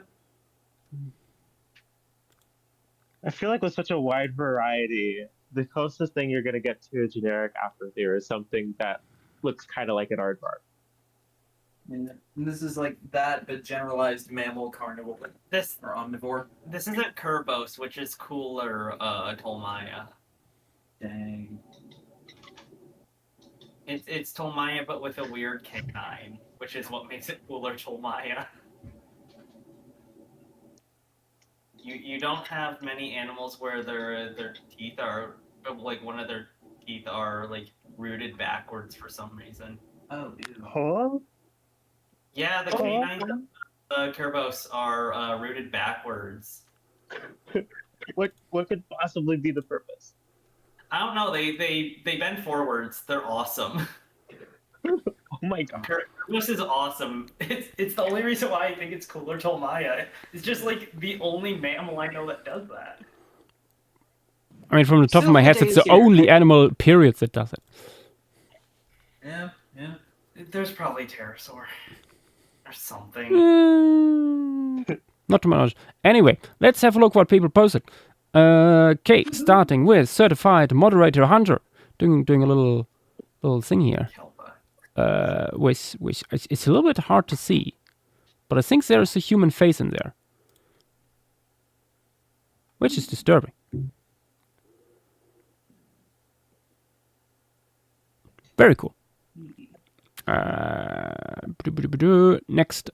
C: I feel like with such a wide variety, the closest thing you're gonna get to a generic Afrotheria is something that looks kind of like an aardvark.
I: And this is like that, but generalized mammal carnivore
H: This
I: or omnivore.
H: this isn't Kurbos, which is cooler Tolmaya.
I: Dang.
H: It's Tolmaya but with a weird canine, which is what makes it cooler Tolmaya. You don't have many animals where their teeth are like one of their teeth are like rooted backwards for some reason.
I: Oh, ew.
C: Oh,
H: Yeah, the canines of the Kurbos are rooted backwards.
C: what could possibly be the purpose?
H: I don't know. They bend forwards. They're awesome.
C: Oh my god!
H: Kurbos is awesome. It's the only reason why I think it's cooler Tolmaya. It's just like the only mammal I know that does that.
A: I mean, from the top of
F: Silly
A: my head, it's
F: days
A: the
F: here.
A: only animal period that does it.
I: Yeah, yeah.
H: There's probably pterosaur or something.
A: Not to my knowledge. Anyway, let's have a look what people posted. Okay, starting with certified moderator Hunter, doing a little thing here.
H: Kelpa.
A: Which it's a little bit hard to see, but I think there is a human face in there, which is disturbing. Very cool. Next,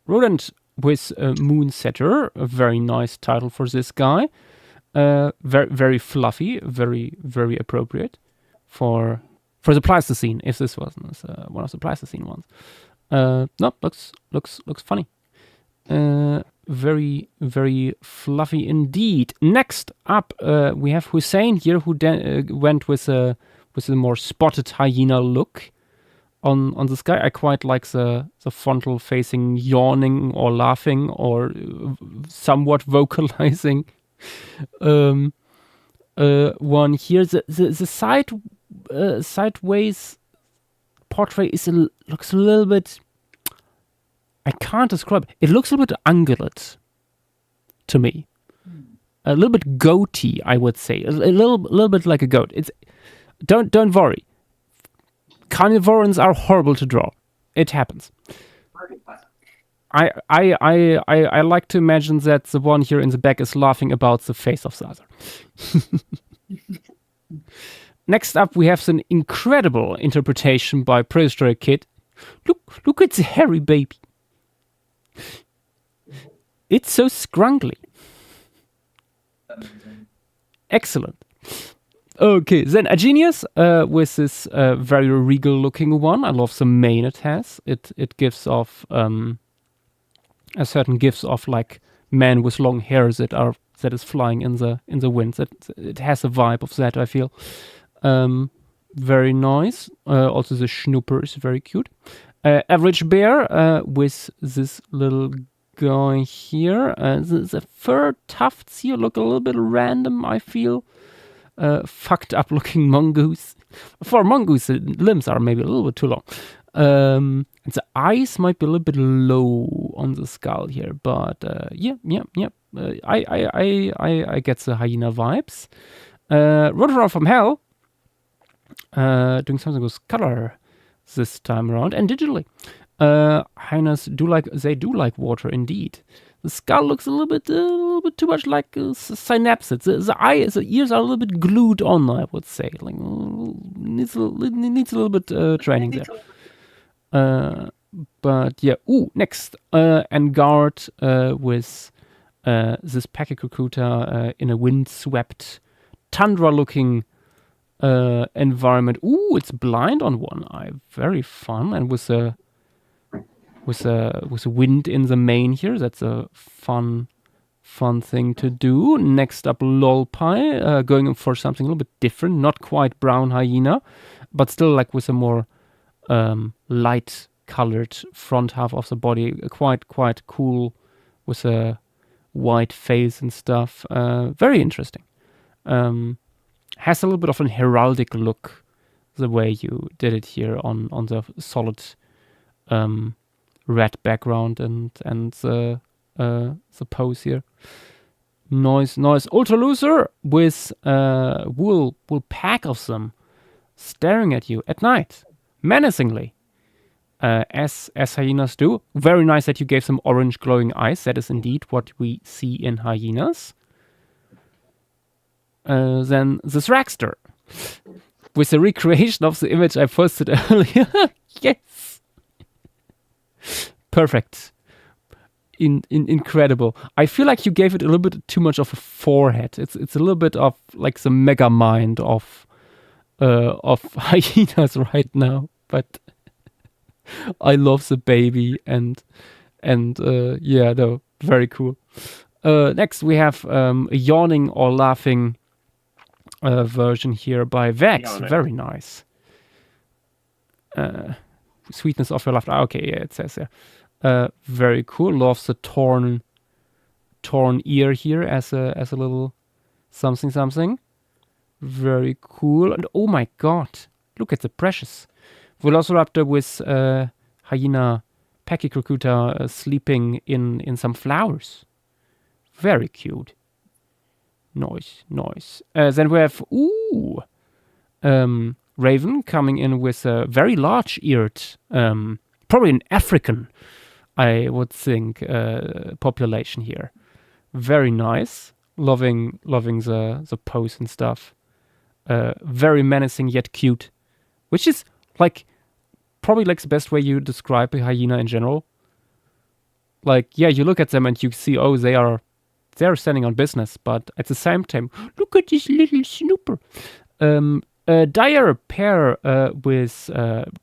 A: Rodent with Moonsetter, a very nice title for this guy. Very fluffy, very appropriate for the Pleistocene. If this wasn't one of the Pleistocene ones, no, looks funny. Very fluffy indeed. Next up, we have Hussein here, who went with a more spotted hyena look on this guy. I quite like the frontal facing yawning or laughing or somewhat vocalizing one here. The sideways portrait looks a little bit, I can't describe it. It looks a little bit ungulate to me. A little bit goatee, I would say. A little bit like a goat. It's don't worry. Carnivorans are horrible to draw. It happens. I like to imagine that the one here in the back is laughing about the face of the other. Next up, we have an incredible interpretation by Prehistoric Kid. Look at the hairy baby. It's so scrunkly. Excellent. Okay, then a genius with this very regal-looking one. I love the mane it has. It gives off a certain gives off like men with long hair that is flying in the wind. It has a vibe of that, I feel. Very nice. Also, the schnooper is very cute. Average bear with this little guy here. The fur tufts here look a little bit random, I feel. Fucked up looking mongoose. For mongoose, the limbs are maybe a little bit too long. And the eyes might be a little bit low on the skull here, but yeah. I get the hyena vibes. Rotor from Hell, doing something with color. this time around, and digitally. Hyenas do like water indeed. The skull looks a little bit too much like synapses. The ears are a little bit glued on, I would say. Like needs a little bit training there. But yeah. Ooh, next Engard with this Pachycrocuta in a windswept, tundra-looking environment. Ooh, it's blind on one eye. Very fun, and with a wind in the mane here. That's a fun thing to do. Next up, Lolpai, going for something a little bit different. Not quite brown hyena, but still like with a more light-colored front half of the body. Quite cool with a white face and stuff. Very interesting. Has a little bit of an heraldic look, the way you did it here on the solid red background and the pose here. Nice. Ultra loser with wool pack of them staring at you at night, menacingly, as hyenas do. Very nice that you gave them orange glowing eyes. That is indeed what we see in hyenas. Then the Thraxter, with the recreation of the image I posted earlier. Yes, perfect. Incredible. I feel like you gave it a little bit too much of a forehead. It's a little bit of like the mega mind of hyenas right now. But I love the baby and yeah, no, very cool. Next we have a yawning or laughing version here by Vex.
C: Yawning.
A: Very nice. Sweetness of your laughter. Okay, yeah, it says there. Very cool. Loves the torn ear here as a little something. Very cool. And oh my god, look at the precious Velociraptor with hyena Pachycrocuta sleeping in some flowers. Very cute. Nice. Then we have Raven coming in with a very large-eared, probably an African, I would think, population here. Very nice. Loving the pose and stuff. Very menacing yet cute, which is like probably like the best way you describe a hyena in general. Like, yeah, you look at them and you see, oh, they're standing on business, but at the same time, look at this little snooper. A dire pair with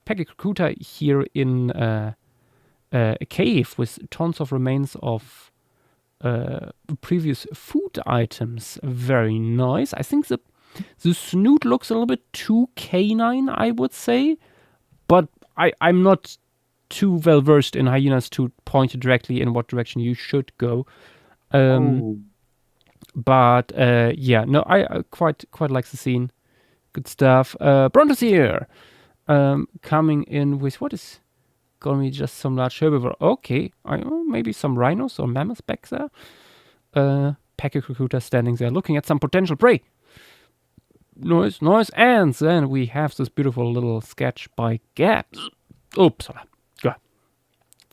A: Pachycrocuta here in a cave with tons of remains of previous food items. Very nice. I think the snoot looks a little bit too canine, I would say, but I'm not too well versed in hyenas to point you directly in what direction you should go. But yeah, no, I quite like the scene. Good stuff. Brontosaur coming in with what is gonna be just some large herbivore. Okay, maybe some rhinos or mammoths back there. Pachycrocuta standing there looking at some potential prey. Nice. And then we have this beautiful little sketch by Gabs. Oops, God.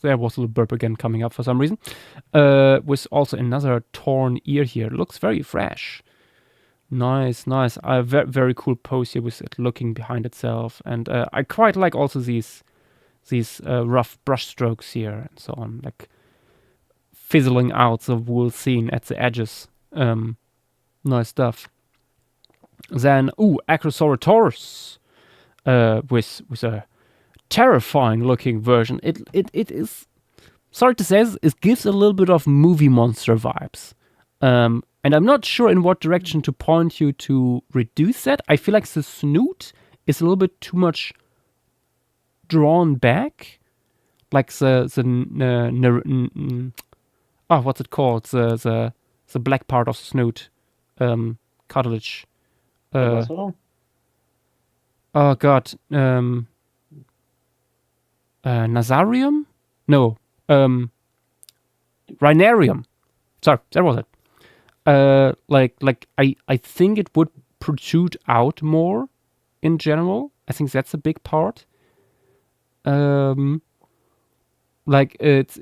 A: There was a little burp again coming up for some reason. With also another torn ear here. Looks very fresh. Nice. Very, very cool pose here with it looking behind itself. And I quite like also these rough brush strokes here and so on. Like fizzling out the wool scene at the edges. Nice stuff. Then, Acrosaurus with a terrifying looking version. It is, sorry to say, it gives a little bit of movie monster vibes. And I'm not sure in what direction to point you to reduce that. I feel like the snoot is a little bit too much drawn back. Like what's it called? The black part of the snoot. Cartilage.
C: Muscle?
A: Oh god. Nasarium? No. Rhinarium. Sorry, that was it. I think it would protrude out more in general. I think that's a big part. Like it's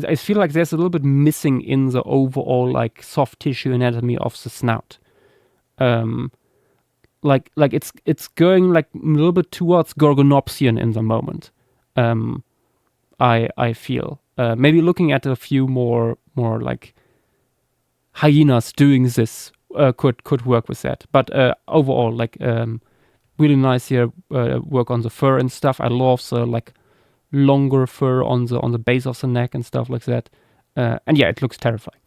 A: I feel like there's a little bit missing in the overall like soft tissue anatomy of the snout. Like it's going like a little bit towards Gorgonopsian in the moment. I feel maybe looking at a few more like hyenas doing this could work with that. But overall, like really nice here work on the fur and stuff. I love the like longer fur on the base of the neck and stuff like that. And yeah, it looks terrifying.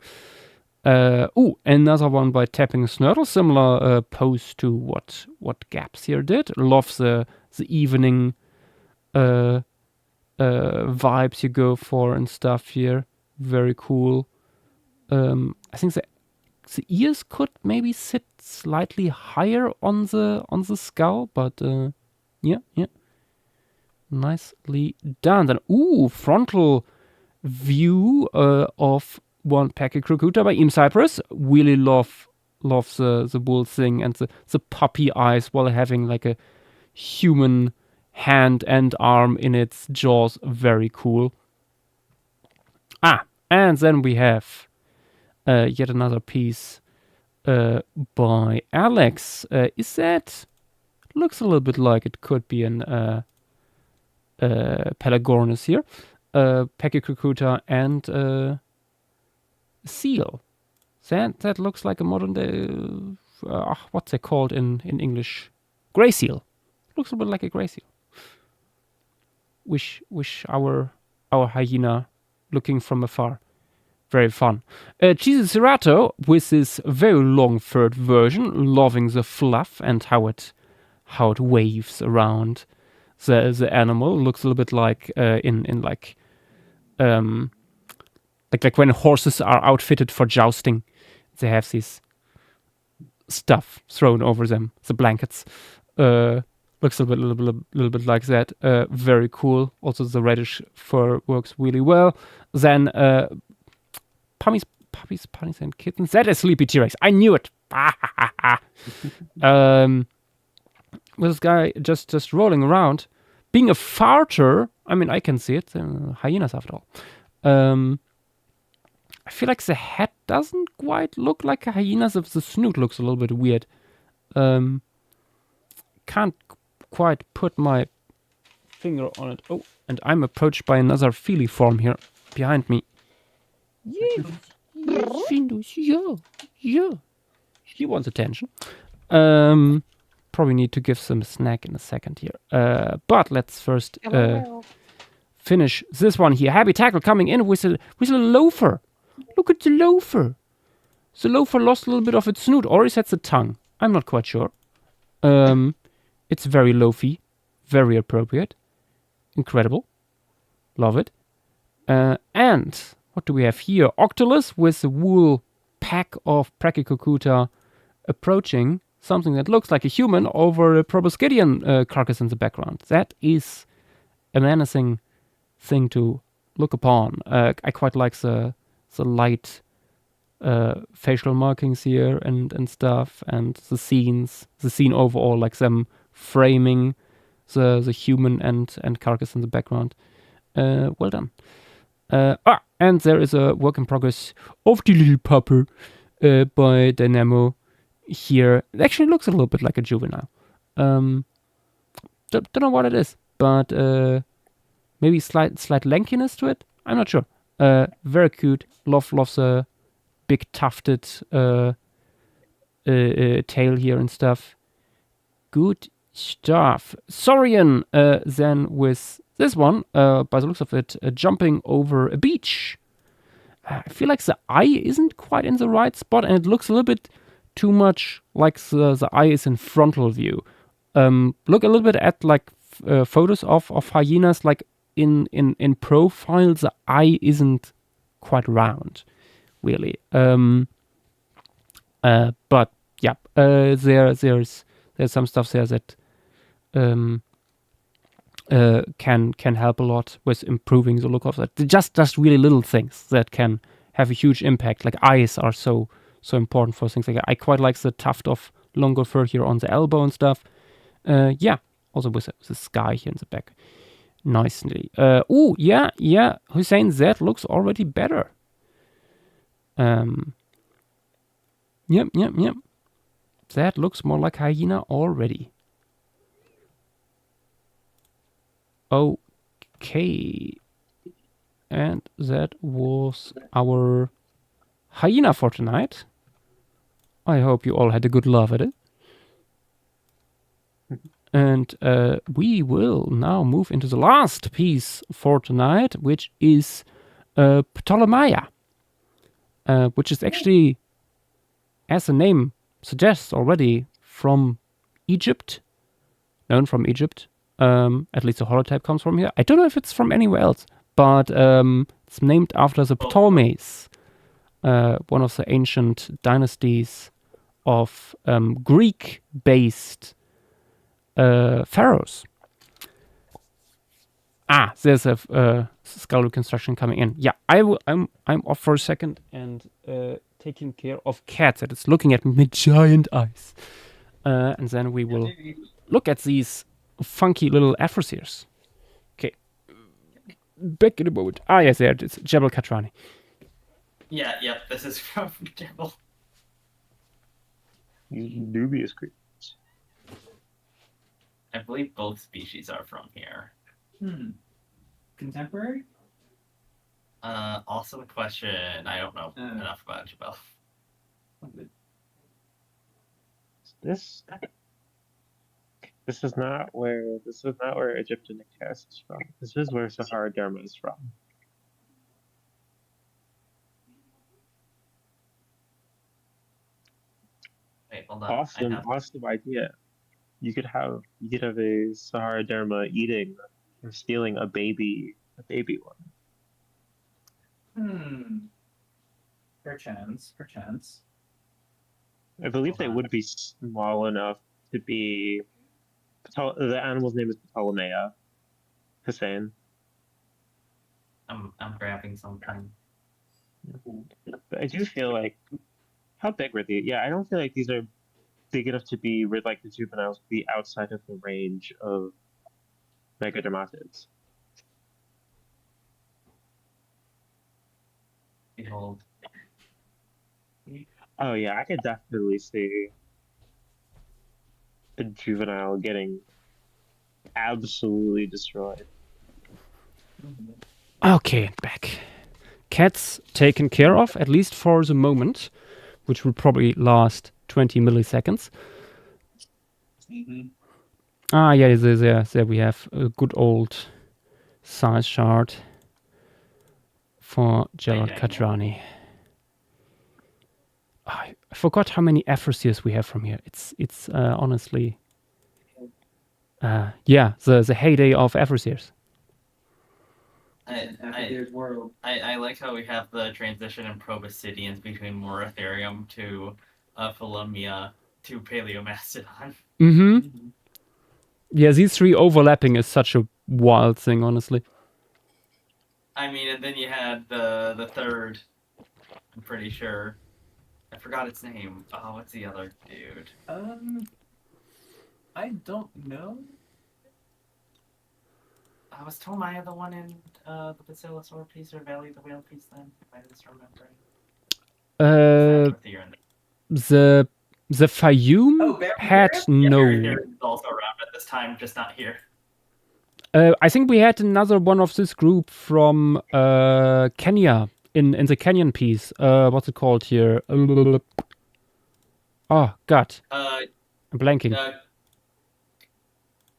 A: Another one by Tapping Snurtle, similar pose to what Gaps here did. Love the evening vibes you go for and stuff here. Very cool. I think the ears could maybe sit slightly higher on the skull, but yeah. Nicely done. Then frontal view of one Pachycrocuta by Eam Cypress. Really love the bull thing and the puppy eyes while having like a human hand and arm in its jaws. Very cool. And then we have yet another piece by Alex. Is that looks a little bit like it could be an Pelagornis here, Pachycrocuta and seal. That looks like a modern day. What's it called in English? Grey seal. Looks a bit like a grey seal. Wish our hyena looking from afar. Very fun. Jesus Cerato with this very long furred version, loving the fluff and how it waves around the animal. Looks a little bit like in like when horses are outfitted for jousting, they have this stuff thrown over them, the blankets. Looks a little bit like that. Very cool. Also, the reddish fur works really well. Then puppies and kittens. That is Sleepy T-Rex. I knew it. With this guy just rolling around, being a farter. I mean, I can see it. Hyenas, after all. I feel like the head doesn't quite look like a hyena's. If the snoot looks a little bit weird. Can't quite put my finger on it. Oh, and I'm approached by another filiform here behind me. Yes, Findus. Yeah. He wants attention. Probably need to give some snack in a second here. But let's first finish this one here. Happy Tackle coming in with a loafer. Look at the loafer. The loafer lost a little bit of its snoot, or is that the tongue? I'm not quite sure. It's very loafy, very appropriate, incredible, love it. And what do we have here? Octolus with the wool pack of Pachycrocuta approaching something that looks like a human over a proboscidean carcass in the background. That is a menacing thing to look upon. I quite like the light facial markings here and stuff, and the scene overall, like them framing the human and carcass in the background. Well done. And there is a work in progress of the little pupper by Dynamo here. It actually looks a little bit like a juvenile. Don't know what it is, but maybe slight lankiness to it. I'm not sure. Very cute. Love the big tufted tail here and stuff. Good stuff. Saurian then with this one, by the looks of it, jumping over a beach. I feel like the eye isn't quite in the right spot, and it looks a little bit too much like the eye is in frontal view. Look a little bit at like photos of hyenas, like in profile, the eye isn't quite round, really. But yeah, there's some stuff there that can help a lot with improving the look of that. Just really little things that can have a huge impact. Like eyes are so important for things like that. I quite like the tuft of longer fur here on the elbow and stuff. Yeah, also with the sky here in the back. nicely. Yeah. Hussein, that looks already better. Yep. That looks more like hyena already. Okay. And that was our hyena for tonight. I hope you all had a good laugh at it. And we will now move into the last piece for tonight, which is Ptolemaia, which is actually, as the name suggests already, from Egypt, known from Egypt. At least the holotype comes from here. I don't know if it's from anywhere else, but it's named after the Ptolemies, one of the ancient dynasties of Greek-based pharaohs. There's a skull reconstruction coming in. Yeah, I'm off for a second and taking care of Cat that is looking at me with giant eyes, and then we will look at these funky little Afroseers. Okay, back in a moment. Yes, there it is. Jebel Katrani.
H: Yeah, this is from Jebel.
C: Dubious creatures.
H: I believe both species are from here.
I: Contemporary?
H: Awesome question. I don't know enough about Jebel.
C: This is not where Egyptian Icterus is from. This is where Sahara Derma is from.
H: Wait, hold on.
C: Awesome idea. You could have a Sahara Derma eating or stealing a baby one.
I: Perchance.
C: I believe they would be small enough to be. The animal's name is Ptolemaia. Hussein.
H: I'm grabbing something.
C: But I do feel like, how big were these? Yeah, I don't feel like these are big enough to be like the juveniles, to be outside of the range of megadermatids.
H: Behold.
C: Oh yeah, I could definitely see a juvenile getting absolutely destroyed.
A: Okay, back. Cat's taken care of, at least for the moment, which will probably last 20 milliseconds. There we have a good old size chart for Gerald Katrani. I forgot how many Afroseers we have from here. It's honestly, the heyday of Afroseers.
H: I like how we have the transition in Proboscideans between Moratherium to Philomia to Paleomastodon.
A: Mm-hmm. Yeah, these three overlapping is such a wild thing, honestly.
H: I mean, and then you had the third, I'm pretty sure. I forgot its name. Oh, what's the other dude?
I: I don't know.
H: Was Ptolemaia the one in the Basilosaur piece or Valley of the Whale piece then? If I just remember.
A: The Fayum had no.
H: Is also around at this time, just not here.
A: I think we had another one of this group from Kenya in the Kenyan piece. What's it called here? Oh God, I'm blanking.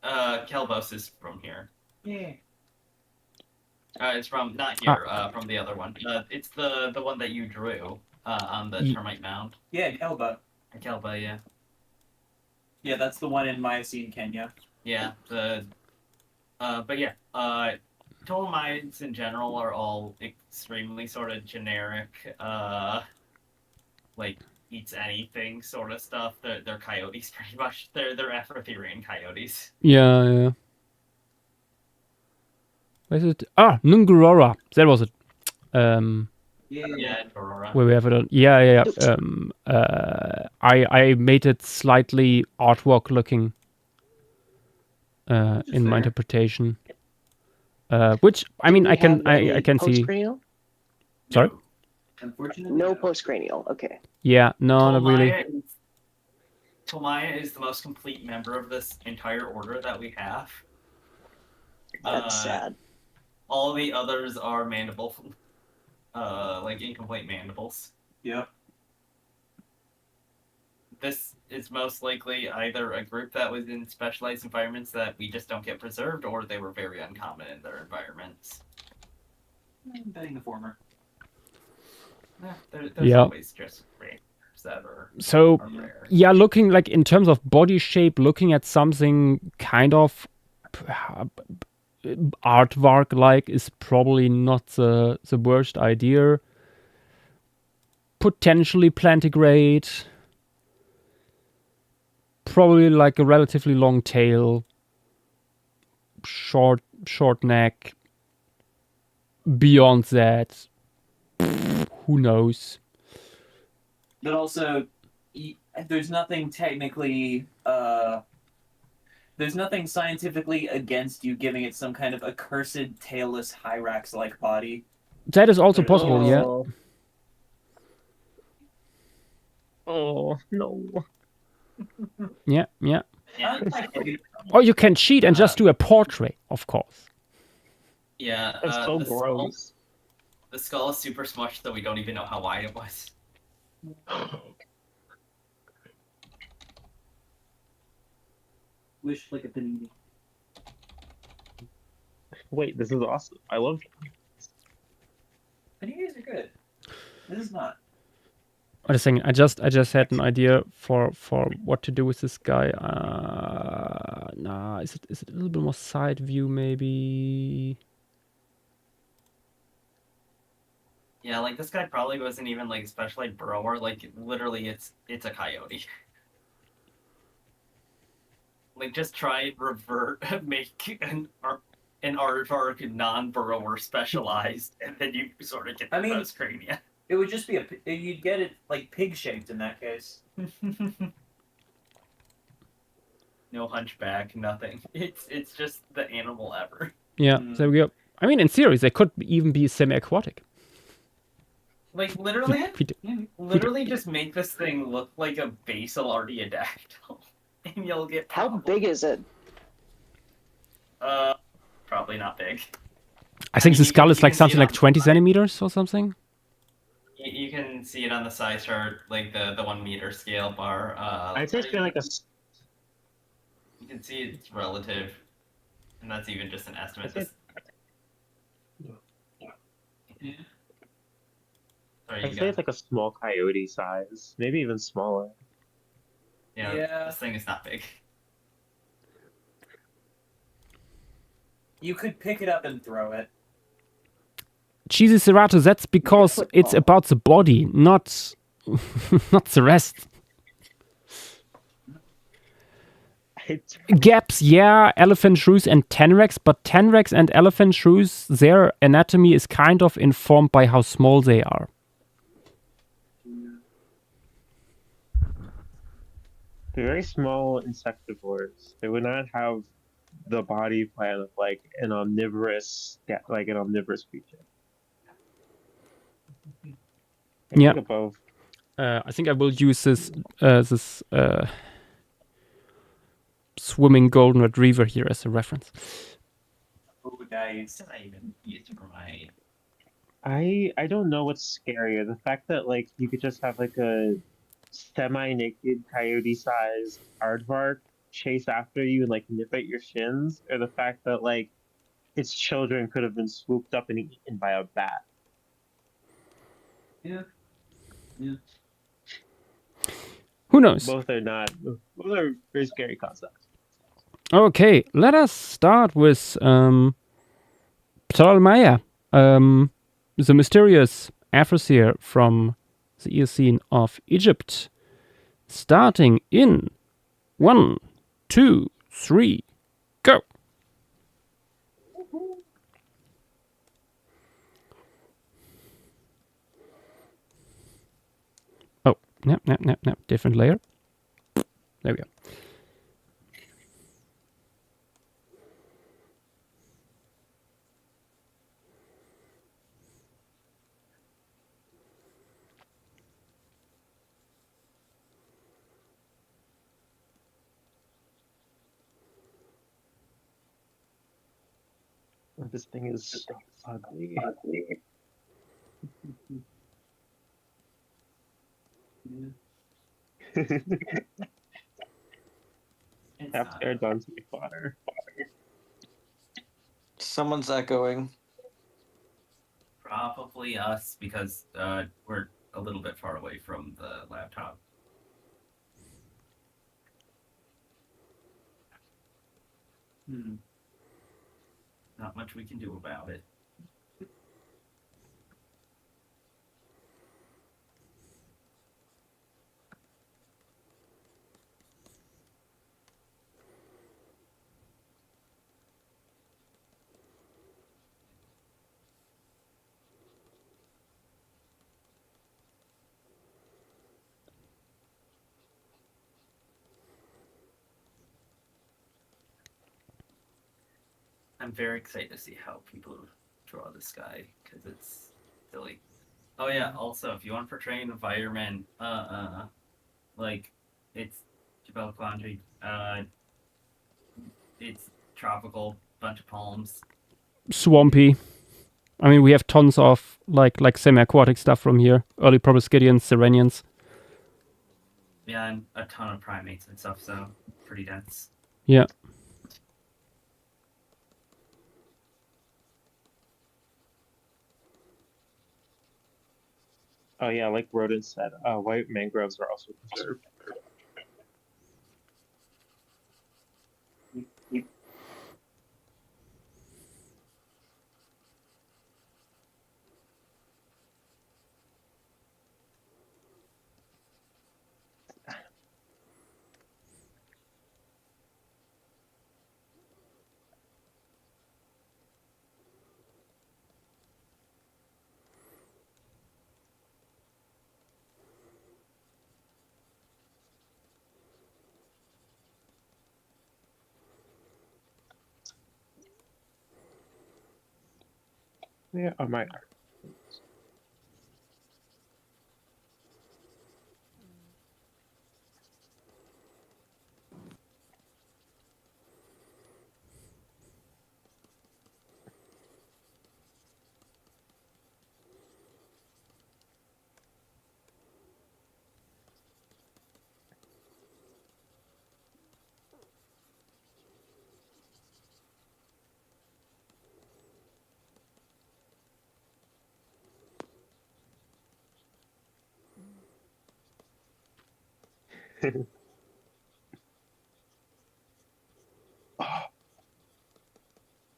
H: Kelbos is from here.
I: Yeah.
H: It's from not here. From the other one. It's the one that you drew on the termite mound.
I: Yeah, Kelba.
H: Kelba, yeah.
I: Yeah, that's the one in Miocene, Kenya.
H: Yeah. But yeah. Ptolemides in general are all extremely sort of generic. Like eats anything sort of stuff. They're coyotes pretty much. They're Afrotherian coyotes.
A: Yeah. Where's it? Nungurora. That was it.
H: Yeah, Aurora.
A: Where we have it on. Yeah. I made it slightly artwork looking in my interpretation. Which I mean,
B: Do
A: I
B: we
A: can
B: have any
A: I can see.
B: postcranial?
A: Sorry.
I: Unfortunately,
B: No postcranial. Okay.
A: Yeah, no, not really.
H: Tolmaya is the most complete member of this entire order that we have.
B: That's sad.
H: All the others are mandible, like incomplete mandibles.
I: Yep.
H: This is most likely either a group that was in specialized environments that we just don't get preserved, or they were very uncommon in their environments.
I: I'm betting the former.
H: Yeah, there's
A: Yeah.
H: always just rares that are,
A: So
H: are rare.
A: yeah, looking like in terms of body shape, looking at something kind of aardvark like is probably not the worst idea. Potentially plantigrade. Probably like a relatively long tail. Short neck. Beyond that, who knows?
I: But also, there's nothing technically, there's nothing scientifically against you giving it some kind of accursed tailless Hyrax-like body.
A: That is also possible, yeah.
C: Oh no.
A: Yeah.
H: Yeah.
A: Or you can cheat and just do a portrait, of course.
H: Yeah,
C: That's so
H: the
C: gross.
H: The skull is super smushed, though we don't even know how wide it was.
I: Wish like a panini.
C: Wait, this is awesome. I love
I: Paninis are good. This is not.
A: I was saying, I just had an idea for what to do with this guy. Nah, is it a little bit more side view maybe?
H: Yeah, like this guy probably wasn't even like a specialized burrower. Like literally, it's a coyote. Like just try and make an aardvark non-burrower specialized, and then you sort of get the most crania.
I: It would just be you'd get it like pig-shaped in that case.
H: No hunchback, nothing. It's just the animal ever.
A: Yeah, there we go. I mean, in theory, they could even be semi-aquatic.
H: Like literally,
A: We
H: literally just make this thing look like a basal artiodactyl, and you'll get.
B: How big is it?
H: Probably not big.
A: I think the skull is like
H: can see
A: something
H: it
A: like
H: on
A: 20 centimeters or something.
H: You can see it on the size chart, like the 1 meter scale bar.
C: I'd say it's like a.
H: You can see it's relative, and that's even just an estimate. Sorry,
C: I'd say it's like a small coyote size, maybe even smaller.
H: Yeah, this thing is not big.
I: You could pick it up and throw it.
A: Cheesy Serato, that's because it's about the body, not not the rest. Gaps, yeah, elephant shrews and tenrecs, but tenrecs and elephant shrews, their anatomy is kind of informed by how small they are.
C: They're very small insectivores. They would not have the body plan of like an omnivorous creature.
A: Yeah.
C: Above.
A: I think I will use this swimming golden retriever here as a reference.
I: Oh, nice.
H: I even use it for my.
C: I don't know what's scarier, the fact that like you could just have like a semi-naked coyote-sized aardvark chase after you and like nip at your shins, or the fact that like its children could have been swooped up and eaten by a bat.
I: Yeah.
A: Who knows?
C: Both are very scary concepts.
A: Okay, let us start with Ptolemaea, the mysterious Afroseer from the Eocene of Egypt. Starting in 1, 2, 3, go! Oh, nap, different layer. There we go.
C: this thing is ugly.
H: It's
C: Half
H: not.
C: there, Dante fodder.
F: Someone's echoing.
H: Probably us because we're a little bit far away from the laptop. Not much we can do about it. I'm very excited to see how people draw this guy because it's silly. Oh yeah. Also, if you want to portray an environment, like it's Jebel Quandary, it's tropical, bunch of palms.
A: Swampy. I mean, we have tons of like semi-aquatic stuff from here. Early proboscideans, Sirenians.
H: Yeah, and a ton of primates and stuff. So pretty dense.
A: Yeah.
C: Oh yeah, like Rodin said, white mangroves are also preserved. Yeah, oh my.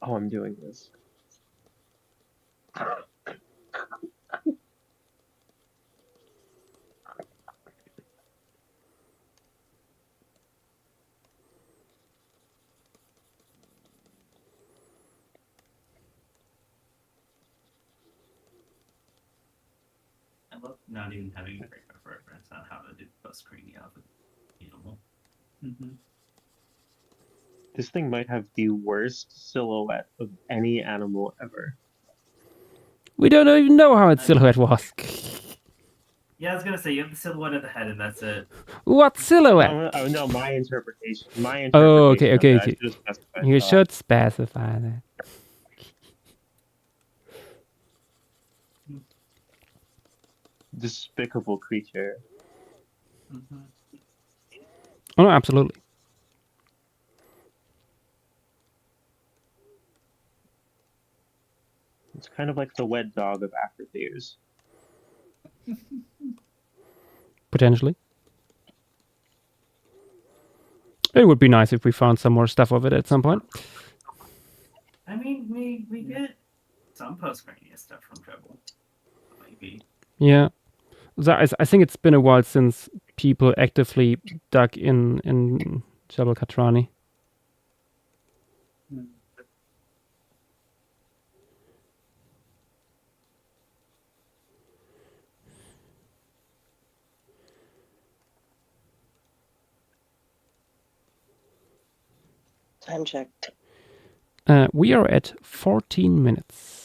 C: Oh, I'm doing this.
H: I love not even having a frame of reference on how to do post screening of an animal.
C: This thing might have the worst silhouette of any animal ever.
A: We don't even know how its silhouette was.
H: Yeah, I was gonna say you have the silhouette of the head, and that's it.
A: What silhouette?
C: Oh no, my interpretation.
A: Oh, okay.
C: of it, I should have specified
A: You
C: that.
A: should specify that.
C: Despicable creature.
A: Oh, no, absolutely.
C: It's kind of like the wet dog of Afrotheers.
A: Potentially. It would be nice if we found some more stuff of it at some point.
H: I mean, we get some post screening stuff from Treble. Maybe.
A: Yeah. So I think it's been a while since people actively dug in Jabal Katrani.
B: Time check.
A: We are at 14 minutes.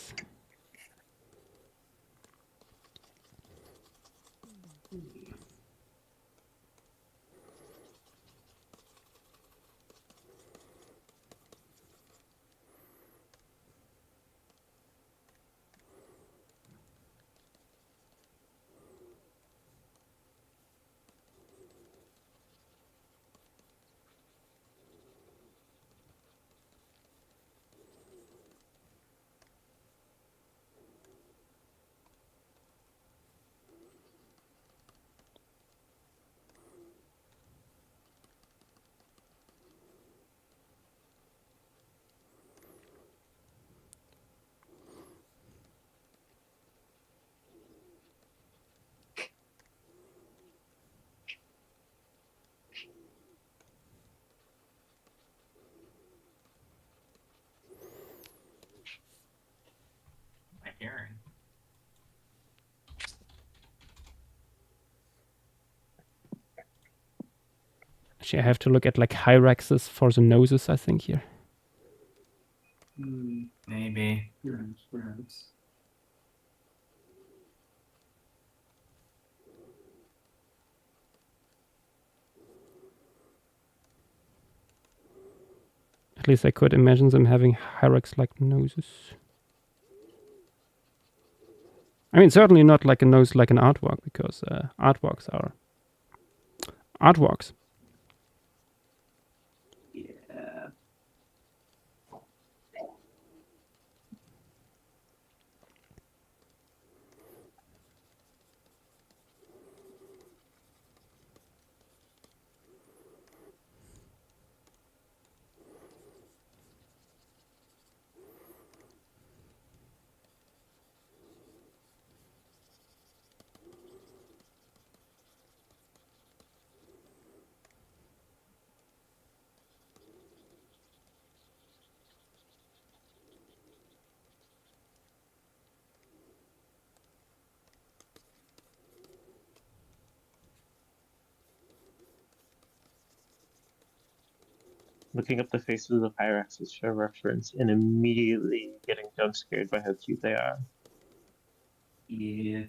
A: Actually, I have to look at like hyraxes for the noses, I think, here.
H: Maybe.
I: Perhaps.
A: At least I could imagine them having hyrax-like noses. I mean, certainly not like a nose like an aardvark, because aardvarks are aardvarks.
I: Yeah.
C: Looking up the faces of hyraxes for reference and immediately getting jump scared by how cute they are.
I: Yeah.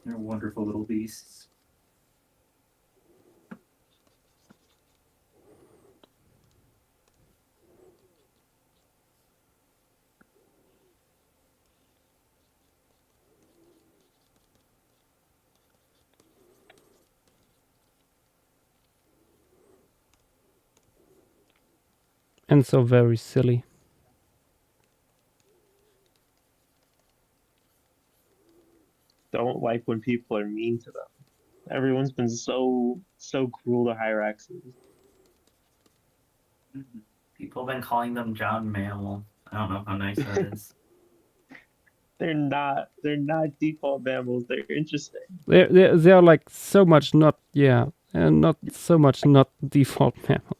I: They're wonderful little beasts.
A: And so very silly.
C: Don't like when people are mean to them. Everyone's been so cruel to hyraxes.
H: People have been calling them John Mammal. I don't know how nice that is.
C: They're not default mammals. They're interesting.
A: They're like so much not, yeah, and not so much not default mammals.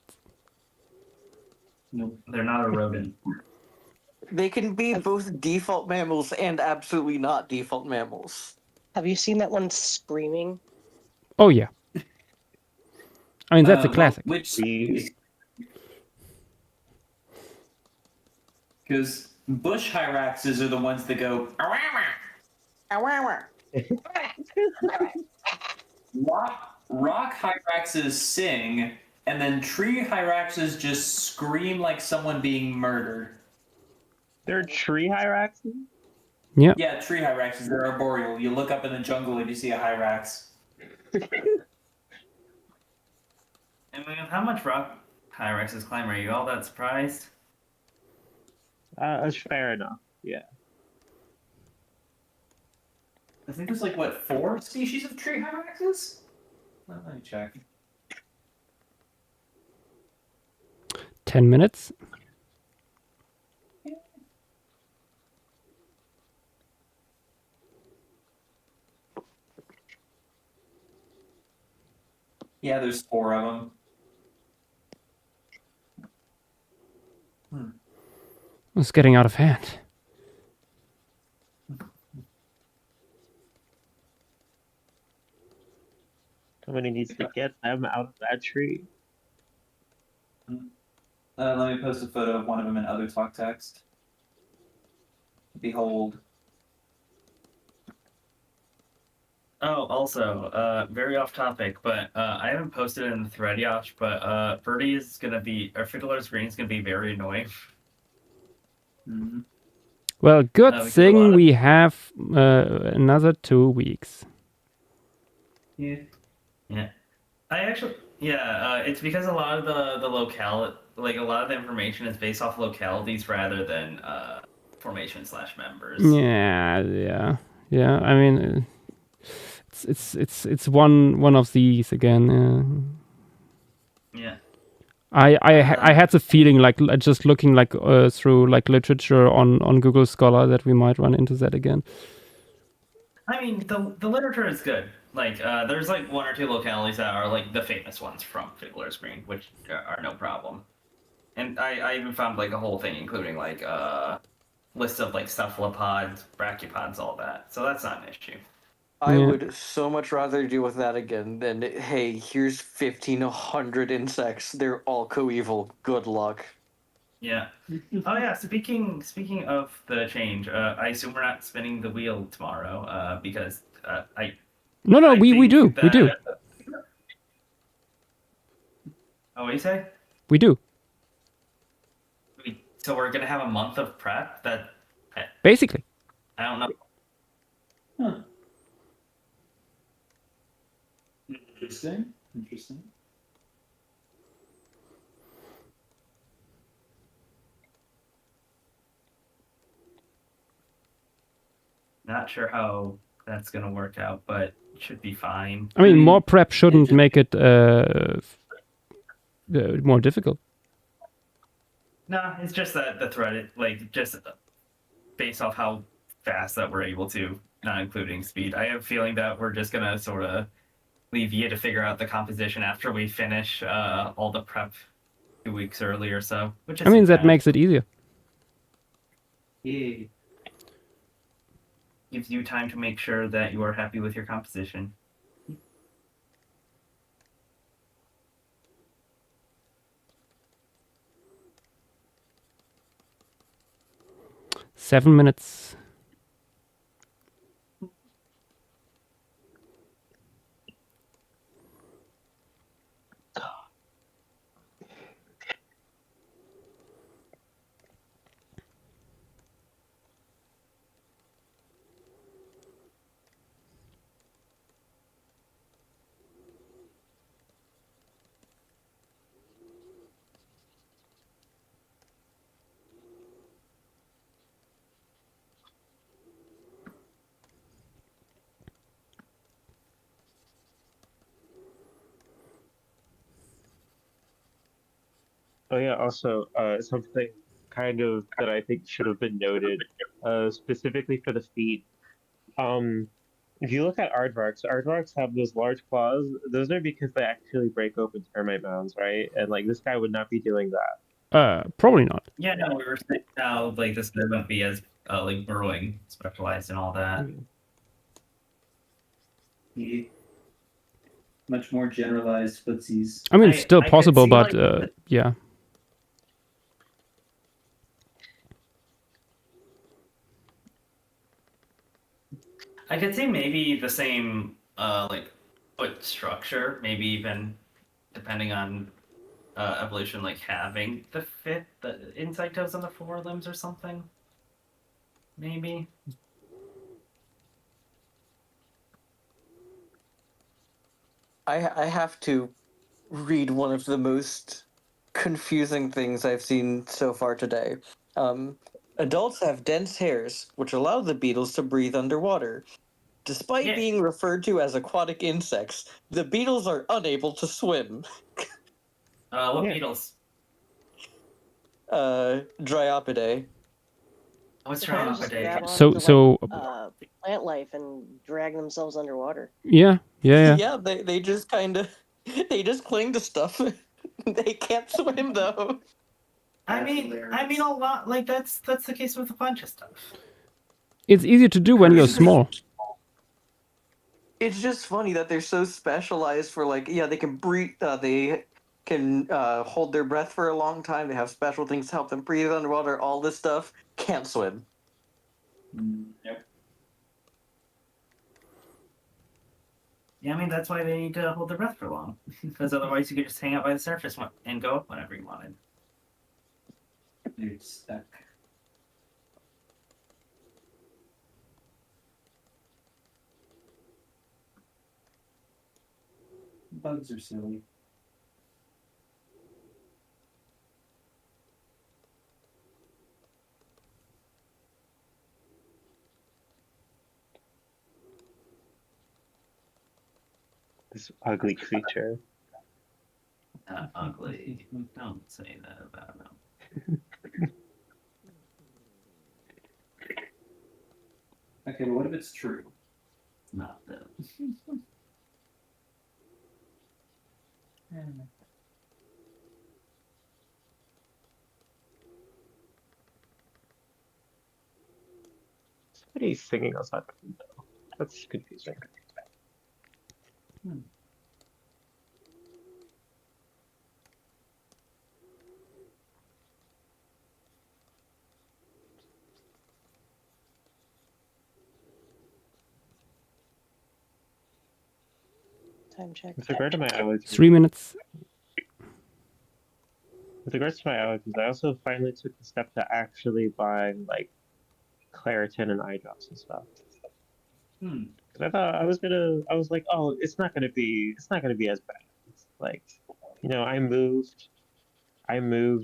H: Nope, they're not a rodent.
F: They can be both default mammals and absolutely not default mammals.
B: Have you seen that one screaming?
A: Oh yeah. I mean, that's a classic.
I: Which
C: We-
I: because bush hyraxes are the ones that go. Rock hyraxes sing, and then tree hyraxes just scream like someone being murdered.
C: They're tree hyraxes?
A: Yeah.
I: Yeah, tree hyraxes, they're arboreal. You look up in the jungle and you see a hyrax.
H: I mean, how much rock hyraxes climb? Are you all that surprised?
C: That's fair enough. Yeah.
I: I think there's like, what, 4 species of tree hyraxes? Let me check.
A: 10 minutes.
I: Yeah, there's 4 of them.
A: It's getting out of hand.
C: Somebody needs to get them out of that tree.
I: Let me post a photo of one of them in other talk text. Behold.
H: Oh, also, very off topic, but I haven't posted it in the thread, Yash, but Birdie is gonna be, or Fiddler's Green is gonna be very annoying.
I: Mm-hmm.
A: Well, good
H: we do a lot
A: thing
H: of-
A: we have another 2 weeks.
H: Yeah. Yeah. I actually, it's because a lot of the locale, like a lot of the information is based off localities rather than formation/members.
A: Yeah. I mean, it's one of these again.
H: Yeah.
A: I had the feeling, like just looking like through like literature on Google Scholar, that we might run into that again.
H: I mean, the literature is good. Like, there's like 1 or 2 localities that are like the famous ones from Fiddler's Green, which are no problem. And I even found like a whole thing, including like lists of like cephalopods, brachiopods, all that. So that's not an issue.
F: I
A: Yeah.
F: would so much rather deal with that again than, hey, here's 1,500 insects. They're all coeval. Good luck.
H: Yeah. Oh yeah. Speaking of the change, I assume we're not spinning the wheel tomorrow. Because I.
A: No,
H: I
A: we
H: think
A: do. We do.
H: that- Oh, what do you say?
A: We do.
H: So we're gonna have a month of prep.
A: Basically.
H: I don't know.
I: Huh. Interesting. Interesting.
H: Not sure how that's gonna work out, but it should be fine.
A: I mean, more prep shouldn't
H: just-
A: make it more difficult.
H: No, it's just that the thread, just based off how fast that we're able to, not including speed. I have a feeling that we're just gonna sort of leave you to figure out the composition after we finish all the prep 2 weeks early or so. Which
A: I mean,
H: isn't
A: that
H: bad.
A: makes it easier.
I: Yeah.
H: Gives you time to make sure that you are happy with your composition.
A: Seven minutes.
C: Oh yeah, also something kind of that I think should have been noted, specifically for the feet. If you look at aardvarks have those large claws. Those are because they actually break open termite mounds, right? And like this guy would not be doing that.
A: Probably not.
H: Yeah, no, we were saying how this wouldn't be as burrowing specialized and all that.
I: Yeah. Much more generalized footsies.
A: I mean,
H: I-
A: it's still
H: I could
A: possible,
H: see,
A: but
H: like,
A: yeah.
H: I could see maybe the same foot structure, maybe even depending on evolution, having the inside toes on the forelimbs or something. Maybe.
F: I have to read one of the most confusing things I've seen so far today. Adults have dense hairs, which allow the beetles to breathe underwater. Despite
H: Yeah.
F: being referred to as aquatic insects, the beetles are unable to swim.
H: What
C: Yeah.
H: beetles?
F: Dryopidae.
H: What's
B: They probably just
H: Triopidae?
B: grab
A: So-
B: onto,
A: so-
B: plant life and drag themselves underwater.
A: Yeah.
F: Yeah, they just kind of they just cling to stuff. They can't swim though.
H: I
I: That's
H: mean
I: hilarious.
H: a lot. That's the case with a bunch of stuff.
A: It's easier to do when you're small.
F: It's just funny that they're so specialized for they can breathe. They can hold their breath for a long time. They have special things to help them breathe underwater. All this stuff can't swim.
I: Yep.
H: Yeah, I mean that's why they need to hold their breath for long, because otherwise you could just hang out by the surface and go up whenever you wanted.
I: They're stuck. Bugs are silly.
C: This ugly creature.
H: Not ugly. Don't say that about them.
I: Okay, but what if it's true?
H: Not them.
C: Somebody's singing outside the window. That's confusing.
B: Time check.
C: With regard to my allergies,
A: 3 minutes.
C: with regards to my allergies, I also finally took the step to actually buy like Claritin and eye drops and stuff.
I: Hmm.
C: 'Cause I thought I was like, oh, it's not gonna be as bad. It's like, I moved,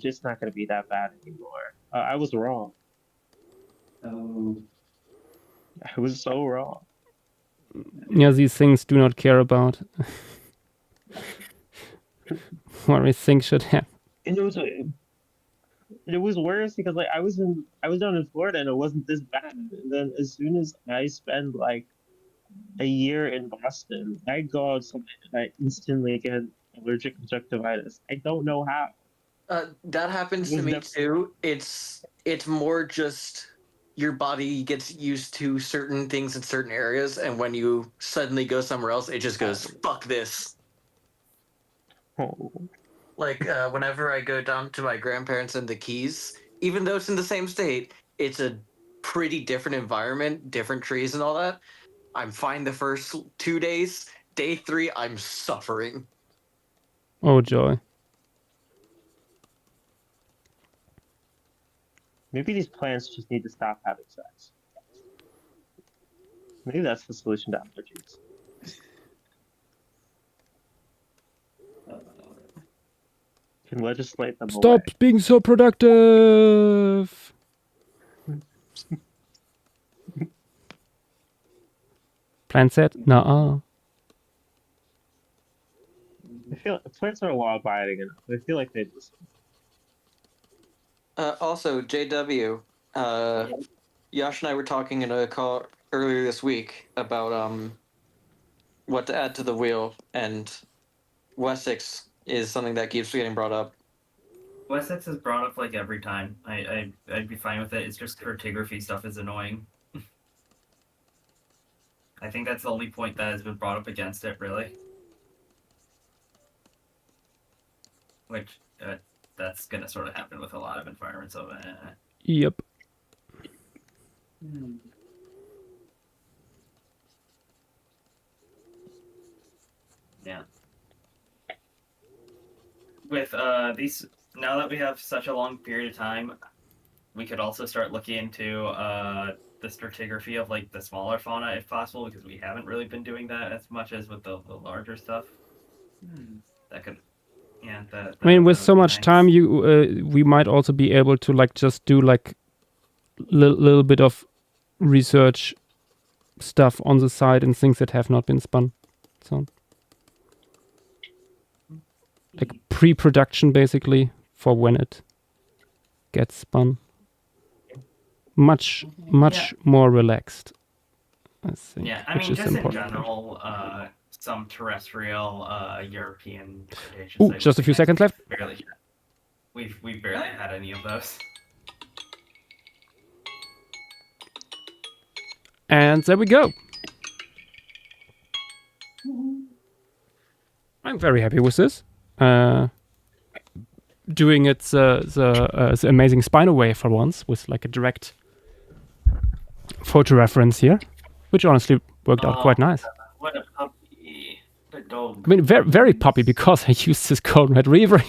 C: it's not gonna be that bad anymore. I was wrong.
I: Oh.
C: I was so wrong.
A: Yeah, these things do not care about what we think should happen.
C: And it was worse because like I was down in Florida and it wasn't this bad. And then as soon as I spend like a year in Boston, I go outside and I instantly get allergic conjunctivitis. I don't know how.
F: That happens
C: It
F: to
C: was
F: me
C: never-
F: too. It's more just your body gets used to certain things in certain areas, and when you suddenly go somewhere else, it just goes fuck this.
C: Oh.
F: Like whenever I go down to my grandparents in the Keys, even though it's in the same state, it's a pretty different environment, different trees and all that. I'm fine the first 2 days. Day 3, I'm suffering.
A: Oh joy.
C: Maybe these plants just need to stop having sex. Maybe that's the solution to allergies. Can legislate them
A: Stop
C: away.
A: being so productive. Plan set? Nuh-uh.
C: I feel like plants are law-abiding enough. I feel like they'd listen.
F: Also, JW, Yash and I were talking in a call earlier this week about what to add to the wheel, and Wessex is something that keeps getting brought up.
H: Wessex is brought up like every time. I'd be fine with it. It's just cartography stuff is annoying. I think that's the only point that has been brought up against it, really. Which that's gonna sort of happen with a lot of environments. So,
A: Yep.
H: yeah. With these, now that we have such a long period of time, we could also start looking into the stratigraphy of like the smaller fauna if possible, because we haven't really been doing that as much as with the larger stuff. That could, yeah.
A: I mean, with
H: that
A: so
H: would be
A: much
H: nice.
A: time, we might also be able to like just do like little bit of research stuff on the side and things that have not been spun. So like pre-production basically for when it gets spun. Much more relaxed, I think.
H: Yeah, I
A: which
H: mean,
A: is
H: just in
A: important.
H: general, some terrestrial European Cretaceous
A: Ooh,
H: sites
A: just a
H: would
A: few
H: be
A: seconds
H: nice.
A: left.
H: Barely. We've barely had any of those.
A: And there we go. I'm very happy with this. Doing it the amazing Spino way for once with like a direct photo reference here, which honestly worked out quite nice.
H: What a puppy. The dog.
A: I mean, very, very poppy because I used this Golden Retriever.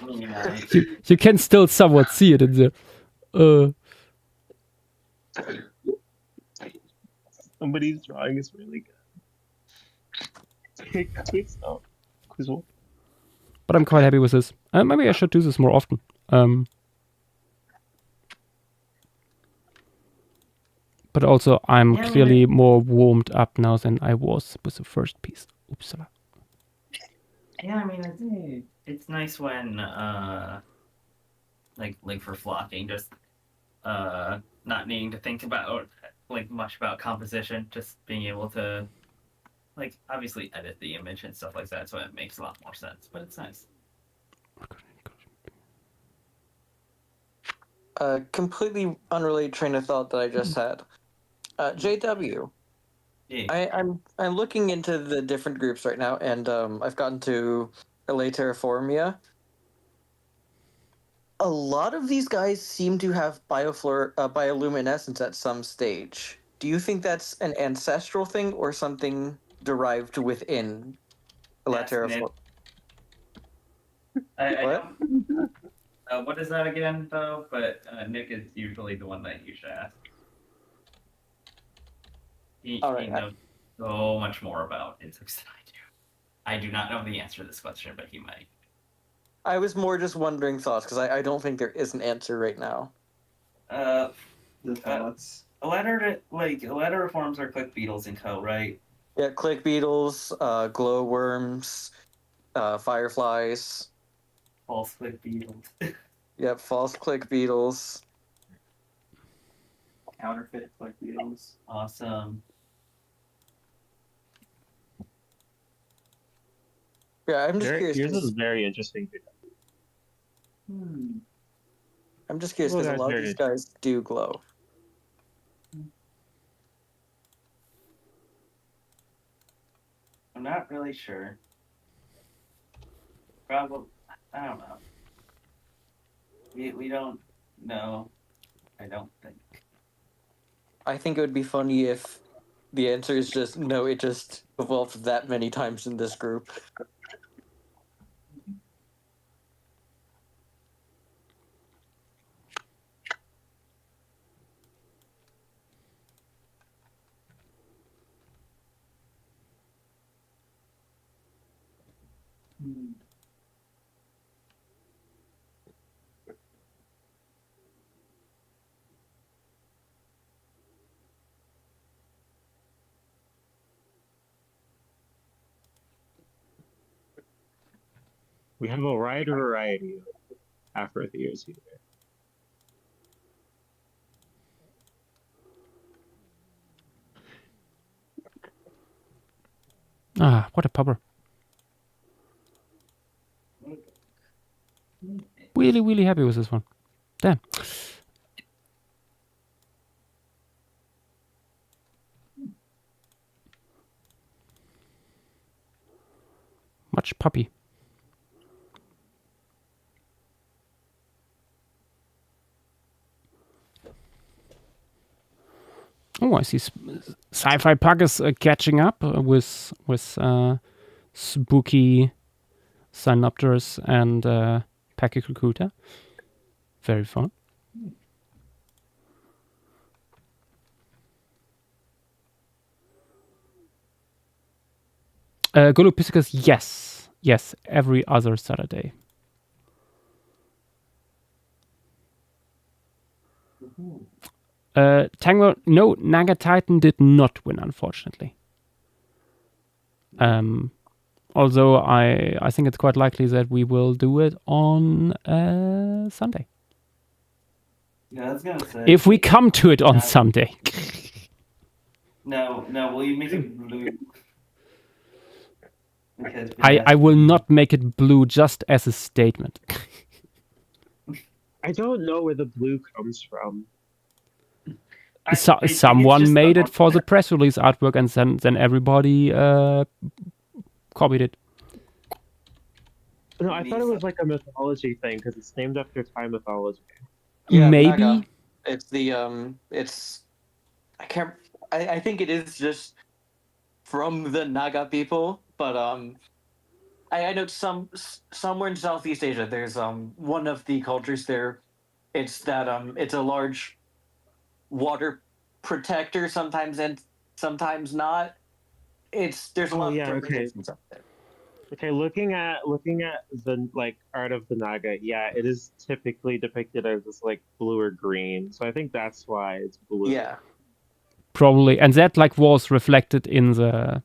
H: Yeah.
A: you can still somewhat see it in there.
C: Somebody's drawing is really good. Please don't. Please don't.
A: But I'm quite happy with this. Maybe I should do this more often. But also, I'm
H: Yeah,
A: clearly more warmed up now than I was with the first piece. Oopsala.
H: Yeah, I mean, it's nice when, like for flocking, just not needing to think about like much about composition, just being able to, like, obviously edit the image and stuff like that, so it makes a lot more sense. But it's nice.
F: Completely unrelated train of thought that I just had. JW.
H: Yeah.
F: I'm looking into the different groups right now, and I've gotten to Elaterraformia. A lot of these guys seem to have bioluminescence at some stage. Do you think that's an ancestral thing or something derived within
H: That's Nick.
F: Elaterraformia?
H: I
F: What?
H: don't. What is that again, though? But Nick is usually the one that you should ask. He
F: All right,
H: knows so much more about insects than I do. I do not know the answer to this question, but he might.
F: I was more just wondering thoughts because I don't think there is an answer right now.
I: The thoughts.
H: Elateriforms are click beetles and co, right?
F: Yeah, click beetles, glowworms, fireflies.
H: False click beetles.
F: Yep, false click beetles.
I: Counterfeit like beetles.
H: Awesome.
F: Yeah, I'm just curious.
C: Yours
F: 'cause-
C: is very interesting.
F: I'm just curious
C: Well,
F: because a
C: that's
F: lot of
C: very
F: these guys do glow.
H: I'm not really sure. Probably, I don't know. We don't know. I don't think.
F: I think it would be funny if the answer is just no, it just evolved that many times in this group.
C: We have a wide variety of Aphroditeas here.
A: Ah, what a popper. Really, really happy with this one. Damn. Much puppy. Oh, I see. Sci-Fi Pug is catching up with Spooky Synopterus and Pachycrucuta. Very fun. Golopithecus, yes. Yes, every other Saturday. Tango, no, Naga Titan did not win, unfortunately. Although I think it's quite likely that we will do it on Sunday.
H: Yeah, I was gonna say.
A: If we come to it on Sunday.
H: No, will you make it blue? Because
A: I will not make it blue just as a statement.
C: I don't know where the blue comes from.
H: I think it's
A: Someone
H: just
A: made
H: the
A: it for the press release artwork, and then everybody copied it.
C: No, I thought it was like a mythology thing because it's named after Thai mythology.
F: Yeah,
A: Maybe.
F: Naga. It's the it's I think it is just from the Naga people, but I know somewhere in Southeast Asia there's one of the cultures there. It's that it's a large water protector sometimes and sometimes not. There's a lot
C: yeah,
F: of
C: okay.
F: things up there.
C: Okay, looking at the like art of the Naga, yeah, it is typically depicted as this like blue or green. So I think that's why it's blue.
F: Yeah.
A: Probably, and that like was reflected in the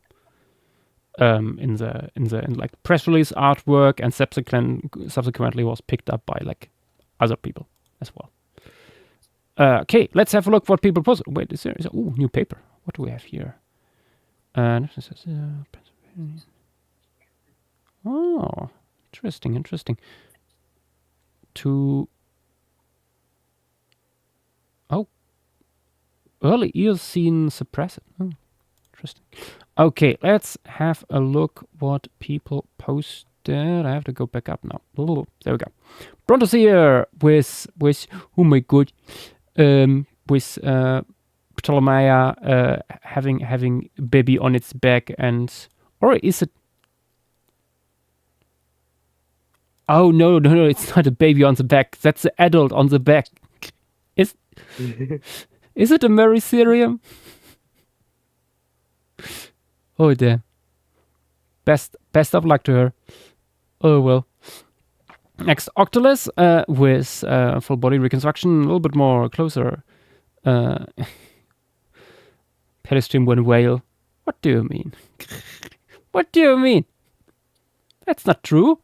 A: like press release artwork, and subsequently was picked up by like other people as well. Okay, let's have a look what people post. Wait, is there new paper? What do we have here? Oh, interesting. early Eocene suppressor. Oh, interesting. Okay, let's have a look what people posted. I have to go back up now. Oh, there we go. Brontosaur with oh my god, with Ptolemaea having baby on its back, and or is it? Oh no, it's not a baby on the back. That's the adult on the back. Is it a Mericerium? Oh damn. Best of luck to her. Oh well. Next, Octolus with full body reconstruction, a little bit more closer. Pedestream one whale. What do you mean? What do you mean? That's not true.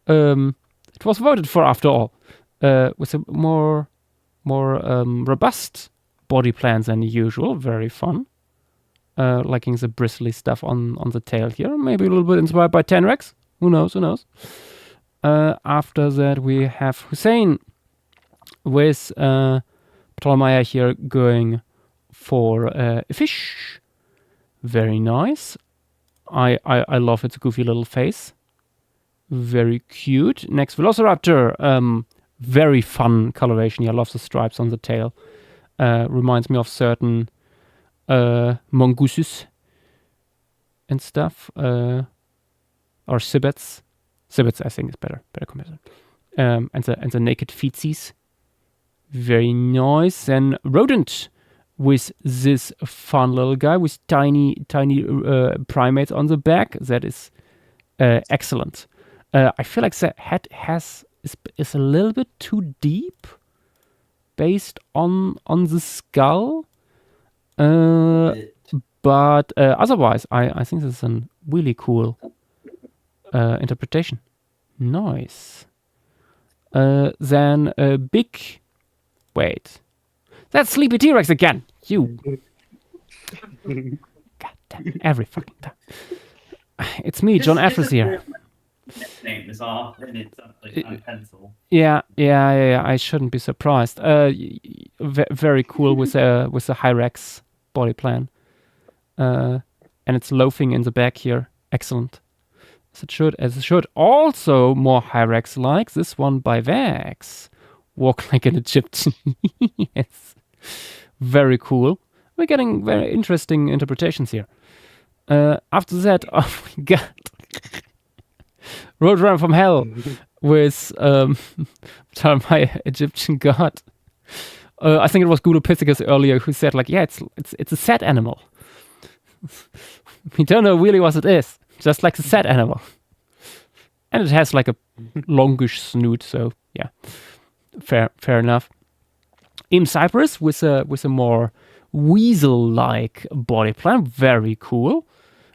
A: It was voted for after all. With a more robust body plan than usual. Very fun. Liking the bristly stuff on the tail here. Maybe a little bit inspired by Tenrex. Who knows? After that, we have Hussein with Ptolemaea here going for a fish. Very nice. I love its goofy little face. Very cute. Next, Velociraptor. Very fun coloration. I love the stripes on the tail. Reminds me of certain mongooses and stuff. Or cibbets. Cibbets, I think, is better comparison. And the naked feetsies. Very nice. And Rodent with this fun little guy with tiny primates on the back. That is excellent. I feel like the head is a little bit too deep based on the skull. But otherwise, I think this is a really cool interpretation. Nice. Then a big... Wait. That's Sleepy T-Rex again! You... God damn, every fucking time. It's me, John Effers here.
H: Name is off, and it's like on pencil.
A: Yeah. I shouldn't be surprised. Very cool with a Hyrax body plan, and it's loafing in the back here. Excellent. As it should. Also more Hyrax like this one by Vex. Walk like an Egyptian. Yes. Very cool. We're getting very interesting interpretations here. After that, oh my god. Roadrunner from Hell with my Egyptian god. I think it was Gulopithecus earlier who said, like, yeah, it's a sad animal. We don't know really what it is, just like a sad animal. And it has like a longish snoot, so yeah, fair enough. Im Cypress with a more weasel-like body plan, very cool,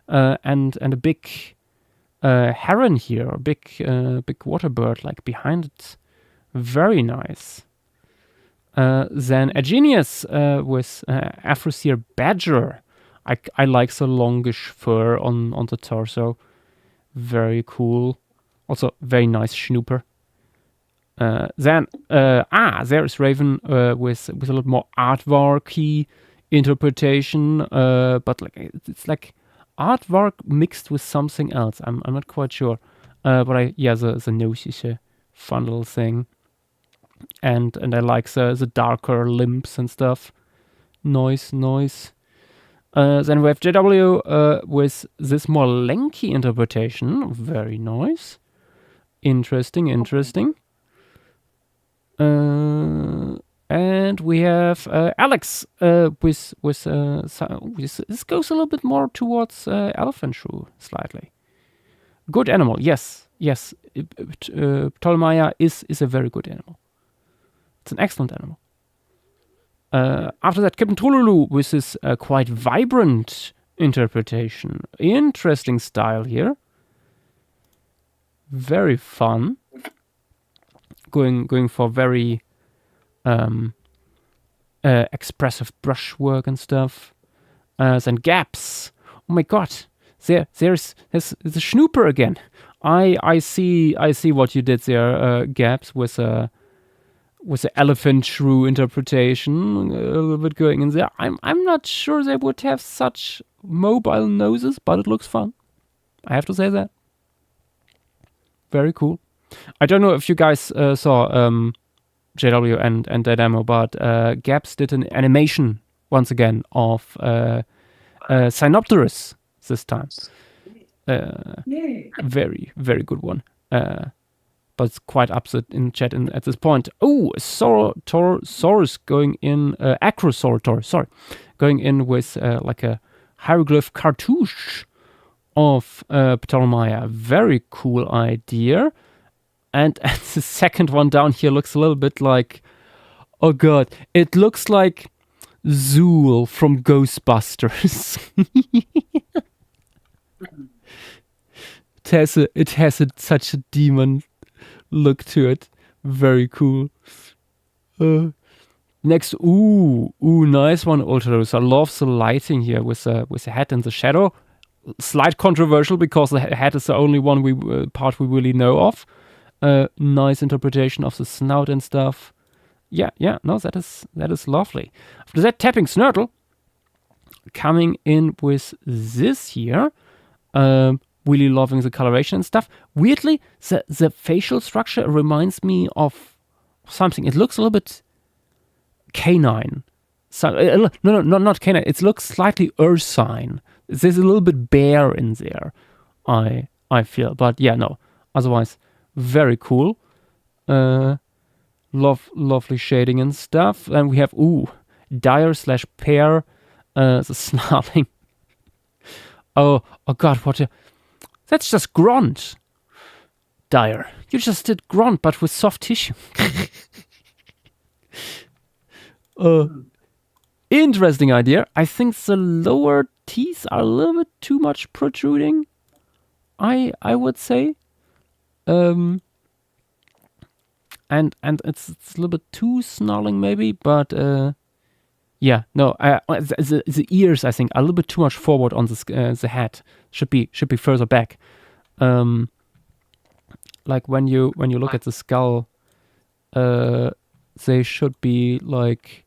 A: and a big heron here, a big water bird like behind it, very nice. Then a genius with Afroseer badger. I like the longish fur on the torso, very cool. Also very nice schnooper. Then there is Raven with a little more aardvarky interpretation, but like it's like aardvark mixed with something else. I'm not quite sure, but the nose is a fun little thing, and I like the darker limbs and stuff. Nice. Then we have JW with this more lanky interpretation. Very nice. Interesting. And we have Alex with this goes a little bit more towards elephant shrew slightly. Good animal, yes. Ptolemaea is a very good animal. It's an excellent animal. After that, Captain Trululu with this quite vibrant interpretation. Interesting style here. Very fun. Going for very expressive brushwork and stuff. Then gaps. Oh my god, there's the schnooper again. I see what you did there, gaps with the elephant shrew interpretation, a little bit going in there. I'm not sure they would have such mobile noses, but it looks fun. I have to say that. Very cool. I don't know if you guys saw JW and Dynamo, but Gaps did an animation once again of Synopterus this time. Very, very good one. But it's quite upset in chat at this point. Oh, Saurus going in, Acrosaurator, sorry, going in with like a hieroglyph cartouche of Ptolemaea. Very cool idea. And the second one down here looks a little bit like, oh god, it looks like Zool from Ghostbusters. It has such a demon look to it. Very cool. Next, nice one, Ultros. I love the lighting here with the head and the shadow. Slight controversial because the head is the only one part we really know of. Nice interpretation of the snout and stuff. Yeah, no, that is lovely. After that, Tapping Snurtle coming in with this here. Really loving the coloration and stuff. Weirdly, the facial structure reminds me of something. It looks a little bit canine. So, no, not canine. It looks slightly ursine. There's a little bit bear in there, I feel. But yeah, no. Otherwise, very cool. Lovely shading and stuff. And we have, Dire/Pear, the snarling. Oh god, that's just Grunt. Dire. You just did Grunt, but with soft tissue. Interesting idea. I think the lower teeth are a little bit too much protruding. I would say. And it's a little bit too snarling maybe, but yeah, no. The ears I think are a little bit too much forward on the head. Should be further back. Like when you look at the skull, they should be like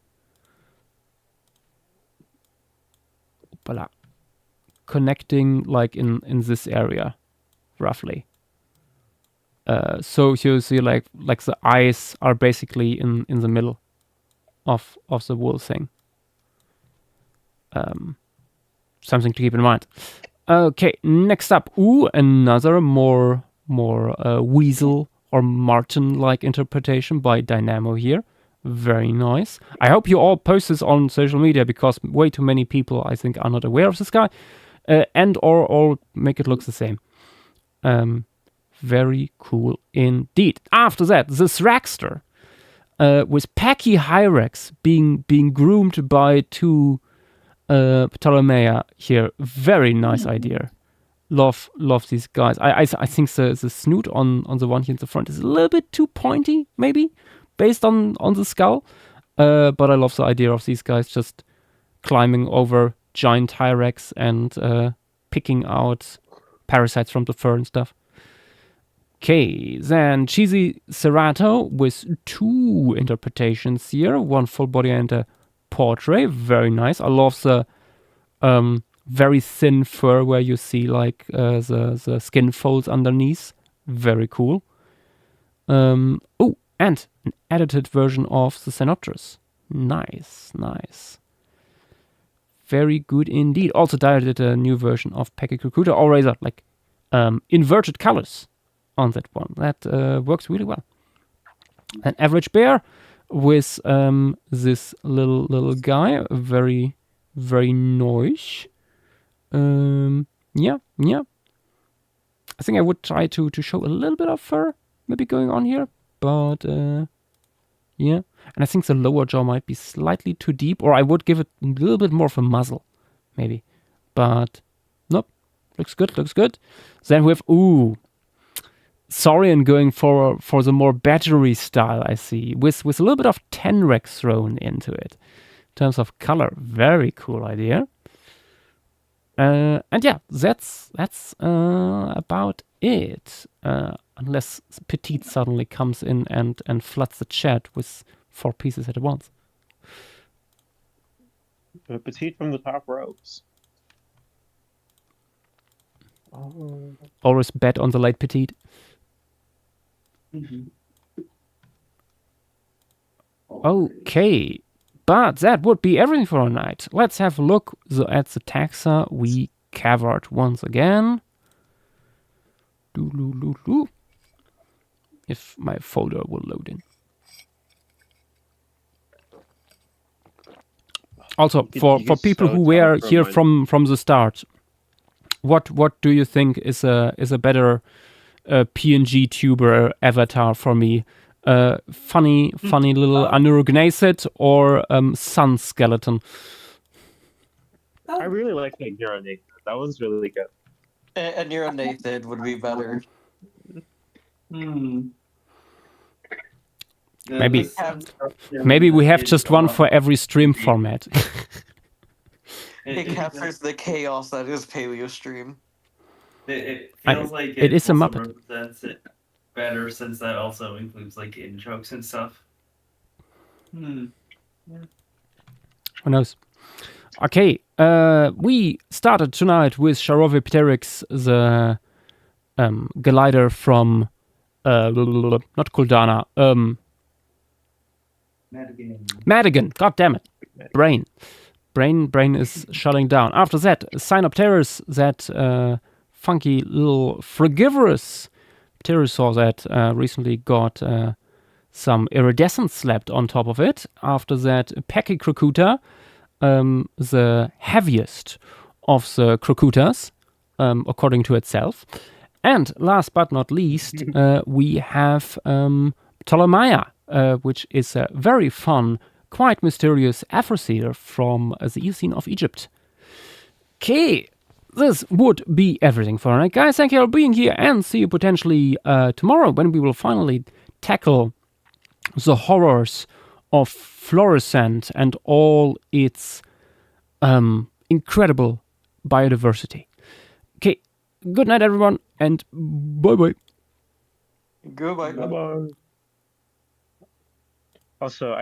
A: connecting like in this area, roughly. So you see like the eyes are basically in the middle of the wool thing. Something to keep in mind. Okay, next up, another more weasel or marten-like interpretation by Dynamo here. Very nice. I hope you all post this on social media because way too many people, I think, are not aware of this guy, and or make it look the same. Very cool indeed. After that, the Thraxter, with Pachyhyrax being groomed by two Ptolemaea here. Very nice idea. Love these guys. I think the snoot on the one here in the front is a little bit too pointy, maybe, based on the skull. But I love the idea of these guys just climbing over giant Hyrax and picking out parasites from the fur and stuff. Okay, then Cheesy Cerato with two interpretations here. One full body and a portrait. Very nice. I love the very thin fur where you see like the skin folds underneath. Very cool. And an edited version of the Synopterus. Nice. Very good indeed. Also, Dire did a new version of Pachycurcuta, or rather, like inverted colors on that one. That works really well. An Average Bear with this little guy. Very, very nice. Yeah. I think I would try to show a little bit of fur maybe going on here, but yeah. And I think the lower jaw might be slightly too deep, or I would give it a little bit more of a muzzle, maybe. But nope, looks good. Then we have Saurian going for the more battery style, I see, with a little bit of Tenrex thrown into it. In terms of color, very cool idea. And yeah, that's about it. unless Petite suddenly comes in and floods the chat with 4 pieces at once.
C: Petite from the top rows. Oh.
A: Always bet on the late Petite. Okay, but that would be everything for tonight. Let's have a look at the taxa we covered once again. If my folder will load in. Also, for people who were here from the start, what do you think is a better PNG tuber avatar for me? Funny little Anurugnacid or Sun Skeleton?
C: I really like that Neuronate. That one's really good.
F: And Neuronathan would be better.
A: Maybe we have just one for every stream format.
F: It captures the chaos that is Paleo Stream.
H: It feels like
A: it is a
H: also
A: Muppet.
H: represents it better since that also includes like in jokes and stuff.
A: Who knows? Okay, we started tonight with Charovipteryx, the glider from not Kuldana, Madigan. God damn it, brain is shutting down. After that, Cynopterus, that funky little frugivorous pterosaur that recently got some iridescence slapped on top of it. After that, Pachycrocuta, the heaviest of the crocutas, according to itself. And last but not least, we have Ptolemaya, which is a very fun, quite mysterious Afroseer from the Eocene of Egypt. Okay, this would be everything for tonight, guys. Thank you for being here, and see you potentially tomorrow when we will finally tackle the horrors of Florissant and all its incredible biodiversity. Okay, good night, everyone, and bye-bye.
F: Goodbye.
C: Bye-bye. Also,